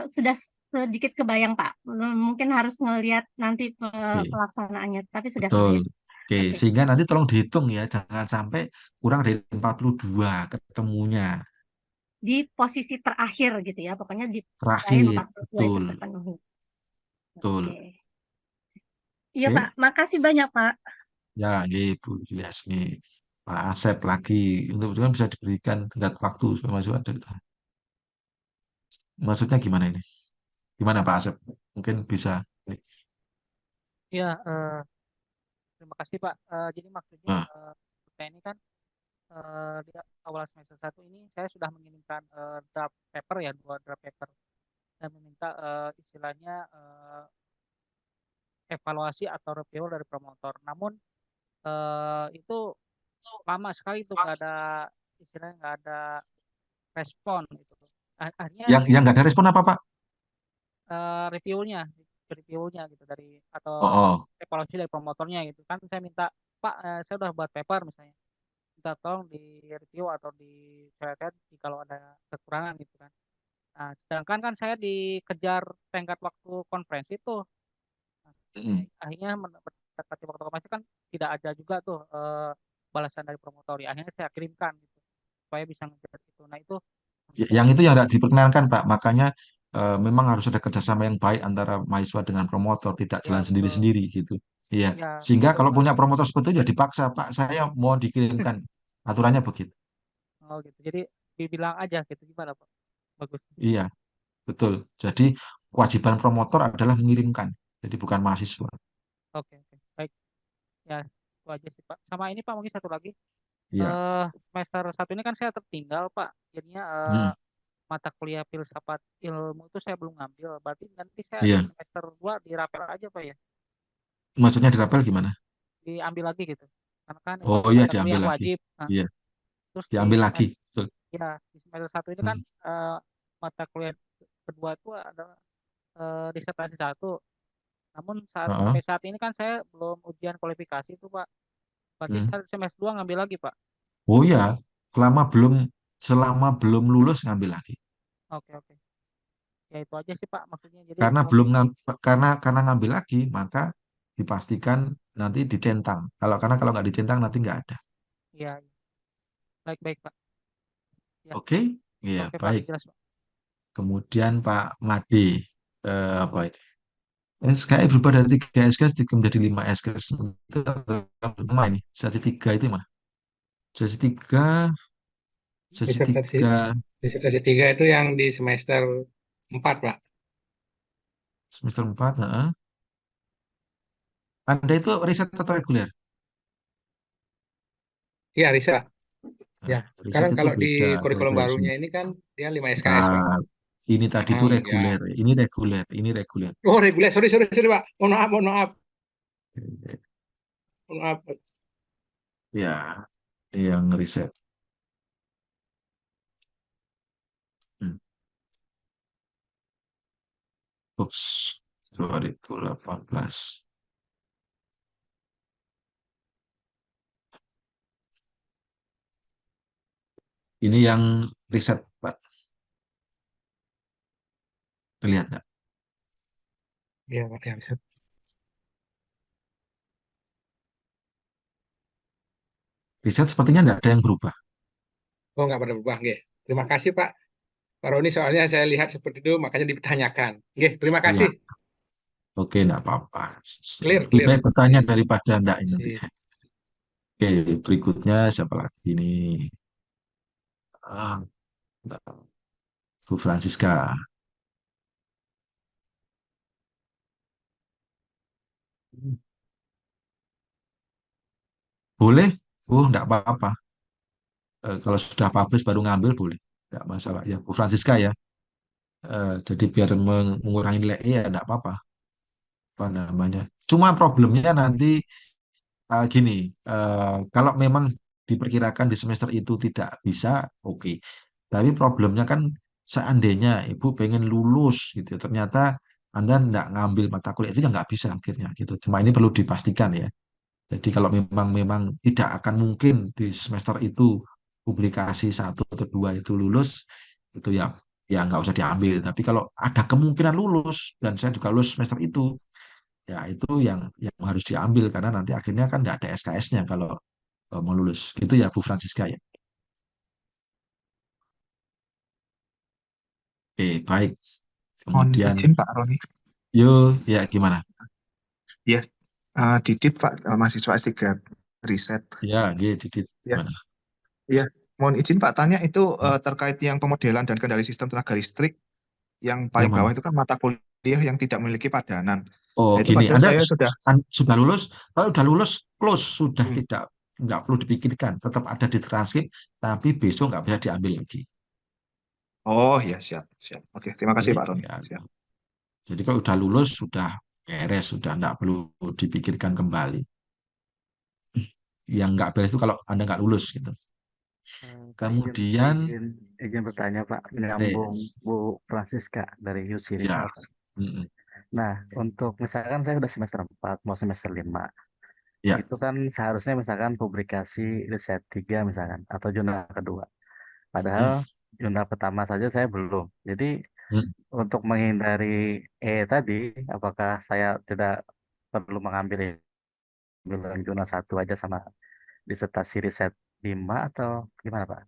[SPEAKER 12] sudah sedikit kebayang, Pak. Mungkin harus ngelihat nanti
[SPEAKER 1] Oke.
[SPEAKER 12] pelaksanaannya, tapi sudah
[SPEAKER 1] Betul.
[SPEAKER 12] kebayang.
[SPEAKER 1] Oke,
[SPEAKER 12] Oke.
[SPEAKER 1] sehingga nanti tolong dihitung ya, jangan sampai kurang dari 42 ketemunya.
[SPEAKER 12] Di posisi terakhir gitu ya, pokoknya di nilai
[SPEAKER 1] Terakhir,
[SPEAKER 12] 42 itu
[SPEAKER 1] betul,
[SPEAKER 12] terpenuhi. Oke.
[SPEAKER 1] betul.
[SPEAKER 12] Iya, Pak.
[SPEAKER 1] Oke,
[SPEAKER 12] Makasih banyak, Pak.
[SPEAKER 1] ya, Bu Julias nih, Pak Asep lagi, untuk itu kan bisa diberikan tenggat waktu supaya masuk ada. Maksudnya gimana ini? Gimana Pak Asep? Mungkin bisa.
[SPEAKER 11] Ya, terima kasih Pak. Jadi maksudnya
[SPEAKER 1] Nah,
[SPEAKER 11] saya ini kan di awal semester 1 ini saya sudah mengirimkan draft paper ya, 2 draft paper dan meminta istilahnya evaluasi atau review dari promotor. Namun itu lama sekali tuh nggak ada istilahnya nggak ada respon gitu. Akhirnya
[SPEAKER 1] yang nggak ada respon apa Pak?
[SPEAKER 11] reviewnya reviewnya gitu dari
[SPEAKER 1] Oh,
[SPEAKER 11] atau
[SPEAKER 1] oh.
[SPEAKER 11] evaluasi dari promotornya gitu kan saya minta Pak saya udah buat paper misalnya minta tolong di review atau dicoret kalau ada kekurangan gitu kan. Nah, sedangkan kan saya dikejar tenggat waktu konferensi tuh. Nah,
[SPEAKER 1] Mm.
[SPEAKER 11] akhirnya mendekati waktu konferensi kan tidak ada juga tuh balasan dari promotor. Ya, akhirnya saya kirimkan gitu supaya bisa ngejar itu. Nah, itu
[SPEAKER 1] Yang itu yang tidak diperkenankan Pak, makanya memang harus ada kerjasama yang baik antara mahasiswa dengan promotor, tidak
[SPEAKER 11] ya
[SPEAKER 1] jalan
[SPEAKER 11] betul.
[SPEAKER 1] sendiri-sendiri gitu. Iya,
[SPEAKER 11] Ya,
[SPEAKER 1] sehingga
[SPEAKER 11] betul
[SPEAKER 1] kalau
[SPEAKER 11] Pak.
[SPEAKER 1] punya promotor seperti itu ya dipaksa Pak, saya mau dikirimkan. Aturannya begitu.
[SPEAKER 11] Oh gitu. Jadi dibilang aja gitu gimana Pak? Bagus.
[SPEAKER 1] Iya, betul. Jadi kewajiban promotor adalah mengirimkan, jadi bukan mahasiswa.
[SPEAKER 11] Oke, oke. Baik. Ya, itu aja sih Pak. Sama ini Pak mungkin satu lagi.
[SPEAKER 1] Iya.
[SPEAKER 11] Semester 1 ini kan saya tertinggal Pak. Jadinya
[SPEAKER 1] Hmm.
[SPEAKER 11] mata kuliah filsafat ilmu itu saya belum ngambil. Berarti nanti saya di
[SPEAKER 1] Iya.
[SPEAKER 11] semester 2 dirapel aja Pak ya,
[SPEAKER 1] Maksudnya dirapel gimana?
[SPEAKER 11] diambil lagi gitu. Karena kan itu
[SPEAKER 1] Oh iya,
[SPEAKER 11] mata kuliah
[SPEAKER 1] diambil lagi.
[SPEAKER 11] wajib. Nah,
[SPEAKER 1] Iya,
[SPEAKER 11] terus di
[SPEAKER 1] diambil lagi.
[SPEAKER 11] semester
[SPEAKER 1] Betul.
[SPEAKER 11] ya di semester 1 ini kan
[SPEAKER 1] Hmm.
[SPEAKER 11] mata kuliah kedua itu adalah disertasi satu. Namun
[SPEAKER 1] Heeh.
[SPEAKER 11] sampai saat ini kan saya belum ujian kualifikasi itu Pak. Berarti
[SPEAKER 1] Hmm.
[SPEAKER 11] saya semester 2 ngambil lagi Pak.
[SPEAKER 1] Oh ya, selama belum lulus ngambil lagi.
[SPEAKER 11] Oke oke. Ya itu aja sih Pak maksudnya. Jadi
[SPEAKER 1] Karena
[SPEAKER 11] kalau
[SPEAKER 1] belum karena ngambil lagi, maka dipastikan nanti dicentang. Kalau nggak dicentang nanti nggak ada.
[SPEAKER 11] ya baik baik Pak. Ya
[SPEAKER 1] Oke? Iya,
[SPEAKER 11] oke Pak
[SPEAKER 1] baik.
[SPEAKER 11] jelas Pak.
[SPEAKER 1] Kemudian Pak Made, apa ini? SKS berubah dari 3 SKS menjadi 5 SKS. Itu apa ini? Sesi 3 itu mah. Sesi 3, sesi
[SPEAKER 13] Disertasi
[SPEAKER 1] 3
[SPEAKER 13] disertasi 3 itu yang di semester 4 Pak.
[SPEAKER 1] semester 4. Heeh. Anda itu riset atau reguler?
[SPEAKER 13] Iya, Risa. Ya,
[SPEAKER 1] Nah, riset
[SPEAKER 13] sekarang
[SPEAKER 1] itu
[SPEAKER 13] kalau di
[SPEAKER 1] beda
[SPEAKER 13] kurikulum
[SPEAKER 1] selesai.
[SPEAKER 13] barunya ini kan dia 5 SKS, Pak.
[SPEAKER 1] Bentar. Ini tadi itu
[SPEAKER 13] Ya.
[SPEAKER 1] reguler, ini reguler, ini reguler.
[SPEAKER 13] Oh, reguler. Sorry, Pak. Mohon maaf, mohon maaf. Mohon maaf.
[SPEAKER 1] Ya, yang riset. Hmm. Ups, 2018. Ini yang riset, Pak. Lihat nggak?
[SPEAKER 13] Iya, Pak, ya bisa.
[SPEAKER 1] Riset sepertinya nggak ada yang berubah.
[SPEAKER 13] Oh, nggak pada berubah, nggih. Terima kasih, Pak. Pak Roni, soalnya saya lihat seperti itu, makanya dipertanyakan. Nggih, terima
[SPEAKER 1] Iya,
[SPEAKER 13] kasih.
[SPEAKER 1] oke, nggak apa-apa.
[SPEAKER 13] Clear,
[SPEAKER 1] Lebih
[SPEAKER 13] clear.
[SPEAKER 1] baik bertanya daripada enggak ini nanti.
[SPEAKER 13] Iya.
[SPEAKER 1] Oke, berikutnya siapa lagi nih? Ah, bentar. Bu Francisca. Boleh? Oh, enggak apa-apa. Kalau sudah publish baru ngambil boleh. Enggak masalah. Ya, Bu Francisca ya. Jadi biar mengurangi nilai ya enggak apa-apa. Apa namanya? Cuma problemnya nanti gini. Kalau memang diperkirakan di semester itu tidak bisa, oke. Tapi problemnya kan seandainya Ibu pengen lulus gitu, ternyata Anda enggak ngambil mata kuliah itu ya nggak bisa akhirnya gitu. Cuma ini perlu dipastikan ya. Jadi kalau memang tidak akan mungkin di semester itu publikasi 1 atau 2 itu lulus, itu ya nggak usah diambil. Tapi kalau ada kemungkinan lulus dan saya juga lulus semester itu, ya itu yang harus diambil karena nanti akhirnya kan nggak ada SKS-nya kalau mau lulus. Gitu ya Bu Francisca ya. Oke, baik.
[SPEAKER 14] Mohon
[SPEAKER 1] Kemudian,
[SPEAKER 14] izin Pak Roni.
[SPEAKER 1] yo ya gimana?
[SPEAKER 14] Ya, Didit Pak, mahasiswa S3 riset.
[SPEAKER 1] Ya, Didit
[SPEAKER 14] Ya,
[SPEAKER 1] gimana?
[SPEAKER 14] ya. Mohon izin Pak tanya itu terkait yang pemodelan dan kendali sistem tenaga listrik yang
[SPEAKER 1] Yang
[SPEAKER 14] paling
[SPEAKER 1] mana?
[SPEAKER 14] bawah itu kan mata kuliah yang tidak memiliki padanan.
[SPEAKER 1] Oh,
[SPEAKER 14] Nah, itu
[SPEAKER 1] gini,
[SPEAKER 14] padahal
[SPEAKER 1] Anda
[SPEAKER 14] saya sudah.
[SPEAKER 1] sudah lulus, kalau sudah lulus, close, sudah
[SPEAKER 14] Hmm.
[SPEAKER 1] nggak perlu dipikirkan, tetap ada di transkrip, tapi besok nggak bisa diambil lagi.
[SPEAKER 14] Oh ya, siap, siap. Oke, terima kasih
[SPEAKER 1] Oke,
[SPEAKER 14] Pak Roni.
[SPEAKER 1] ya.
[SPEAKER 14] Siap.
[SPEAKER 1] Jadi kalau sudah lulus, sudah beres, sudah nggak perlu dipikirkan kembali. Yang nggak beres itu kalau Anda nggak lulus gitu.
[SPEAKER 15] Pak,
[SPEAKER 1] Kemudian,
[SPEAKER 15] izin bertanya Pak,
[SPEAKER 1] eh,
[SPEAKER 15] menyambung Bu Francisca dari UC
[SPEAKER 1] ya,
[SPEAKER 15] Risau. Nah, untuk misalkan saya udah semester 4, mau semester 5,
[SPEAKER 1] ya,
[SPEAKER 15] itu kan seharusnya misalkan publikasi riset 3 misalkan, atau jurnal kedua. Padahal jurnal pertama saja saya belum. Jadi untuk menghindari tadi, apakah saya tidak perlu mengambil jurnal 1 aja sama disertasi riset 5 atau gimana Pak?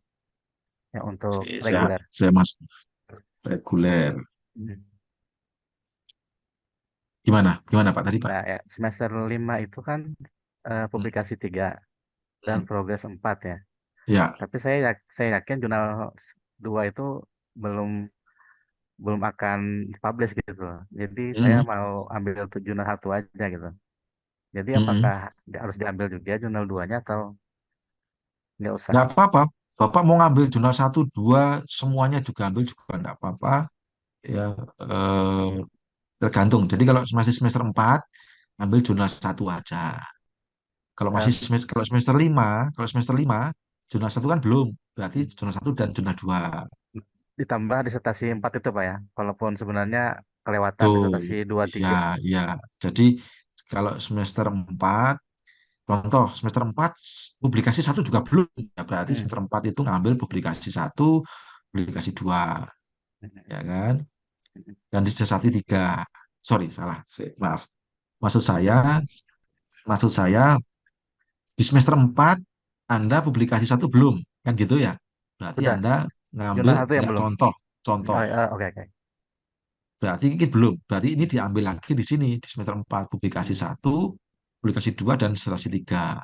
[SPEAKER 15] Ya untuk reguler.
[SPEAKER 1] saya masuk reguler. Gimana Pak tadi Pak?
[SPEAKER 15] Nah, ya, semester 5 itu kan publikasi 3 dan progres 4 ya.
[SPEAKER 1] Ya.
[SPEAKER 15] Tapi saya yakin jurnal 2 itu belum belum akan publish gitu loh. Jadi saya mau ambil untuk jurnal 1 aja gitu. Jadi apakah harus diambil juga jurnal 2-nya atau nggak usah?
[SPEAKER 1] Nggak apa-apa. Bapak mau ngambil jurnal 1, 2, semuanya juga ambil juga enggak apa-apa. Ya, eh, tergantung. Jadi kalau masih semester 4, ambil jurnal 1 aja. Kalau
[SPEAKER 15] Eh,
[SPEAKER 1] masih kalau semester 5, jurnal 1 kan belum. Berarti jurnal 1 dan jurnal 2.
[SPEAKER 15] ditambah disertasi 4 itu Pak ya. Walaupun sebenarnya kelewatan
[SPEAKER 1] Tuh,
[SPEAKER 15] disertasi 2
[SPEAKER 1] ya,
[SPEAKER 15] 3.
[SPEAKER 1] ya. Jadi kalau semester 4, contoh semester 4 publikasi 1 juga belum. Ya, berarti
[SPEAKER 15] Hmm.
[SPEAKER 1] semester 4 itu ngambil publikasi 1, publikasi 2, ya kan? Dan disesati 3. Sorry, salah. Maaf. Maksud saya, maksud saya di semester 4 Anda publikasi 1 belum, kan gitu ya? Berarti
[SPEAKER 15] Sudah,
[SPEAKER 1] Anda
[SPEAKER 15] jurnal
[SPEAKER 1] ngambil,
[SPEAKER 15] satu yang
[SPEAKER 1] enggak,
[SPEAKER 15] belum.
[SPEAKER 1] contoh, contoh.
[SPEAKER 15] Oke oke.
[SPEAKER 1] Berarti ini belum. Berarti ini diambil lagi di sini di semester 4 publikasi 1, publikasi 2 dan disertasi 3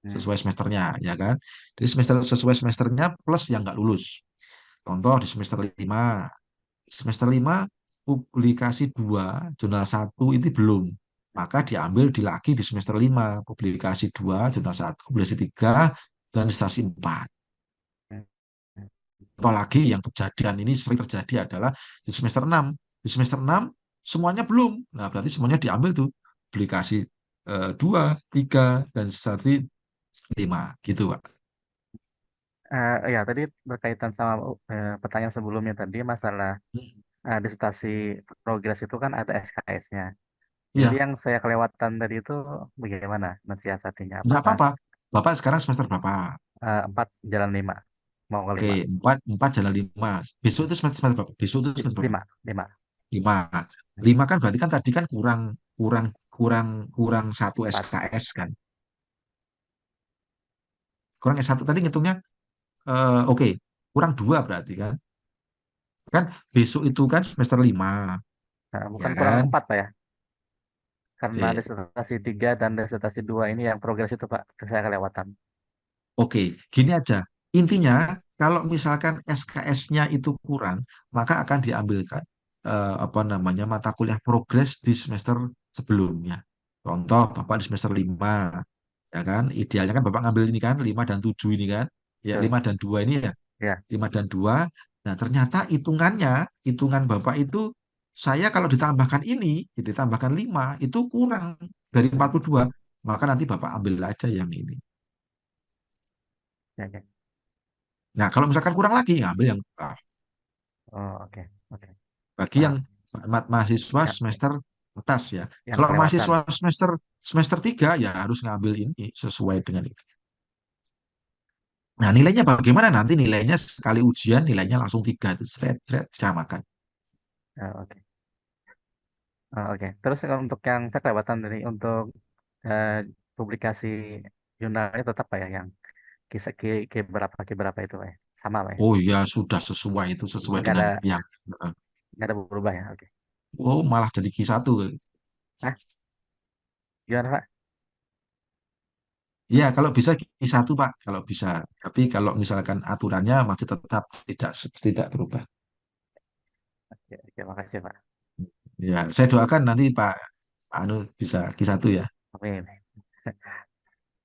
[SPEAKER 1] sesuai semesternya, ya kan? Jadi sesuai semesternya plus yang nggak lulus. Contoh di semester 5. Semester 5 publikasi 2 jurnal 1 itu belum. Maka diambil lagi di semester 5 publikasi 2 jurnal 1 publikasi 3 dan disertasi 4. Contoh lagi yang kejadian ini sering terjadi adalah di semester 6. Di semester 6 semuanya belum. Nah, berarti semuanya diambil tuh publikasi 2, 3 dan disertasi 5 gitu, Pak.
[SPEAKER 15] Ya tadi berkaitan sama pertanyaan sebelumnya tadi masalah disertasi progres itu kan ada SKS-nya. Jadi
[SPEAKER 1] Iya,
[SPEAKER 15] yang saya kelewatan tadi itu bagaimana mensiasatinya?
[SPEAKER 1] nggak
[SPEAKER 15] Apakah
[SPEAKER 1] apa-apa. Bapak sekarang semester berapa?
[SPEAKER 15] 4 jalan 5 mau ke
[SPEAKER 1] Oke,
[SPEAKER 15] 5?
[SPEAKER 1] 4 jalan 5. Besok itu semester berapa? Besok itu semester berapa?
[SPEAKER 15] 5 5.
[SPEAKER 1] 5. 5 kan berarti kan tadi kan kurang kurang kurang kurang 1
[SPEAKER 15] 4.
[SPEAKER 1] SKS kan. Kurang S1 tadi ngitungnya oke, kurang 2 berarti kan. Kan besok itu kan semester 5,
[SPEAKER 15] Nah,
[SPEAKER 1] ya
[SPEAKER 15] bukan kurang
[SPEAKER 1] kan?
[SPEAKER 15] 4 Pak ya. Karena
[SPEAKER 1] Oke.
[SPEAKER 15] disertasi 3 dan disertasi 2 ini yang progres itu Pak saya kelewatan.
[SPEAKER 1] Oke, gini aja. Intinya, kalau misalkan SKS-nya itu kurang, maka akan diambilkan apa namanya mata kuliah progres di semester sebelumnya. Contoh, Bapak di semester 5, ya kan? Idealnya kan Bapak ngambil ini kan, 5 dan 7 ini kan. Ya,
[SPEAKER 15] Betul.
[SPEAKER 1] 5 dan 2 ini ya.
[SPEAKER 15] Ya.
[SPEAKER 1] 5 dan 2. Nah, ternyata hitungan Bapak itu, saya kalau ditambahkan ini, ditambahkan 5, itu kurang dari 42. Maka nanti Bapak ambil aja yang ini.
[SPEAKER 15] Ya, ya.
[SPEAKER 1] Nah, kalau misalkan kurang lagi, ambil yang
[SPEAKER 15] Oh, oke. Oke.
[SPEAKER 1] bagi yang
[SPEAKER 15] Paham.
[SPEAKER 1] mahasiswa
[SPEAKER 15] Ya,
[SPEAKER 1] semester atas ya.
[SPEAKER 15] yang
[SPEAKER 1] Kalau
[SPEAKER 15] kelewatan.
[SPEAKER 1] mahasiswa semester 3 ya harus ngambil ini sesuai dengan itu. Nah, nilainya bagaimana? Nanti nilainya sekali ujian nilainya langsung 3 itu. Seret, disamakan.
[SPEAKER 15] Oke. Oke. Terus untuk yang saya kelewatan dari untuk eh, publikasi jurnalnya tetap Pak ya yang kisah berapa itu Pak ya? Sama Pak ya?
[SPEAKER 1] Oh ya, sudah sesuai itu sesuai
[SPEAKER 15] Nggak
[SPEAKER 1] dengan
[SPEAKER 15] ada
[SPEAKER 1] yang
[SPEAKER 15] nggak ada berubah ya? Oke.
[SPEAKER 1] oh malah jadi Q1.
[SPEAKER 15] Hah? Gimana Pak?
[SPEAKER 1] Ya, kalau bisa Q1 Pak, kalau bisa. Tapi kalau misalkan aturannya masih tetap tidak berubah.
[SPEAKER 15] Oke, makasih Pak.
[SPEAKER 1] Ya, saya doakan nanti Pak Anu bisa Q1 ya.
[SPEAKER 15] Amin.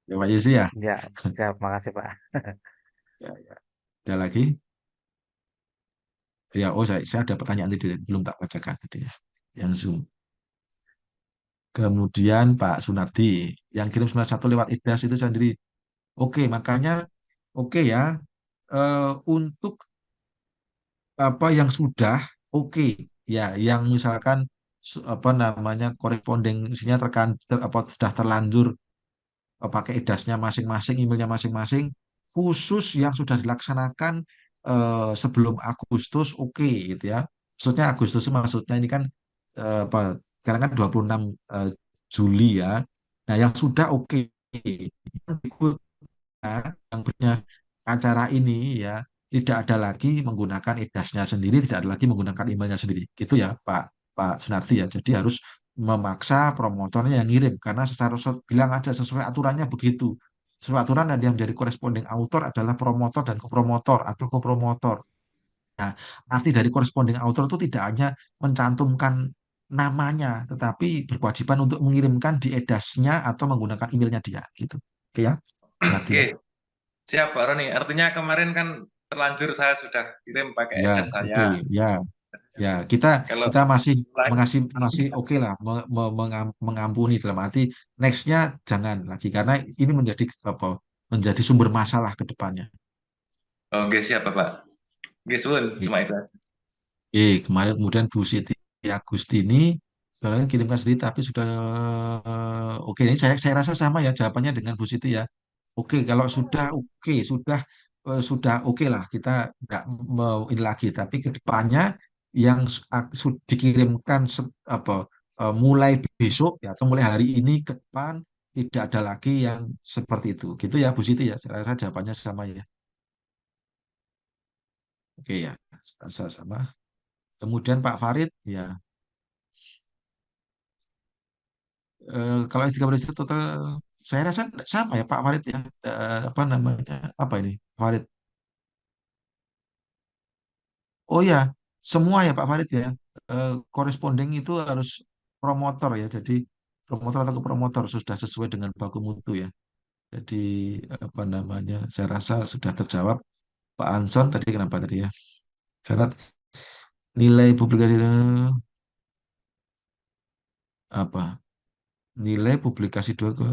[SPEAKER 1] Ya, Pak Yusi ya.
[SPEAKER 15] Ya, siap, makasih Pak.
[SPEAKER 1] Ya, ya. Ada lagi? Ya, oh saya ada pertanyaan tadi belum tak bacakan tadi ya. Yang Zoom. Kemudian Pak Sunardi yang kirim 91 lewat IDAS itu sendiri. Oke, makanya oke ya. Untuk apa yang sudah oke ya, yang misalkan apa namanya korespondensinya apa sudah terlanjur pakai IDAS-nya masing-masing, emailnya masing-masing, khusus yang sudah dilaksanakan sebelum Agustus, oke gitu ya. Maksudnya Agustus itu maksudnya ini kan apa, sekarang kan 26 Juli ya. Nah, yang sudah oke. Yang punya acara ini ya tidak ada lagi menggunakan IDAS-nya sendiri, tidak ada lagi menggunakan emailnya sendiri. Gitu ya, Pak Sunarti ya. Jadi harus memaksa promotornya yang ngirim karena secara bilang aja sesuai aturannya begitu. Sesuai aturan ada yang dari corresponding author adalah promotor dan kopromotor atau kopromotor. Nah, arti dari corresponding author itu tidak hanya mencantumkan namanya, tetapi berkewajiban untuk mengirimkan di EDAS-nya atau menggunakan emailnya dia, gitu. Oke ya, Sunarti ya.
[SPEAKER 3] Oke,
[SPEAKER 16] Siap, Pak Roni. Artinya kemarin kan terlanjur saya sudah kirim pakai
[SPEAKER 1] Ya,
[SPEAKER 16] edas saya.
[SPEAKER 1] oke, ya, ya. Kita
[SPEAKER 16] Kalau
[SPEAKER 1] kita masih
[SPEAKER 16] lain,
[SPEAKER 1] masih oke lah mengampuni dalam arti nextnya jangan lagi karena ini menjadi apa? Menjadi sumber masalah ke depannya.
[SPEAKER 16] oh, nggak siap, Bapak. Nggak suwun, cuma
[SPEAKER 1] Gitu.
[SPEAKER 16] itu aja.
[SPEAKER 1] Kemarin kemudian Bu Siti Agustini kalian kirimkan sendiri tapi sudah oke ini saya rasa sama ya jawabannya dengan Bu Siti ya. Oke kalau sudah oke sudah oke lah kita nggak mau ini lagi tapi ke depannya yang dikirimkan apa mulai besok ya atau mulai hari ini ke depan tidak ada lagi yang seperti itu. Gitu ya Bu Siti ya. Saya rasa jawabannya sama ya. Oke ya, saya rasa sama. Kemudian Pak Farid ya. Kalau S13 itu total saya rasa sama ya Pak Farid ya. Apa namanya? Apa ini? Farid. Oh ya, semua ya Pak Farid ya. Koresponding itu harus promotor ya. Jadi promotor atau ke promotor sudah sesuai dengan baku mutu ya. Jadi apa namanya? Saya rasa sudah terjawab. Pak Anson tadi kenapa tadi ya? Syarat nilai publikasi apa? Nilai publikasi dua ke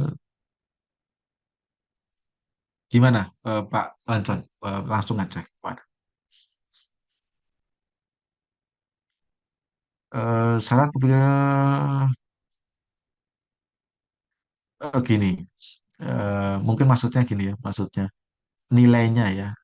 [SPEAKER 1] gimana Pak Anson? Langsung aja Pak. Syarat publikasi gini, mungkin maksudnya gini ya, maksudnya nilainya ya.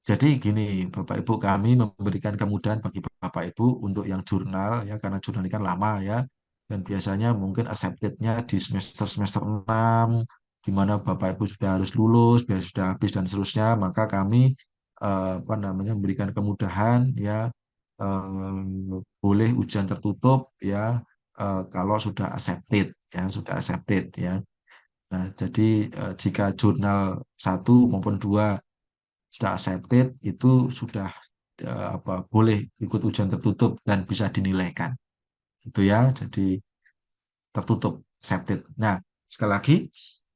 [SPEAKER 1] Jadi gini, Bapak Ibu kami memberikan kemudahan bagi Bapak Ibu untuk yang jurnal ya, karena jurnal ini kan lama ya, dan biasanya mungkin accepted-nya di semester 6, di mana Bapak Ibu sudah harus lulus, biasa sudah habis dan seterusnya, maka kami apa namanya memberikan kemudahan ya, boleh ujian tertutup ya, kalau sudah accepted ya, sudah accepted ya. Nah, jadi jika jurnal satu maupun dua sudah accepted, itu sudah apa boleh ikut ujian tertutup dan bisa dinilaikan, gitu ya. Jadi tertutup accepted. Nah, sekali lagi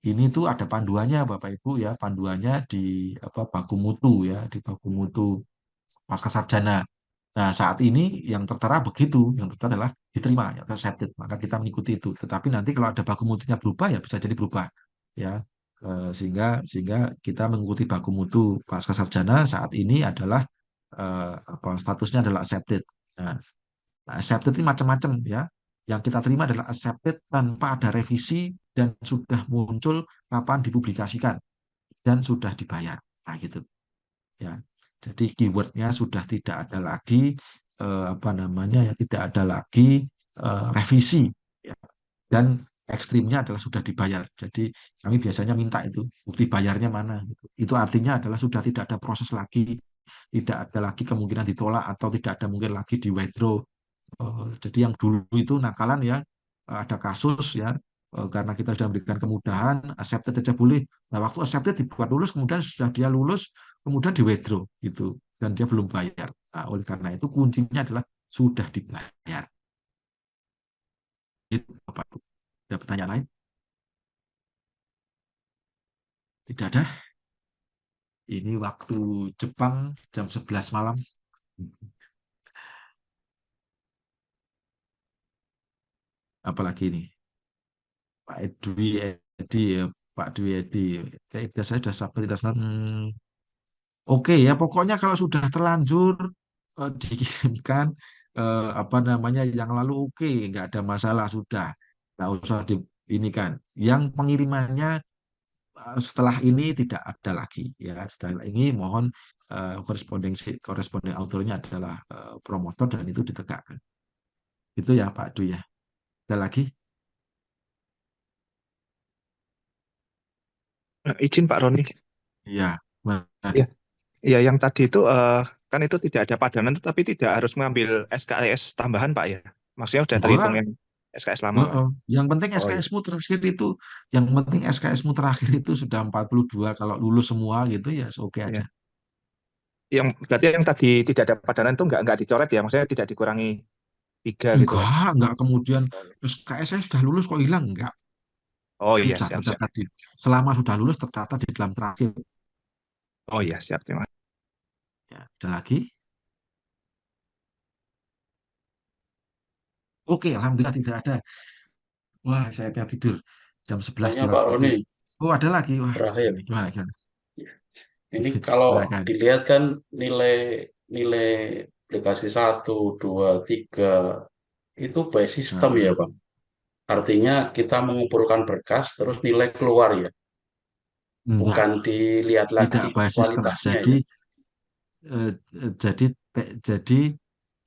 [SPEAKER 1] ini tuh ada panduannya Bapak Ibu ya, panduannya di apa baku mutu ya, di baku mutu pasca sarjana. Nah, saat ini yang tertera begitu, yang tertera adalah diterima, ya, accepted. Maka kita mengikuti itu. Tetapi nanti kalau ada baku mutunya berubah, ya bisa jadi berubah, ya. Sehingga kita mengikuti baku mutu pasca sarjana saat ini adalah apa statusnya adalah accepted. Nah, accepted ini macam-macam ya. Yang kita terima adalah accepted tanpa ada revisi dan sudah muncul kapan dipublikasikan dan sudah dibayar. Nah, gitu ya. Jadi keywordnya sudah tidak ada lagi apa namanya ya tidak ada lagi revisi ya. Dan ekstrimnya adalah sudah dibayar. Jadi kami biasanya minta itu bukti bayarnya mana gitu. Itu artinya adalah sudah tidak ada proses lagi, tidak ada lagi kemungkinan ditolak atau tidak ada mungkin lagi di withdraw. Jadi yang dulu itu nakalan ya ada kasus ya karena kita sudah memberikan kemudahan accepted saja boleh. Nah waktu accepted dibuat lulus kemudian sudah dia lulus kemudian di withdraw gitu dan dia belum bayar. Nah, oleh karena itu kuncinya adalah sudah dibayar. Itu Bapak Ibu. Ada pertanyaan lain? Tidak ada. Ini waktu Jepang jam 11 malam. Apalagi ini Pak Dwi Edi ya Pak Dwi Edi. Kayak saya sudah sabar tidak sabar. Oke ya, pokoknya kalau sudah terlanjur dikirimkan apa namanya yang lalu oke, nggak ada masalah sudah, nggak usah di ini kan. Yang pengirimannya setelah ini tidak ada lagi ya. Setelah ini mohon koresponden autornya adalah promotor dan itu ditegakkan. Itu ya Pak Dwi ya. Ada lagi?
[SPEAKER 14] Izin Pak Roni.
[SPEAKER 1] Iya.
[SPEAKER 14] Ya, ya yang tadi itu kan itu tidak ada padanan tapi tidak harus mengambil SKS tambahan Pak ya. Maksudnya sudah
[SPEAKER 1] Enggak
[SPEAKER 14] terhitung
[SPEAKER 1] lah.
[SPEAKER 14] yang SKS lama Pak.
[SPEAKER 1] Yang penting
[SPEAKER 14] Oh iya.
[SPEAKER 1] SKS-mu terakhir itu, yang penting SKS-mu terakhir itu sudah 42 kalau lulus semua gitu ya oke
[SPEAKER 14] Iya.
[SPEAKER 1] aja.
[SPEAKER 14] Yang berarti yang tadi tidak ada padanan itu nggak dicoret ya, maksudnya tidak dikurangi 3 gitu Mas.
[SPEAKER 1] Enggak kemudian SKS saya sudah lulus kok hilang, enggak.
[SPEAKER 14] Oh
[SPEAKER 1] Itu
[SPEAKER 14] iya,
[SPEAKER 1] sudah
[SPEAKER 14] siap, siap.
[SPEAKER 1] tercatat selama sudah lulus tercatat di dalam terakhir.
[SPEAKER 14] Oh iya, siap. Terima kasih.
[SPEAKER 1] Ya, ada lagi? Oke, alhamdulillah tidak ada. Wah, saya kayak tidur jam 11
[SPEAKER 17] Tanya
[SPEAKER 1] di
[SPEAKER 17] Pak
[SPEAKER 1] waktu.
[SPEAKER 17] Roni,
[SPEAKER 1] Oh, ada lagi. Wah,
[SPEAKER 17] terakhir.
[SPEAKER 1] gimana, gimana?
[SPEAKER 17] Ini kalau
[SPEAKER 1] Silakan.
[SPEAKER 17] dilihat kan nilai nilai aplikasi 1, 2, 3 itu by sistem ya Pak. Artinya kita mengumpulkan berkas terus nilai keluar ya.
[SPEAKER 1] Enggak,
[SPEAKER 17] Bukan dilihat
[SPEAKER 1] tidak
[SPEAKER 17] lagi
[SPEAKER 1] by system.
[SPEAKER 17] kualitasnya
[SPEAKER 1] Jadi
[SPEAKER 17] ya.
[SPEAKER 1] eh, jadi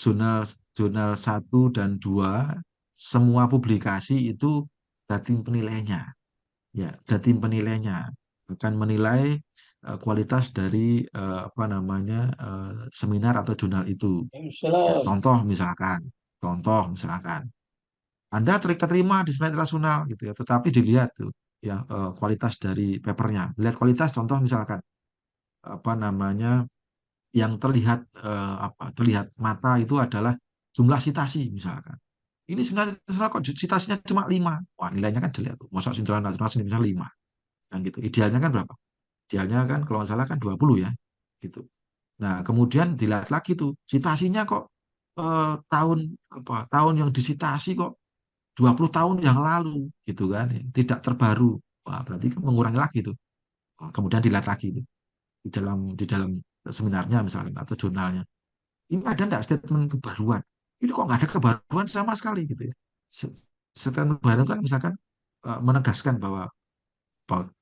[SPEAKER 1] jurnal jurnal 1 dan 2 semua publikasi itu ada tim penilainya. Ya, ada tim penilainya akan menilai kualitas dari apa namanya seminar atau jurnal itu. Ya, contoh misalkan Anda terima di seminar internasional gitu ya, tetapi dilihat tuh ya kualitas dari papernya. Lihat kualitas contoh misalkan apa namanya yang terlihat mata itu adalah jumlah sitasi misalkan. Ini sebenarnya kok citasinya cuma 5. Wah, nilainya kan jelek tuh. Masa sindiran nasional bisa 5. Kan gitu. Idealnya kan berapa? Idealnya kan kalau nggak salah kan 20 ya. Gitu. Nah, kemudian dilihat lagi tuh, citasinya kok tahun tahun yang disitasi kok 20 tahun yang lalu gitu kan. Tidak terbaru. Wah, berarti kan mengurangi lagi tuh. Kemudian dilihat lagi tuh di dalam seminarnya misalnya atau jurnalnya. Ini ada enggak statement kebaruan? Ini kok nggak ada kebaruan sama sekali gitu ya. Statement kebaruan kan misalkan menegaskan bahwa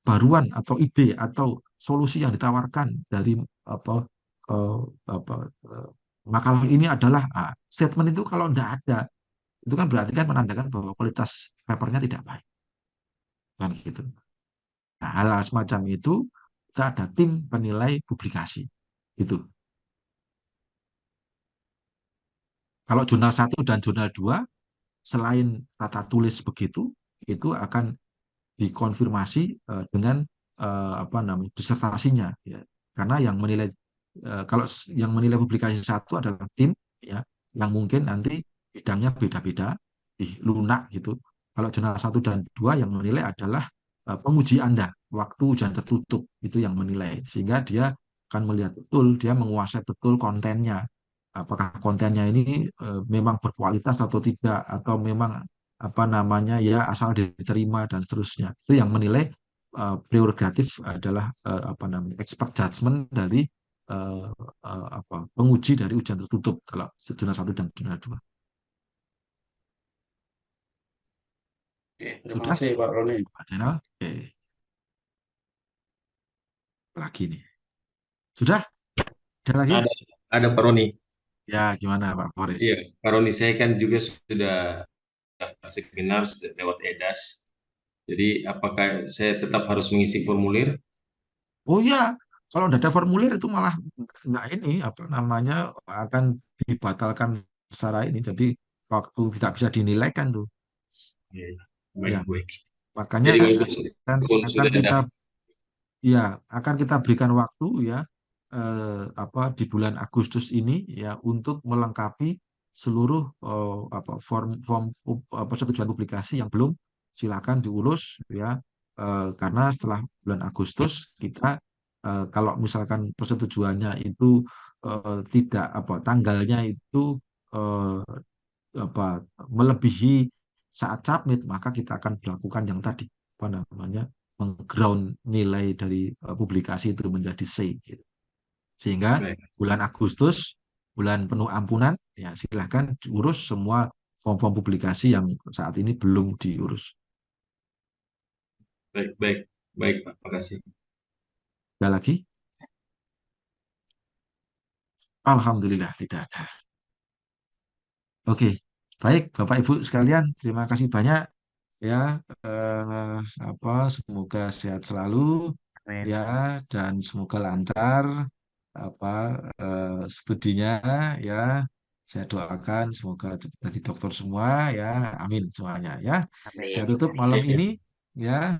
[SPEAKER 1] baruan atau ide atau solusi yang ditawarkan dari apa eh, apa eh, makalah ini adalah statement itu kalau enggak ada itu kan berarti kan menandakan bahwa kualitas papernya tidak baik kan gitu. Nah, hal semacam itu kita ada tim penilai publikasi itu. Kalau jurnal 1 dan jurnal 2 selain tata tulis begitu, itu akan dikonfirmasi dengan apa namanya disertasinya, ya. Karena yang menilai kalau yang menilai publikasi 1 adalah tim, ya, yang mungkin nanti bidangnya beda-beda, di lunak gitu. Kalau jurnal 1 dan 2 yang menilai adalah penguji Anda, waktu ujian tertutup itu yang menilai, sehingga dia akan melihat betul, dia menguasai betul kontennya. Apakah kontennya ini memang berkualitas atau tidak, atau memang apa namanya ya asal diterima dan seterusnya. Itu yang menilai prerogatif adalah apa namanya expert judgment dari eh, apa penguji dari ujian tertutup kalau jurnal 1 dan jurnal 2.
[SPEAKER 17] Oke, terima
[SPEAKER 1] Sudah?
[SPEAKER 17] kasih Pak Roni.
[SPEAKER 1] Pak Channel? Oke. Lagi nih. Sudah? Ada lagi?
[SPEAKER 9] Ada Pak Roni.
[SPEAKER 1] Ya, gimana Pak Boris?
[SPEAKER 9] Iya, Pak Roni, saya kan juga sudah daftar seminar sudah lewat EDAS. Jadi apakah saya tetap harus mengisi formulir?
[SPEAKER 1] Oh ya, kalau tidak ada formulir itu malah nggak ini apa namanya akan dibatalkan secara ini. Jadi waktu tidak bisa dinilaikan tuh.
[SPEAKER 9] Iya,
[SPEAKER 1] Ya,
[SPEAKER 9] baik.
[SPEAKER 1] makanya
[SPEAKER 9] Jadi walaupun
[SPEAKER 1] akan
[SPEAKER 9] sudah
[SPEAKER 1] kita
[SPEAKER 9] daftar,
[SPEAKER 1] ya akan kita berikan waktu ya apa di bulan Agustus ini ya untuk melengkapi seluruh apa form form persetujuan publikasi yang belum silakan diurus ya. Karena setelah bulan Agustus kita kalau misalkan persetujuannya itu tidak apa tanggalnya itu eh, apa melebihi saat submit, maka kita akan melakukan yang tadi apa namanya mengground nilai dari publikasi itu menjadi C gitu. Sehingga
[SPEAKER 9] baik,
[SPEAKER 1] bulan Agustus, bulan penuh ampunan, ya silahkan diurus semua form-form publikasi yang saat ini belum diurus.
[SPEAKER 9] baik, Pak. Makasih.
[SPEAKER 1] Ada lagi? Alhamdulillah tidak ada. Oke, baik Bapak Ibu sekalian, terima kasih banyak ya. Apa semoga sehat selalu
[SPEAKER 15] Amin.
[SPEAKER 1] ya dan semoga lancar apa studinya ya. Saya doakan semoga cepat jadi dokter semua ya. Amin semuanya ya. Saya
[SPEAKER 15] Amin.
[SPEAKER 1] tutup malam ini ya.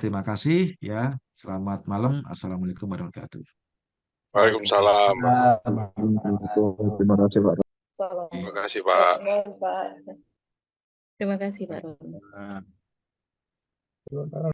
[SPEAKER 1] Terima kasih ya. Selamat malam. Assalamualaikum warahmatullahi wabarakatuh.
[SPEAKER 18] Waalaikumsalam.
[SPEAKER 14] Terima kasih Pak.
[SPEAKER 18] Terima kasih Pak.
[SPEAKER 10] Terima kasih Pak Roni.
[SPEAKER 4] Selamat malam.